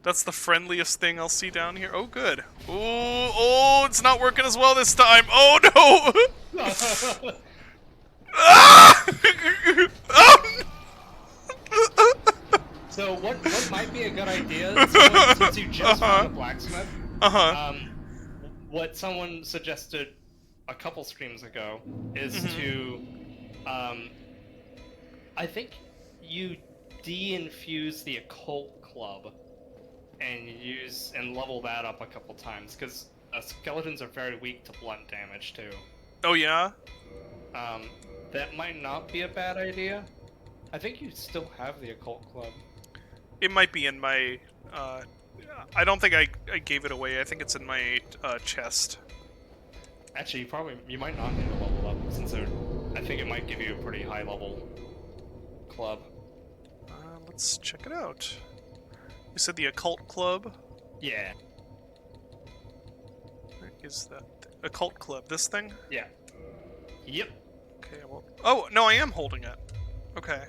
That's the friendliest thing I'll see down here. Oh, good. Ooh, oh, it's not working as well this time. Oh, no! Ah! Oh, So what might be a good idea, since you just found a blacksmith, what someone suggested a couple streams ago is to, I think you de-infuse the occult club and level that up a couple times, because skeletons are very weak to blunt damage too. oh, yeah? That might not be a bad idea. I think you still have the occult club. It might be in my, I don't think I gave it away. I think it's in my, chest. Actually, you might not need to level up, since I think it might give you a pretty high level club. Let's check it out. You said the occult club? Yeah. Where is that? Occult club, this thing? Yeah. Yep. Okay, well... Oh, no, I am holding it. Okay.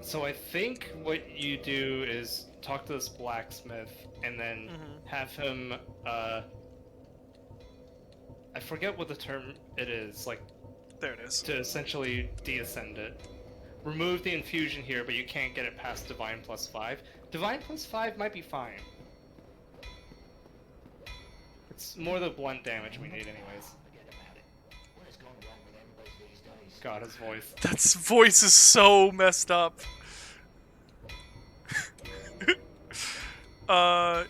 So I think what you do is talk to this blacksmith, and then have him, I forget what the term it is, like, There it is. to essentially deascend it. Remove the infusion here, but you can't get it past Divine +5. Divine +5 might be fine. It's more the blunt damage we need anyways. God, his voice. That voice is so messed up.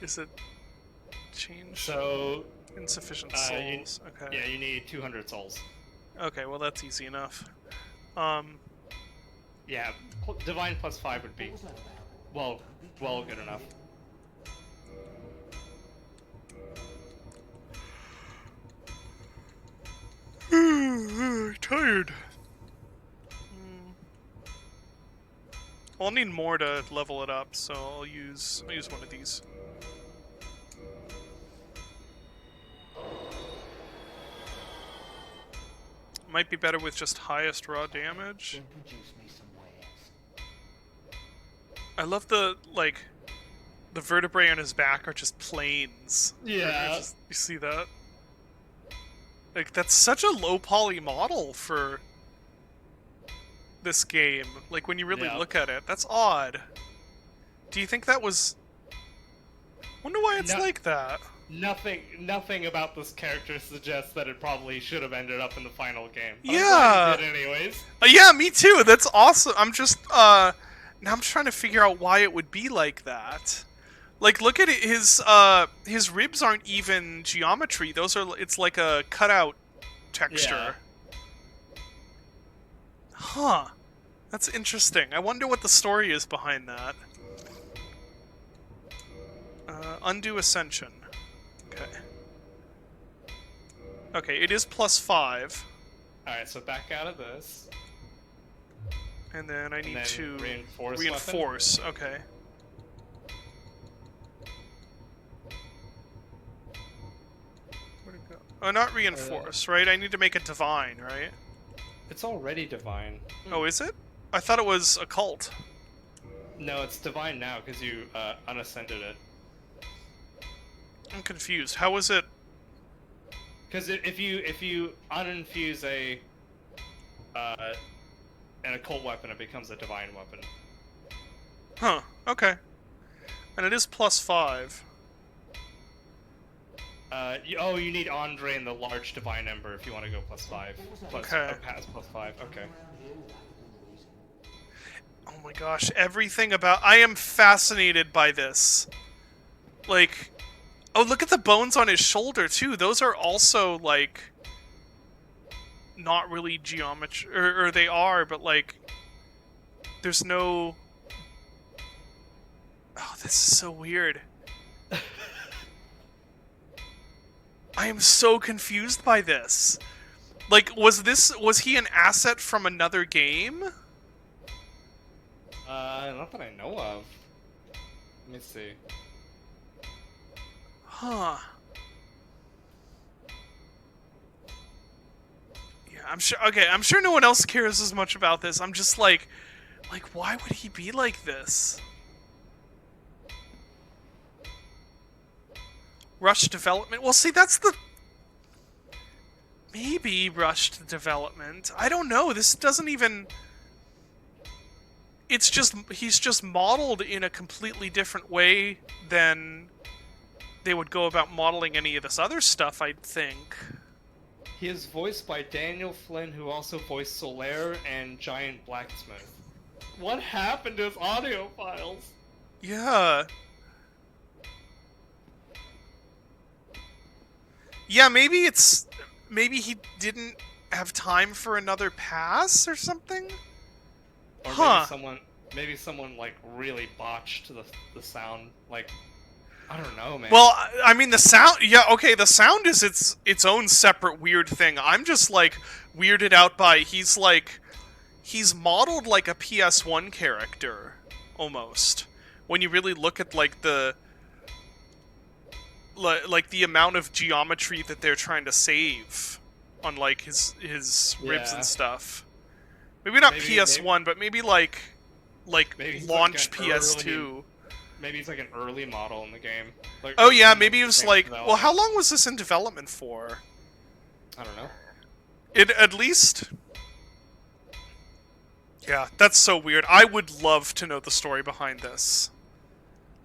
Is it change? So, Insufficient souls. Okay. yeah, you need 200 souls. Okay, well that's easy enough. Yeah, Divine +5 would be, well good enough. Tired. Well, I'll need more to level it up, so I'll use one of these. Might be better with just highest raw damage. I love the vertebrae on his back are just planes. Yeah. You see that? Like, that's such a low poly model for this game. Like, when you really look at it, that's odd. Do you think that was... Wonder why it's like that. Nothing about this character suggests that it probably should have ended up in the final game. But Yeah. I'm glad it did anyways. Yeah, me too. That's awesome. I'm just, now I'm trying to figure out why it would be like that. Like, look at it. His ribs aren't even geometry. It's like a cutout texture. Yeah. Huh. That's interesting. I wonder what the story is behind that. Undo Ascension. Okay. Okay, it is +5. Alright, so back out of this. And then I need to reinforce. Okay. Where'd it go? Oh, not reinforce, right? I need to make it divine, right? It's already divine. Oh, is it? I thought it was occult. No, it's divine now because you unascended it. I'm confused. How is it? Because if you uninfuse an occult weapon, it becomes a divine weapon. Huh. Okay. And it is +5. You need Andre and the large divine ember if you want to go +5. Okay. Pass +5. Okay. Oh my gosh, everything about... I am fascinated by this. Like... Oh, look at the bones on his shoulder, too. Those are also, like... not really geometry... Or they are, but, like... There's no... Oh, this is so weird. I am so confused by this. Like, was he an asset from another game? Not that I know of. Let me see. Huh. Yeah, I'm sure, okay, I'm sure no one else cares as much about this. I'm just like, why would he be like this? Rushed development? Well, see, that's the... Maybe rushed development. I don't know. This doesn't even... It's just... He's just modeled in a completely different way than they would go about modeling any of this other stuff, I'd think. He is voiced by Daniel Flynn, who also voiced Solaire and Giant Blacksmith. What happened to his audio files? Yeah. Yeah, maybe it's... Maybe he didn't have time for another pass or something? Or Huh. maybe someone like really botched the sound. Like, I don't know, man. Well, I mean, the sound... Yeah, okay, the sound is its own separate weird thing. I'm just, like, weirded out by... He's, like... He's modeled like a PS1 character, almost. When you really look at, like, the... Like, the amount of geometry that they're trying to save on, like, his ribs Yeah. and stuff. Maybe not Maybe- PS1, but maybe, like Maybe he's launch like an PS2. Maybe it's like an early model in the game. Like, Oh yeah, in maybe it the was game like... Well, development. how long was this in development for? I don't know. It at least... Yeah, that's so weird. I would love to know the story behind this.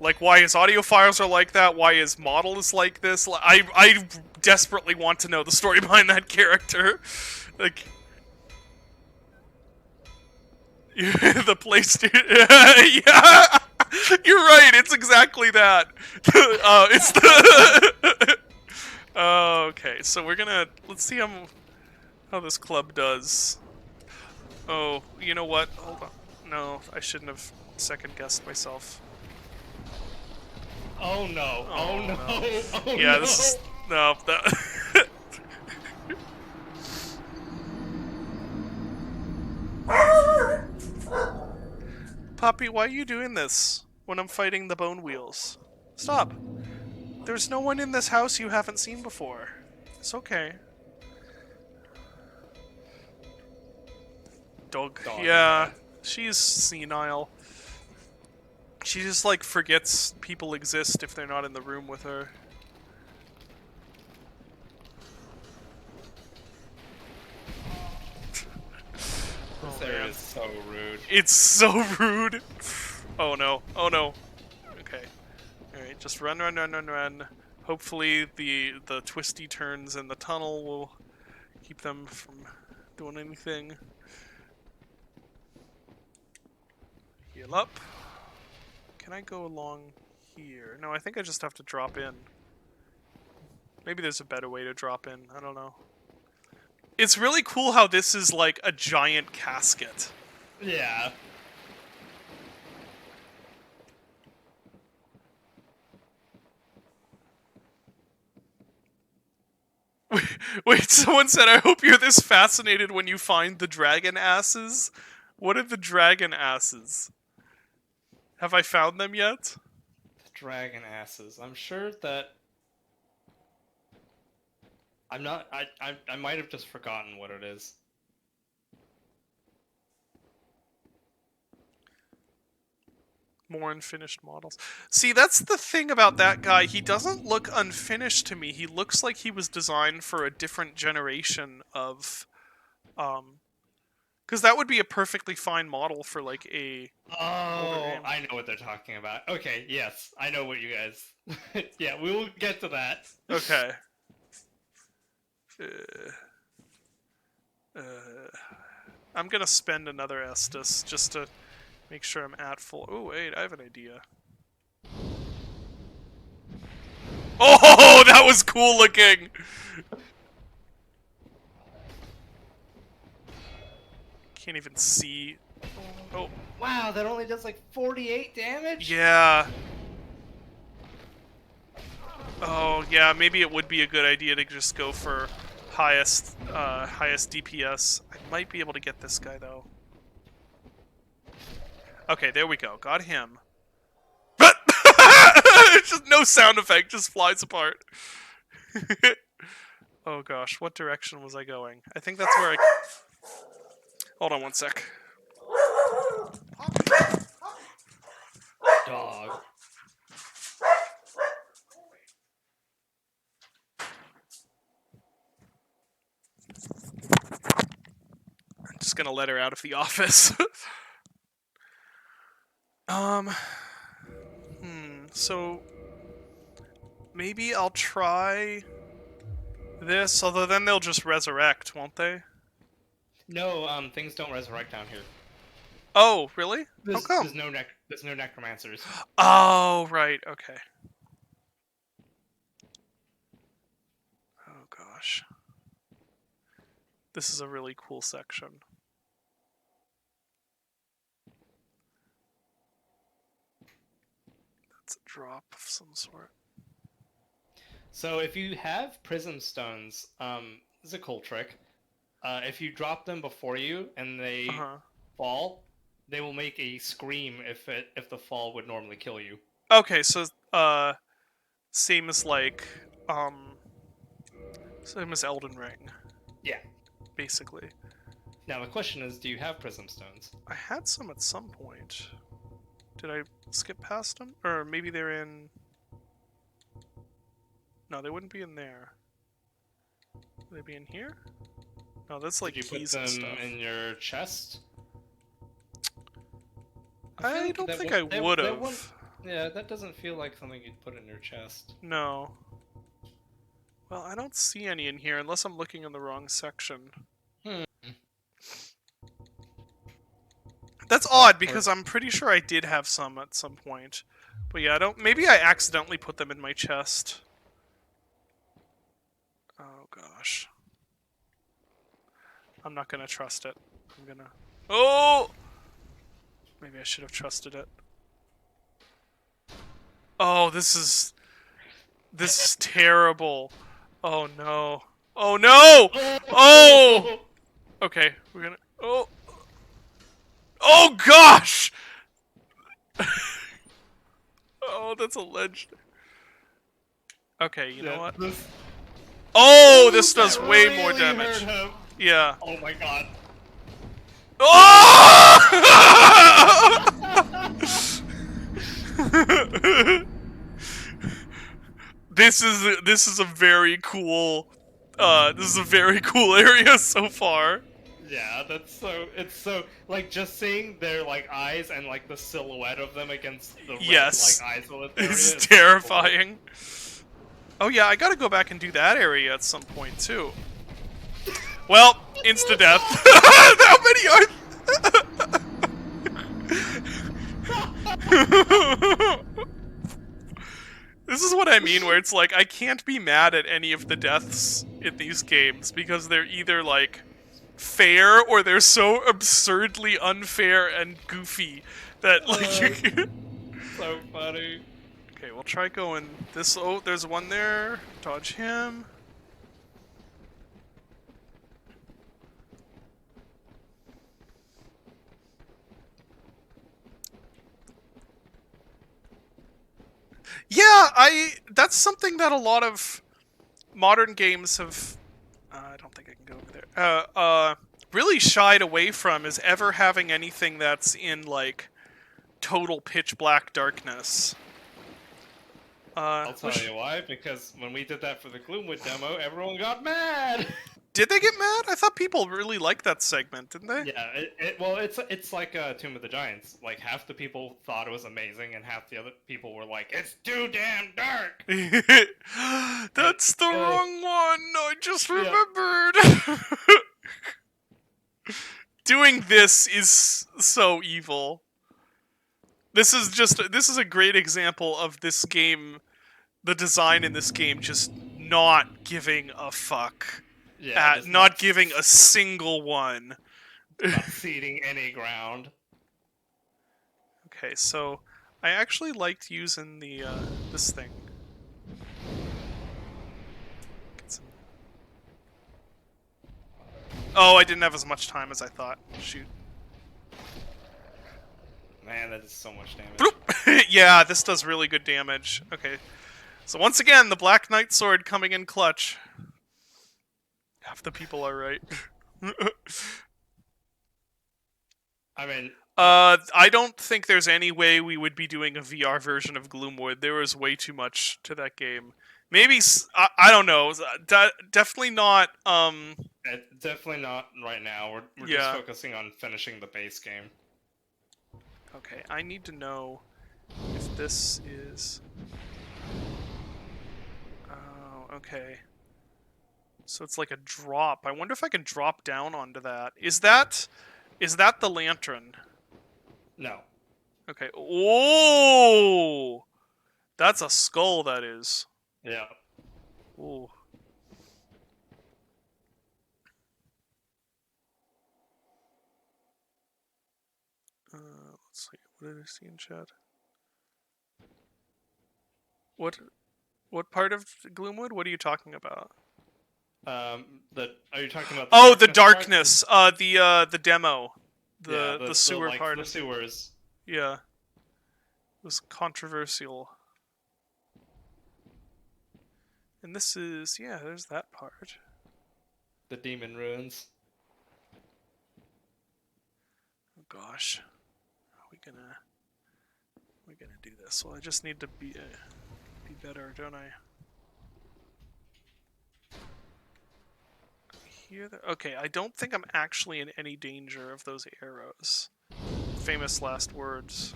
Like, why his audio files are like that, why his model is like this. I desperately want to know the story behind that character. Like... the PlayStation... yeah! You're right, it's exactly that. It's the... okay, so we're gonna... Let's see how this club does. Oh, you know what? Hold on. No, I shouldn't have second-guessed myself. Oh no! Oh, no! Oh Yeah, no! this is... No, that... Poppy, why are you doing this when I'm fighting the bone wheels? Stop. There's no one in this house you haven't seen before. It's okay. Dog. Dog, Yeah, she's senile. She just, like, forgets people exist if they're not in the room with her. This area is so rude. It's so rude. Oh no. Oh no. Okay. Alright, just run, run, run, run, run. Hopefully the twisty turns in the tunnel will keep them from doing anything. Heal up. Can I go along here? No, I think I just have to drop in. Maybe there's a better way to drop in. I don't know. It's really cool how this is like a giant casket. Yeah. Wait, someone said, I hope you're this fascinated when you find the dragon asses. What are the dragon asses? Have I found them yet? The dragon asses. I'm sure that... I'm not... I might have just forgotten what it is. More unfinished models. See, that's the thing about that guy. He doesn't look unfinished to me. He looks like he was designed for a different generation of Because that would be a perfectly fine model for like a. Oh, game. I know what they're talking about. Okay, yes, I know what you guys. Yeah, we will get to that. Okay. I'm gonna spend another Estus just to make sure I'm at full. Oh wait, I have an idea. Oh, that was cool looking. Can't even see. Oh, Wow, that only does like 48 damage? yeah. Oh, yeah. Maybe it would be a good idea to just go for highest DPS. I might be able to get this guy though. Okay, there we go. Got him. But just no sound effect. Just flies apart. Oh gosh, what direction was I going? I think that's where I. Hold on one sec. Dog. I'm just gonna let her out of the office. So maybe I'll try this, although then they'll just resurrect, won't they? No, things don't resurrect down here. Oh, really? How come? There's no necromancers. Oh, right, okay. Oh gosh. This is a really cool section. That's a drop of some sort. So if you have prism stones, this is a cool trick. If you drop them before you and they fall, they will make a scream if the fall would normally kill you. Okay, so same as like same as Elden Ring, Yeah. basically. Now the question is, do you have prism stones? I had some at some point. Did I skip past them? Or maybe they're in. No, they wouldn't be in there. Would they be in here? No, that's like Did you put keys and them stuff. in your chest? I don't think I would have. Yeah, that doesn't feel like something you'd put in your chest. No. Well, I don't see any in here unless I'm looking in the wrong section. That's odd because I'm pretty sure I did have some at some point. But yeah, I don't. Maybe I accidentally put them in my chest. Oh gosh. I'm not gonna trust it. I'm gonna. Oh! Maybe I should have trusted it. Oh, this is terrible. Oh no. Oh no! Oh! Okay, we're gonna. Oh! Oh gosh! Oh, that's a ledge. Okay, you know what? Oh, this does way more damage. Yeah. Oh my god. Oh! This is a very cool area so far. Yeah, it's so like just seeing their like eyes and like the silhouette of them against the red, Yes. like eyes of the area. It's terrifying. Oh yeah, I gotta go back and do that area at some point too. Well, insta-death. How many are... This is what I mean, where it's like, I can't be mad at any of the deaths in these games, because they're either, like, fair, or they're so absurdly unfair and goofy that, like... So funny. Okay, we'll try going this... Oh, there's one there. Dodge him. Yeah, that's something that a lot of modern games have... I don't think I can go over there. Really shied away from is ever having anything that's in, like, total pitch black darkness. I'll tell you why, because when we did that for the Gloomwood demo, everyone got mad! Did they get mad? I thought people really liked that segment, didn't they? Yeah, well, it's like Tomb of the Giants. Like half the people thought it was amazing, and half the other people were like, "It's too damn dark." That's the wrong one. I just Yeah. remembered. Doing this is so evil. This is a great example of this game, the design in this game just not giving a fuck. Yeah, At not giving a single one. not ceding any ground. Okay, so I actually liked using the this thing. Get some... Oh, I didn't have as much time as I thought. Shoot. Man, that is so much damage. Bloop! Yeah, this does really good damage. Okay. So once again, the Black Knight sword coming in clutch. Half the people are right. I mean, I don't think there's any way we would be doing a VR version of Gloomwood. There was way too much to that game. Maybe I don't know. Definitely not. definitely not right now. We're Yeah. just focusing on finishing the base game. Okay, I need to know if this is. Oh, okay. So it's like a drop. I wonder if I can drop down onto that. Is that the lantern? No. Okay. Oh, that's a skull. That is. Yeah. Ooh. Let's see. What did I see in chat? What part of Gloomwood? What are you talking about? Are you talking about? Oh, the darkness darkness. The demo. part? The sewer like, part. The sewers. Yeah. It was controversial. And this is, yeah, there's that part. The demon ruins. Oh gosh. How are we gonna do this? Well, I just need to be better, don't I? Here, okay, I don't think I'm actually in any danger of those arrows. Famous last words.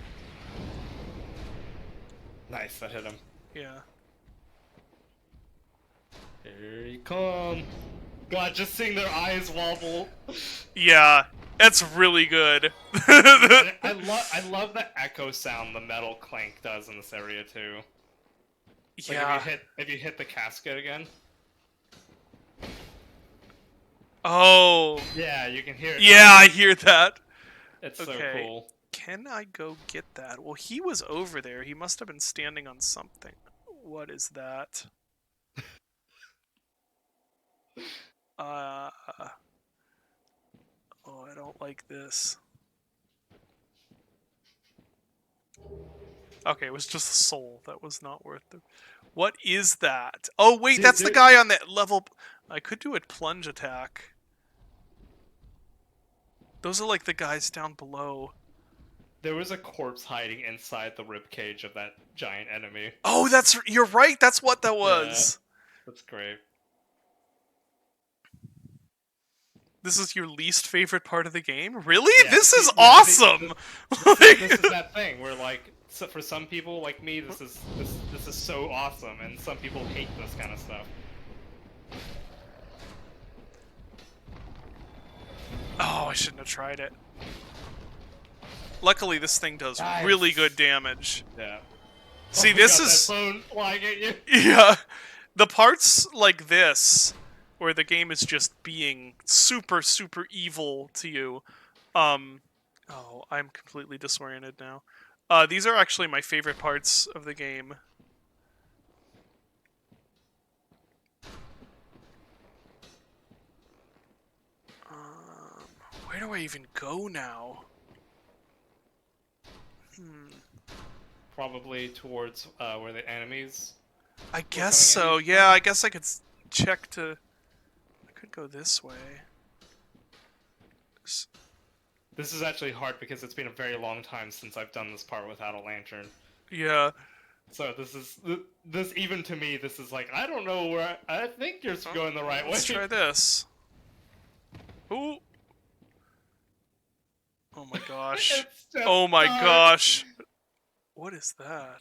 Nice, that hit him. Yeah. Here he come. God, just seeing their eyes wobble. Yeah, that's really good. I love the echo sound the metal clank does in this area too. Like Yeah. if you hit the casket again. Oh. Yeah, you can hear it. Yeah, I hear that. It's Okay. so cool. Can I go get that? Well, he was over there. He must have been standing on something. What is that? Oh, I don't like this. Okay, it was just a soul. That was not worth it. What is that? Oh, wait, Dude, that's the there- guy on that level. I could do a plunge attack. Those are like the guys down below. There was a corpse hiding inside the ribcage of that giant enemy. Oh, you're right. That's what that was. That's great. This is your least favorite part of the game? Really? Yeah, This is yeah, awesome. This is that thing where, like, so for some people like me, this is so awesome, and some people hate this kind of stuff. Oh, I shouldn't have tried it. Luckily, this thing does Nice. really good damage. Yeah. See, Oh my this God, is... that phone flying at you. Yeah. The parts like this, where the game is just being super, super evil to you. Oh, I'm completely disoriented now. These are actually my favorite parts of the game. Where do I even go now? Probably towards where the enemies. I guess coming so. at you? Yeah, I guess I could check to... I could go this way. This is actually hard because it's been a very long time since I've done this part without a lantern. Yeah. So this even to me, this is like, I don't know where I think you're going the right way. Let's try this. Ooh. Oh my gosh. It's just Oh my dark. gosh. What is that?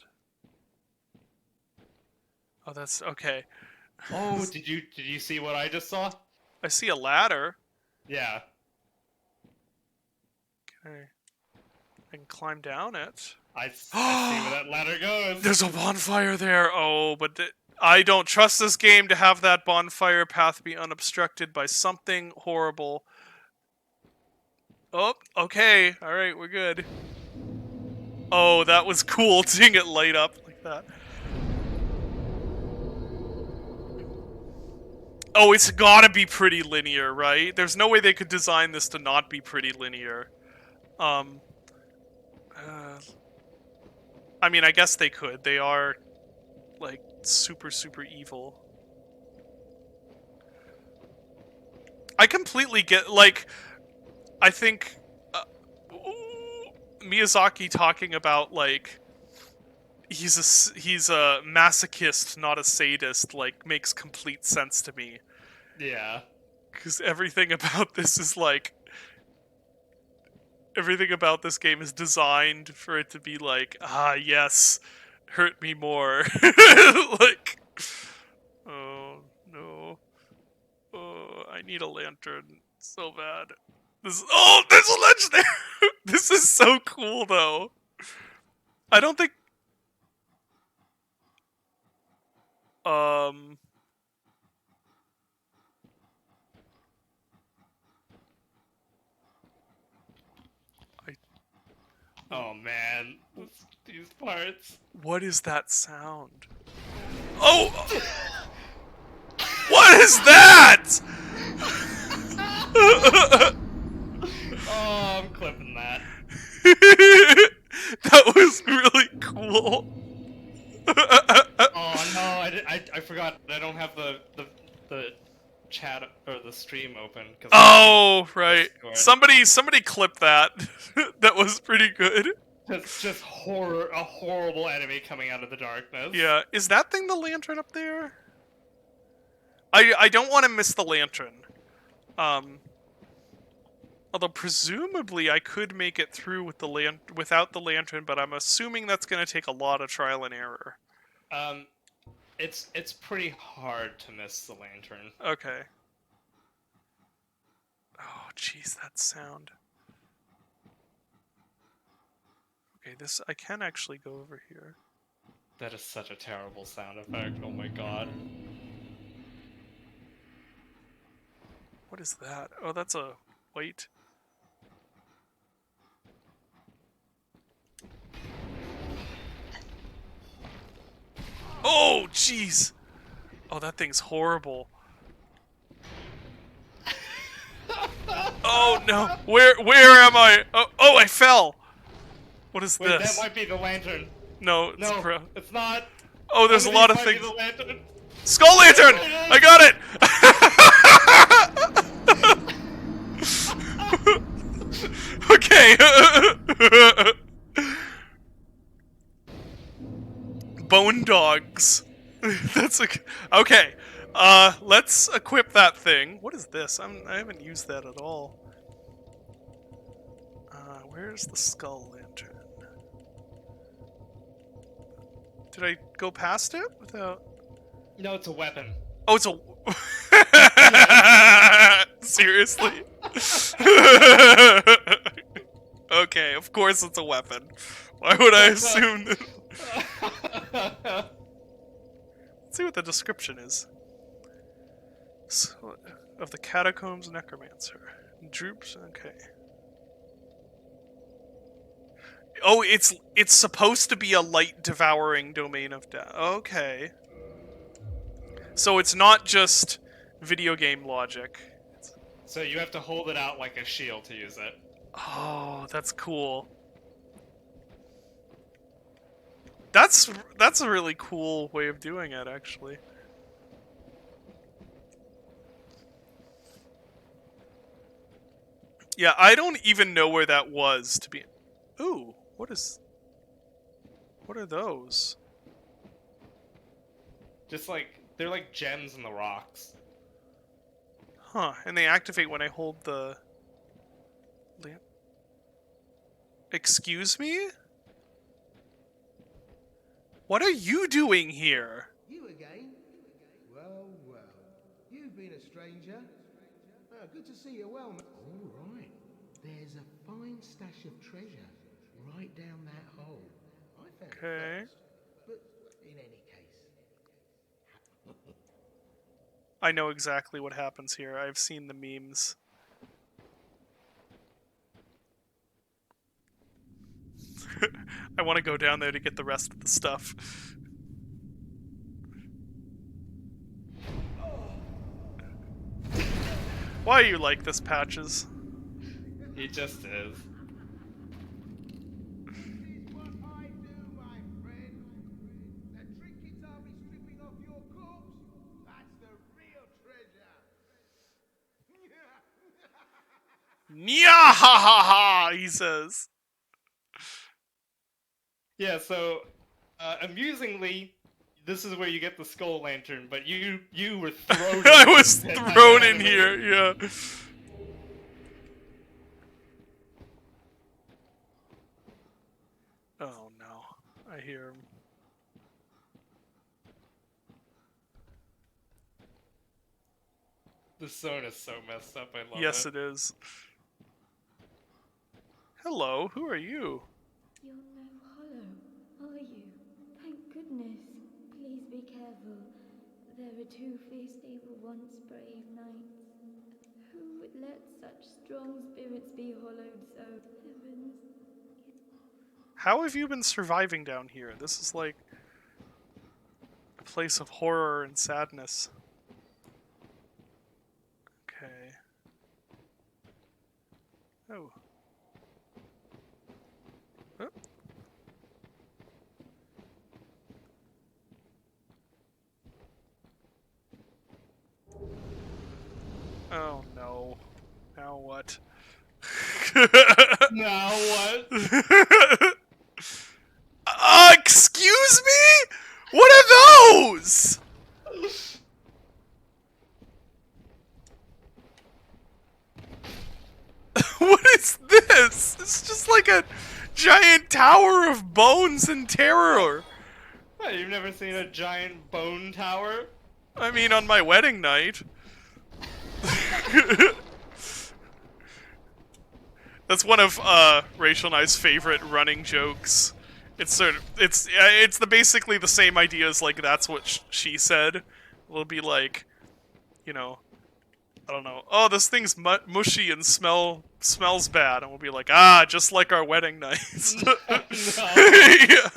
Oh, that's okay. Oh, did you see what I just saw? I see a ladder. Yeah. Okay. I can climb down it. I see where that ladder goes. There's a bonfire there. Oh, but I don't trust this game to have that bonfire path be unobstructed by something horrible. Oh, okay. All right, we're good. Oh, that was cool seeing it light up like that. Oh, it's gotta be pretty linear, right? There's no way they could design this to not be pretty linear. Uh, I mean, I guess they could. They are, like, super, super evil. I completely get, like, I think Miyazaki talking about, like, he's a masochist, not a sadist, like, makes complete sense to me. Yeah. Because everything about this is, like, everything about this game is designed for it to be like, ah, yes, hurt me more. Like, oh, no. Oh, I need a lantern so bad. Oh, there's a ledge there! This is so cool, though. I don't think... Oh man, these parts. What is that sound? Oh! What is that? Oh, I'm clipping that. That was really cool. Oh no, I forgot. I don't have the chat or the stream open. Cause Oh, right. Discord. Somebody clip that. That was pretty good. Just a horrible enemy coming out of the darkness. Yeah, is that thing the lantern up there? I don't want to miss the lantern. Although presumably I could make it through with without the lantern, but I'm assuming that's going to take a lot of trial and error. It's pretty hard to miss the lantern. Okay. Oh, jeez, that sound. Okay, I can actually go over here. That is such a terrible sound effect. Oh my god. What is that? Oh, that's a white. Oh, jeez. Oh, that thing's horrible. Oh no! Where am I? Oh, I fell. What is Wait, this? that might be the lantern. No, it's No, it's not. Oh, there's a lot of Might be things. the lantern. Skull Lantern! I got it! Okay. Bone dogs. That's okay. Let's equip that thing. What is this? I haven't used that at all. Where's the skull lantern? Did I go past it without? No, it's a weapon. Oh, it's a. Seriously? Okay, of course it's a weapon. Why would I assume that? Let's see what the description is. Of the Catacombs Necromancer. Droops, okay. Oh, it's supposed to be a light-devouring domain of death. Okay. So it's not just video game logic. So you have to hold it out like a shield to use it. Oh, that's cool. That's a really cool way of doing it, actually. Yeah, I don't even know where that was to be. Ooh, what are those? Just like they're like gems in the rocks. Huh, and they activate when I hold the lamp. Excuse me? What are you doing here? You again? Well, well. You've been a stranger. Oh, good to see you well, mate. All right. There's a fine stash of treasure right down that hole. I found Okay. it first, but in any case. I know exactly what happens here. I've seen the memes. I want to go down there to get the rest of the stuff. Why are you like this, Patches? He just is. This is what I do, my friend. The trinkets I'll be stripping off your corpse, that's the real treasure. Nyahahaha, he says. Yeah, so amusingly, this is where you get the skull lantern, but you were thrown. I was into thrown in anime. here, yeah. Oh no, I hear him. The zone is so messed up. I love Yes, it. it is. Hello, who are you? You're no hollow, are you? Thank goodness. Please be careful. There are two fierce they were once brave knights. Who would let such strong spirits be hollowed so? Heavens. How have you been surviving down here? This is like a place of horror and sadness. Okay. Oh. Oh. Oh no. Now what? Now what? Excuse me? What are those? What is this? It's just like a giant tower of bones and terror. What, you've never seen a giant bone tower? I mean, on my wedding night. That's one of Rachel and I's favorite running jokes. It's basically the same idea as like that's what she said. It'll be like, you know, I don't know. Oh, this thing's mushy and smells bad, and we'll be like, ah, just like our wedding nights. Yeah.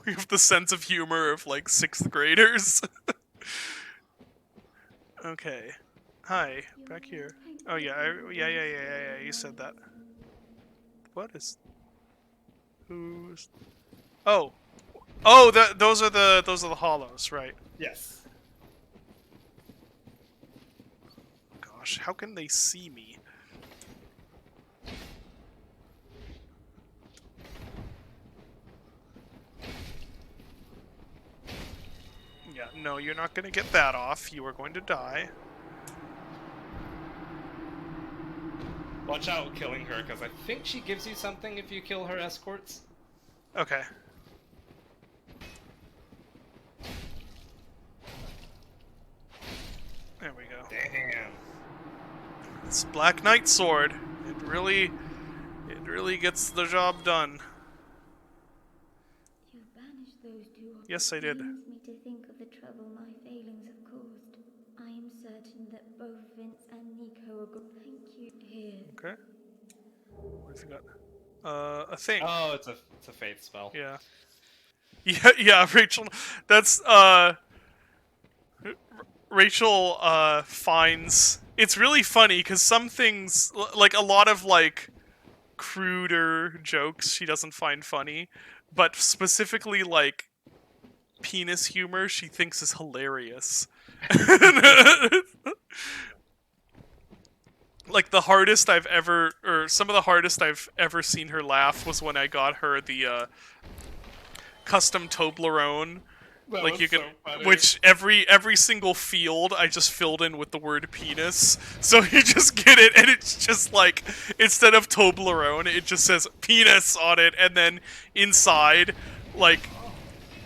We have the sense of humor of like 6th graders. Okay. Hi, back here. Oh yeah, yeah. You said that. What is? Who's? Oh, those are the hollows, right? Yes. Gosh, how can they see me? Yeah, no, you're not gonna get that off. You are going to die. Watch out killing her, because I think she gives you something if you kill her escorts. Okay. There we go. Damn. It's Black Knight sword. It really gets the job done. You banished those two. Yes, I did. Pains me to think of the trouble my failings have caused. I am certain that both Vince and Nico are good. Thank you. Here. Okay. What have you got? A thing. Oh, it's a faith spell. Yeah. Yeah, Rachel. That's Rachel finds it's really funny because some things, like a lot of like cruder jokes, she doesn't find funny, but specifically like penis humor, she thinks is hilarious. Like the hardest I've ever, or some of the hardest I've ever seen her laugh was when I got her the custom Toblerone That like was you can, so funny. which every single field I just filled in with the word penis. So you just get it, and it's just like instead of Toblerone, it just says penis on it, and then inside, like,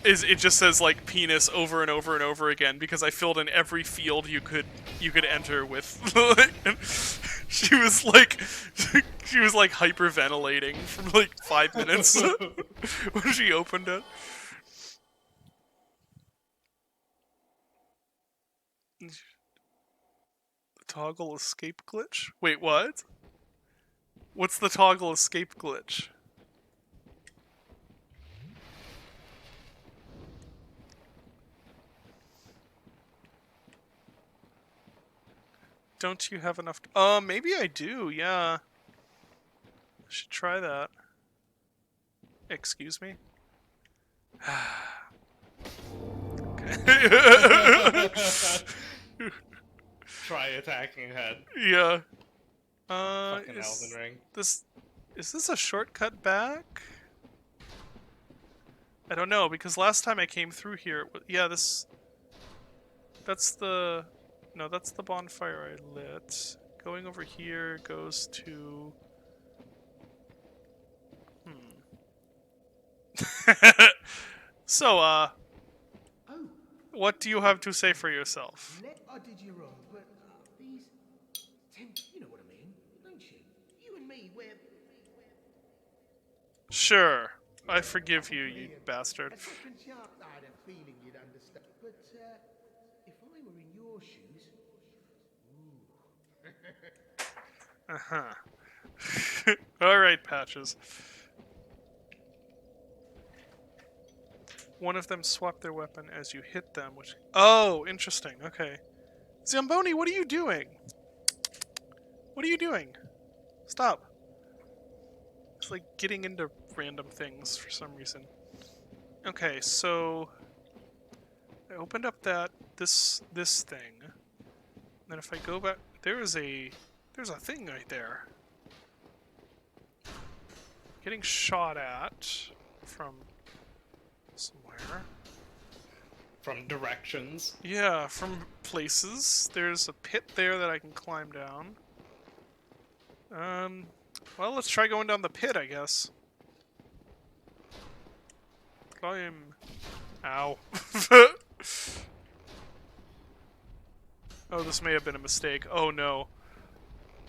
it just says like penis over and over and over again because I filled in every field you could enter with. she was like hyperventilating for like 5 minutes when she opened it. The toggle escape glitch? Wait, what? What's the toggle escape glitch? Don't you have enough? Maybe I do. Yeah, I should try that. Excuse me. Okay. Try attacking head. Yeah. Fucking Elden Ring. Is this a shortcut back? I don't know, because last time I came through here, yeah, that's the, no, that's the bonfire I lit. Going over here goes to, So, Oh, what do you have to say for yourself? I did you wrong, but these... Tim, you know what I mean, don't you? You and me, we're... Sure, I forgive you, you bastard. A second chance, I had a feeling you'd understand. But, if I were in your shoes... Uh-huh. Alright, Patches. One of them swap their weapon as you hit them, which... Oh, interesting, okay. Zamboni, what are you doing? What are you doing? Stop. It's like getting into random things for some reason. Okay, so... I opened up this thing. Then if I go back... There's a thing right there. Getting shot at from somewhere. From directions. Yeah, from places. There's a pit there that I can climb down. Well, let's try going down the pit, I guess. Climb. Ow. Oh, this may have been a mistake. Oh no.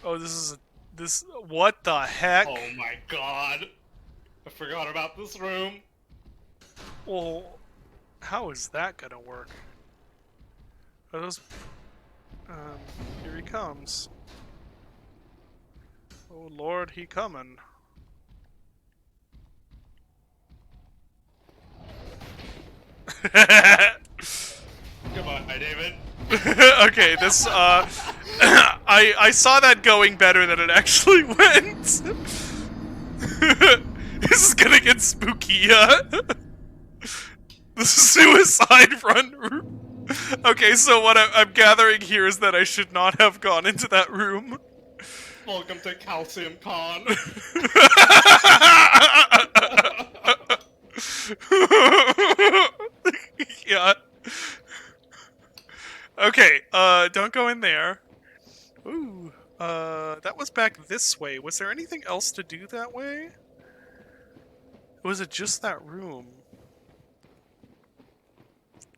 Oh, what the heck? Oh my god. I forgot about this room. Well, how is that gonna work? Are those... here he comes. Oh lord, he coming. Goodbye, David. Okay, this, I saw that going better than it actually went. This is gonna get spooky, The suicide run. Okay, so what I'm gathering here is that I should not have gone into that room. Welcome to Calcium Con. Yeah. Okay, don't go in there. Ooh, that was back this way. Was there anything else to do that way? Or was it just that room?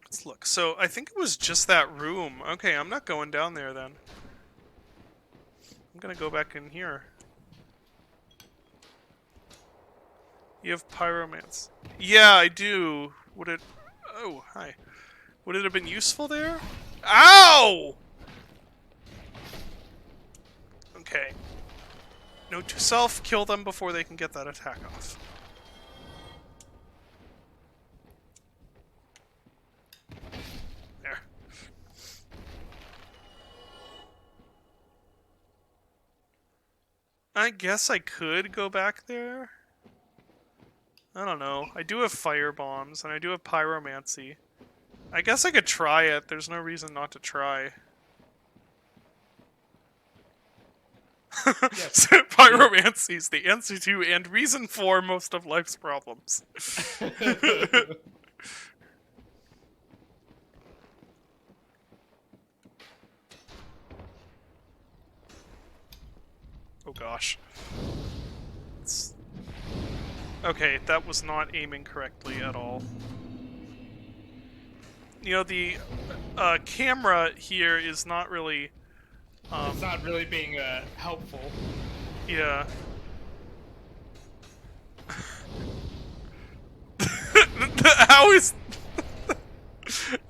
Let's look. So, I think it was just that room. Okay, I'm not going down there then. I'm gonna go back in here. You have pyromance. Yeah, I do. Would it... Oh, hi. Would it have been useful there? Ow! Okay. Note to self, kill them before they can get that attack off. There. I guess I could go back there. I don't know. I do have fire bombs, and I do have pyromancy. I guess I could try it. There's no reason not to try. Yes. Pyromancy is the answer to and reason for most of life's problems. Oh gosh. Okay, that was not aiming correctly at all. You know, the camera here is not really... It's not really being helpful. Yeah. How is...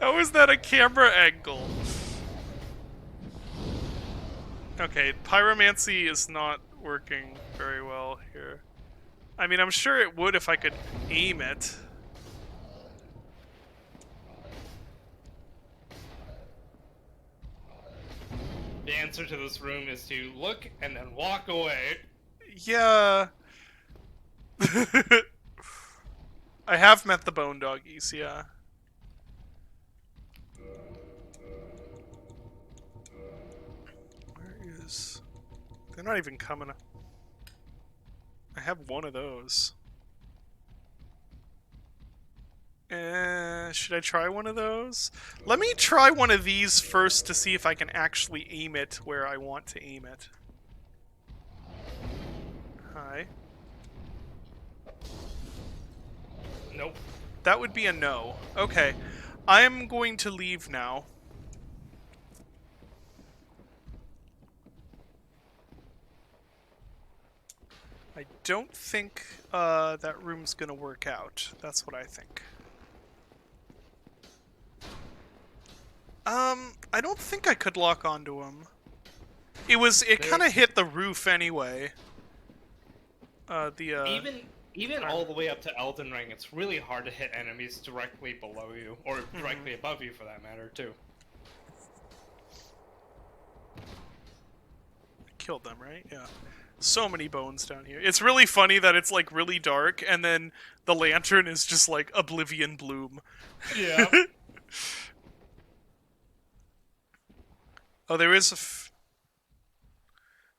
How is that a camera angle? Okay, pyromancy is not working very well here. I mean, I'm sure it would if I could aim it. The answer to this room is to look and then walk away. Yeah. I have met the bone doggies, yeah. Where is... They're not even coming. I have one of those. Should I try one of those? Let me try one of these first to see if I can actually aim it where I want to aim it. Hi. Nope. That would be a no. Okay. I'm going to leave now. I don't think that room's gonna work out. That's what I think. I don't think I could lock onto him. It kind of hit the roof anyway. Even all the way up to Elden Ring, it's really hard to hit enemies directly below you, or directly above you for that matter, too. Killed them, right? Yeah. So many bones down here. It's really funny that it's like really dark, and then the lantern is just like Oblivion Bloom. Yeah. Oh, there is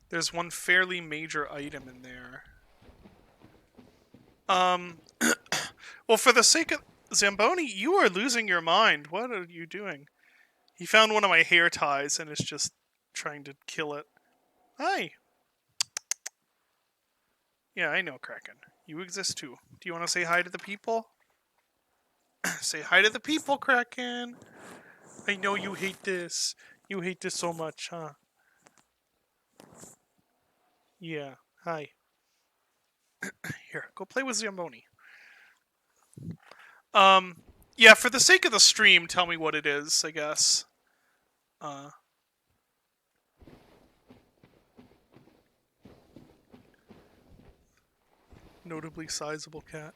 there's one fairly major item in there. Well, for the sake of... Zamboni, you are losing your mind. What are you doing? He found one of my hair ties and is just trying to kill it. Hi. Yeah, I know, Kraken. You exist too. Do you want to say hi to the people? Say hi to the people, Kraken. I know you hate this. You hate this so much, huh? Yeah. Hi. Here, go play with Zamboni. Yeah, for the sake of the stream, tell me what it is, I guess. Notably sizable cat.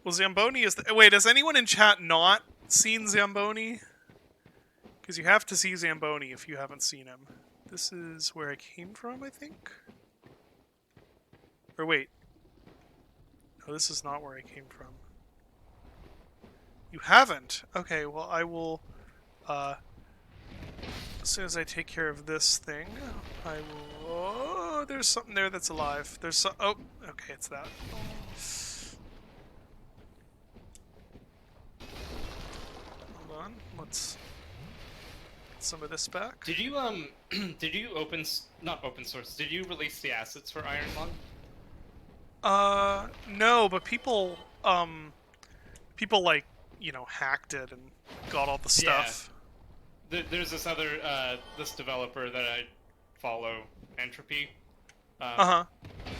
Well, Zamboni is... Wait, has anyone in chat not seen Zamboni? Because you have to see Zamboni if you haven't seen him. This is where I came from, I think? Or wait. No, this is not where I came from. You haven't? Okay, well, I will... as soon as I take care of this thing, I will... Oh, there's something there that's alive. There's some... Oh, okay, it's that. Hold on, let's get some of this back. Did you, did you not open source, did you release the assets for Iron Lung? No, but people, people, like, you know, hacked it and got all the stuff. Yeah. There's this other, this developer that I follow, Entropy.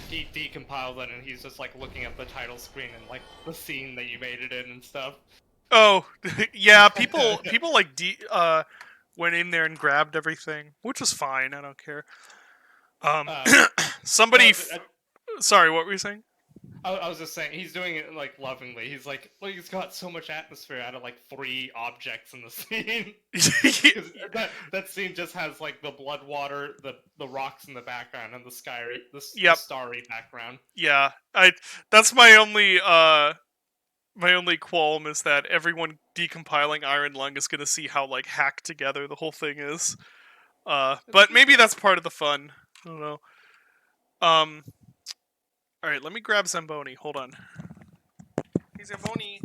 He decompiled it, and he's just, like, looking at the title screen and, like, the scene that you made it in and stuff. Oh, yeah, people, like, went in there and grabbed everything, which was fine, I don't care. Somebody... Sorry, what were you saying? I was just saying, he's doing it, like, lovingly. He's like, well, he's got so much atmosphere out of, like, 3 objects in the scene. that scene just has, like, the blood water, the rocks in the background, and the sky, the starry background. Yeah, that's my only qualm is that everyone decompiling Iron Lung is gonna see how, like, hacked together the whole thing is. But maybe that's part of the fun. I don't know. Alright, let me grab Zamboni. Hold on. Hey, Zamboni.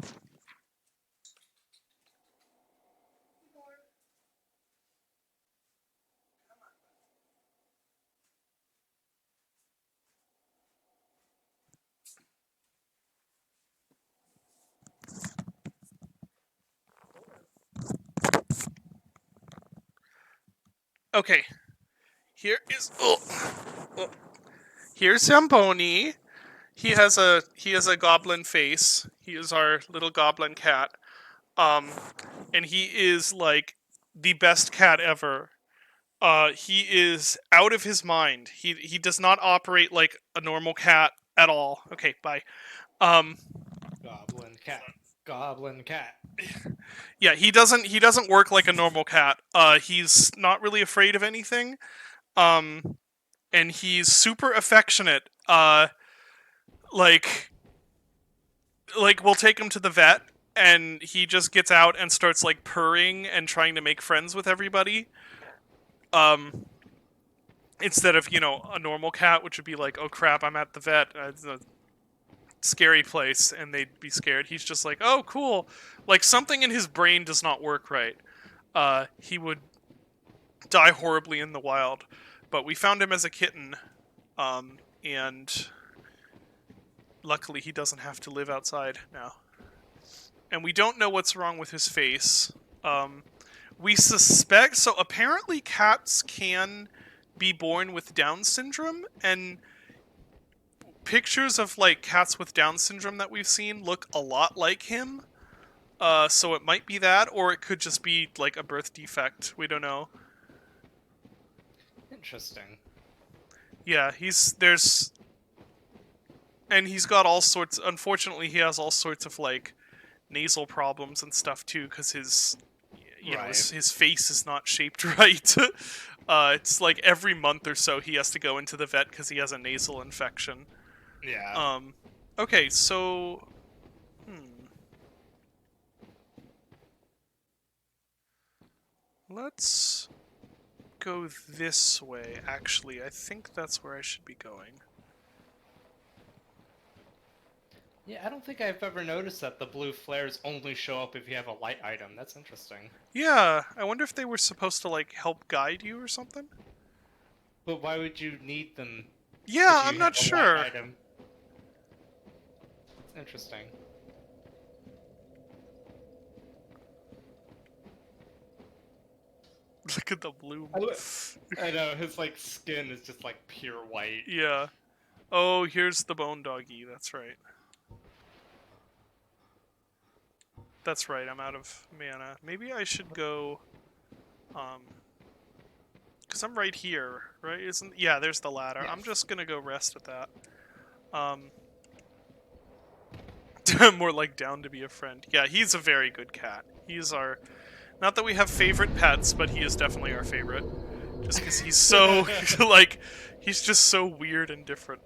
Okay. Here is here's Zamboni. He has a goblin face. He is our little goblin cat. Um, and he is like the best cat ever. He is out of his mind. He does not operate like a normal cat at all. Okay, bye. Um, Goblin cat. Goblin cat. yeah, he doesn't work like a normal cat. He's not really afraid of anything. Um, and he's super affectionate. Like we'll take him to the vet, and he just gets out and starts like purring and trying to make friends with everybody. Um, instead of a normal cat, which would be like, oh crap, I'm at the vet. It's a scary place, and they'd be scared. He's just like, oh cool, like something in his brain does not work right. He would die horribly in the wild, but we found him as a kitten, and luckily he doesn't have to live outside now. And we don't know what's wrong with his face. We suspect, so apparently cats can be born with Down syndrome, and pictures of like cats with Down syndrome that we've seen look a lot like him. So it might be that, or it could just be like a birth defect. We don't know. Interesting. Yeah, and he's got all sorts. Unfortunately, he has all sorts of like nasal problems and stuff too, because his his face is not shaped right. It's like every month or so he has to go into the vet because he has a nasal infection. Yeah. Okay, so let's go this way. Actually, I think that's where I should be going. Yeah, I don't think I've ever noticed that the blue flares only show up if you have a light item. That's interesting. Yeah, I wonder if they were supposed to like help guide you or something. But why would you need them? Yeah, if you I'm not have a sure. light item? It's interesting. Look at the blue. I know, his like skin is just like pure white. Yeah. Oh, here's the bone doggy. That's right. That's right. I'm out of mana. Maybe I should go. Because I'm right here, right? Isn't? Yeah, there's the ladder. Yes. I'm just gonna go rest at that. More like down to be a friend. Yeah, he's a very good cat. He's our. Not that we have favorite pets, but he is definitely our favorite. Just because he's so like, he's just so weird and different.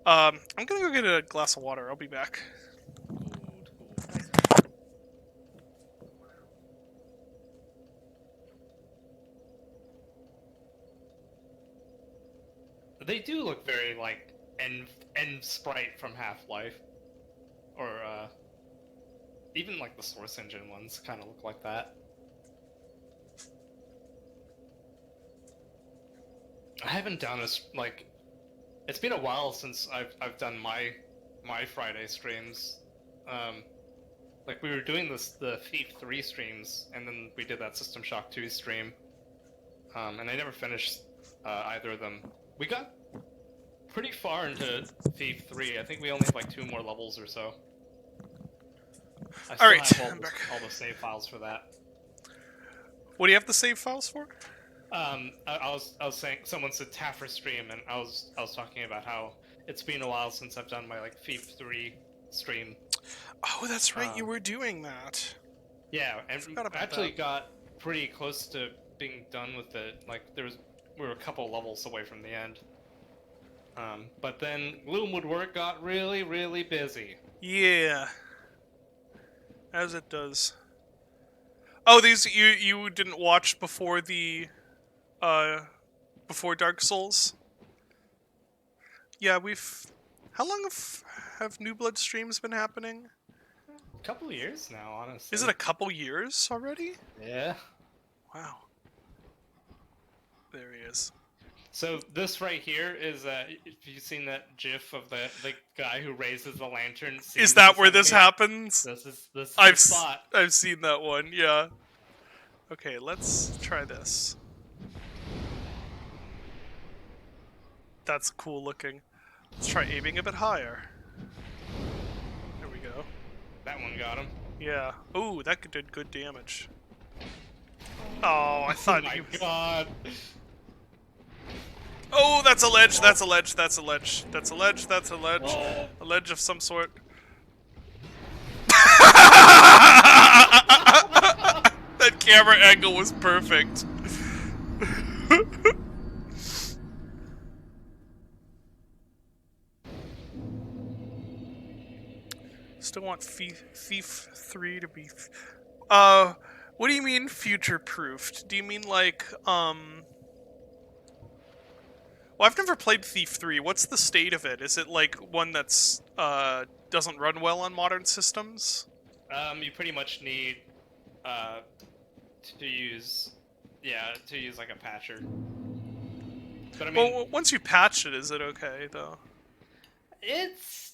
I'm gonna go get a glass of water. I'll be back. They do look very like end sprite from Half-Life, or even like the Source Engine ones kind of look like that. I haven't done like, it's been a while since I've done my Friday streams. Like we were doing the Thief 3 streams, and then we did that System Shock 2 stream. And I never finished either of them. We got pretty far into Thief 3. I think we only have like 2 more levels or so. I still Alright, have I'm back. all the save files for that. What do you have the save files for? I was saying, someone said Taffer stream, and I was talking about how it's been a while since I've done my like Thief 3 stream. Oh, that's right. You were doing that. Yeah, and forgot about actually that. got pretty close to being done with it. Like we were a couple levels away from the end. But then Gloomwood got really, really busy. Yeah. As it does. Oh, these you didn't watch before the before Dark Souls? Yeah, how long have New Blood streams been happening? A couple of years now, honestly. Is it a couple years already? Yeah. Wow. There he is. So this right here is if you've seen that GIF of the guy who raises the lantern. Is that where this happens? This is the spot. I've seen that one. Yeah. Okay, let's try this. That's cool looking. Let's try aiming a bit higher. There we go. That one got him. Yeah. Ooh, that did good damage. Oh, I thought Oh he my was... god. Oh, that's a ledge, that's a ledge, that's a ledge, that's a ledge, that's a ledge. Oh. A ledge of some sort. That camera angle was perfect. Still want Thief 3 to be... what do you mean future-proofed? Do you mean like, Well, I've never played Thief 3. What's the state of it? Is it like one that's, doesn't run well on modern systems? You pretty much need, to use like a patcher. But I mean, Well, once you patch it, is it okay, though? it's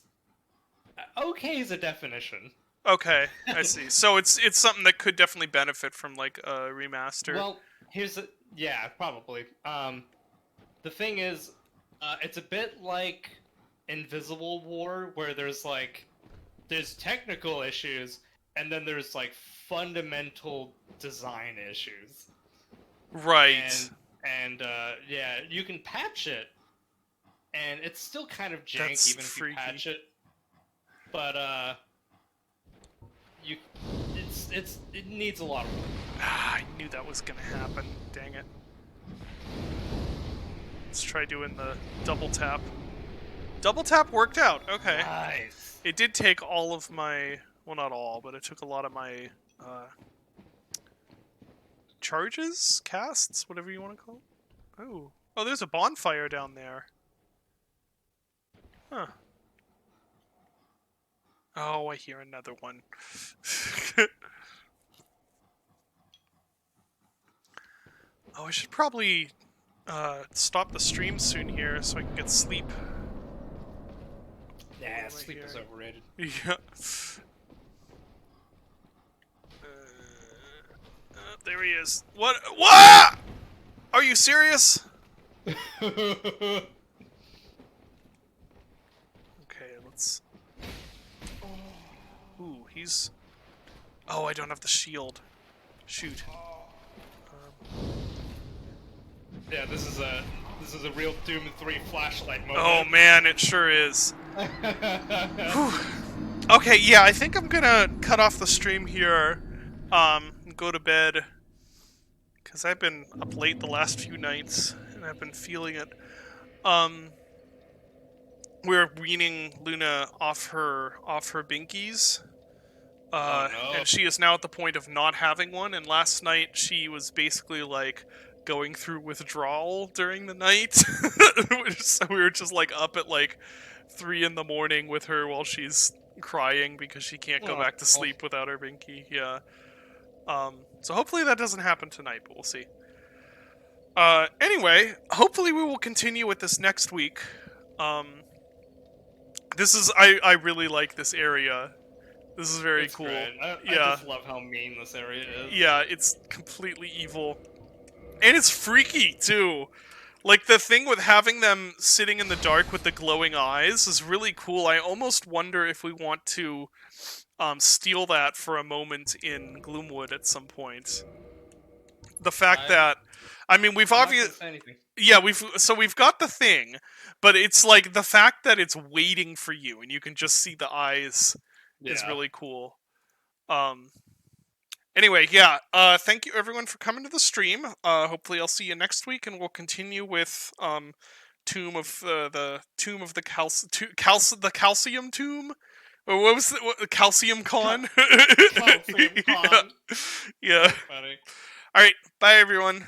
okay is a definition. Okay, I see. So it's something that could definitely benefit from, like, a remaster. Well, yeah, probably. The thing is, it's a bit like Invisible War, where there's technical issues, and then there's like fundamental design issues. Right. And yeah, you can patch it, and it's still kind of jank That's even freaky. if you patch it. But it needs a lot of work. Ah, I knew that was gonna happen. Dang it. Let's try doing the double tap. Double tap worked out. Okay. Nice. It did take all of my... Well, not all, but it took a lot of my... charges? Casts? Whatever you want to call it. Oh. Oh, there's a bonfire down there. Huh. Oh, I hear another one. Oh, I should probably stop the stream soon here so I can get sleep. Yeah, Right sleep is here. overrated. Yeah. There he is. What? What? Are you serious? Okay, let's... Ooh, he's... Oh, I don't have the shield. Shoot. Yeah, this is a real Doom 3 flashlight moment. Oh man, it sure is. Whew. Okay, yeah, I think I'm gonna cut off the stream here, and go to bed, because I've been up late the last few nights, and I've been feeling it. We're weaning Luna off her binkies, Oh, no. and she is now at the point of not having one, and last night she was basically, like, going through withdrawal during the night. So we were just, like, up at, like, 3 in the morning with her while she's crying because she can't go back to sleep without her binky. Yeah. So hopefully that doesn't happen tonight, but we'll see. Anyway, hopefully we will continue with this next week. This is... I really like this area. This is very It's cool. great. I Yeah. just love how mean this area is. Yeah, it's completely evil. And it's freaky, too. Like, the thing with having them sitting in the dark with the glowing eyes is really cool. I almost wonder if we want to steal that for a moment in Gloomwood at some point. The fact that... I mean, we've I'm not obviously... gonna say anything. Yeah, we've got the thing, but it's like the fact that it's waiting for you and you can just see the eyes is Yeah. really cool. Anyway, yeah, thank you everyone for coming to the stream. Hopefully I'll see you next week, and we'll continue with Tomb of the Calcium Tomb. Or what was the Calcium Con? Calcium Con. Yeah. Funny. All right, bye everyone.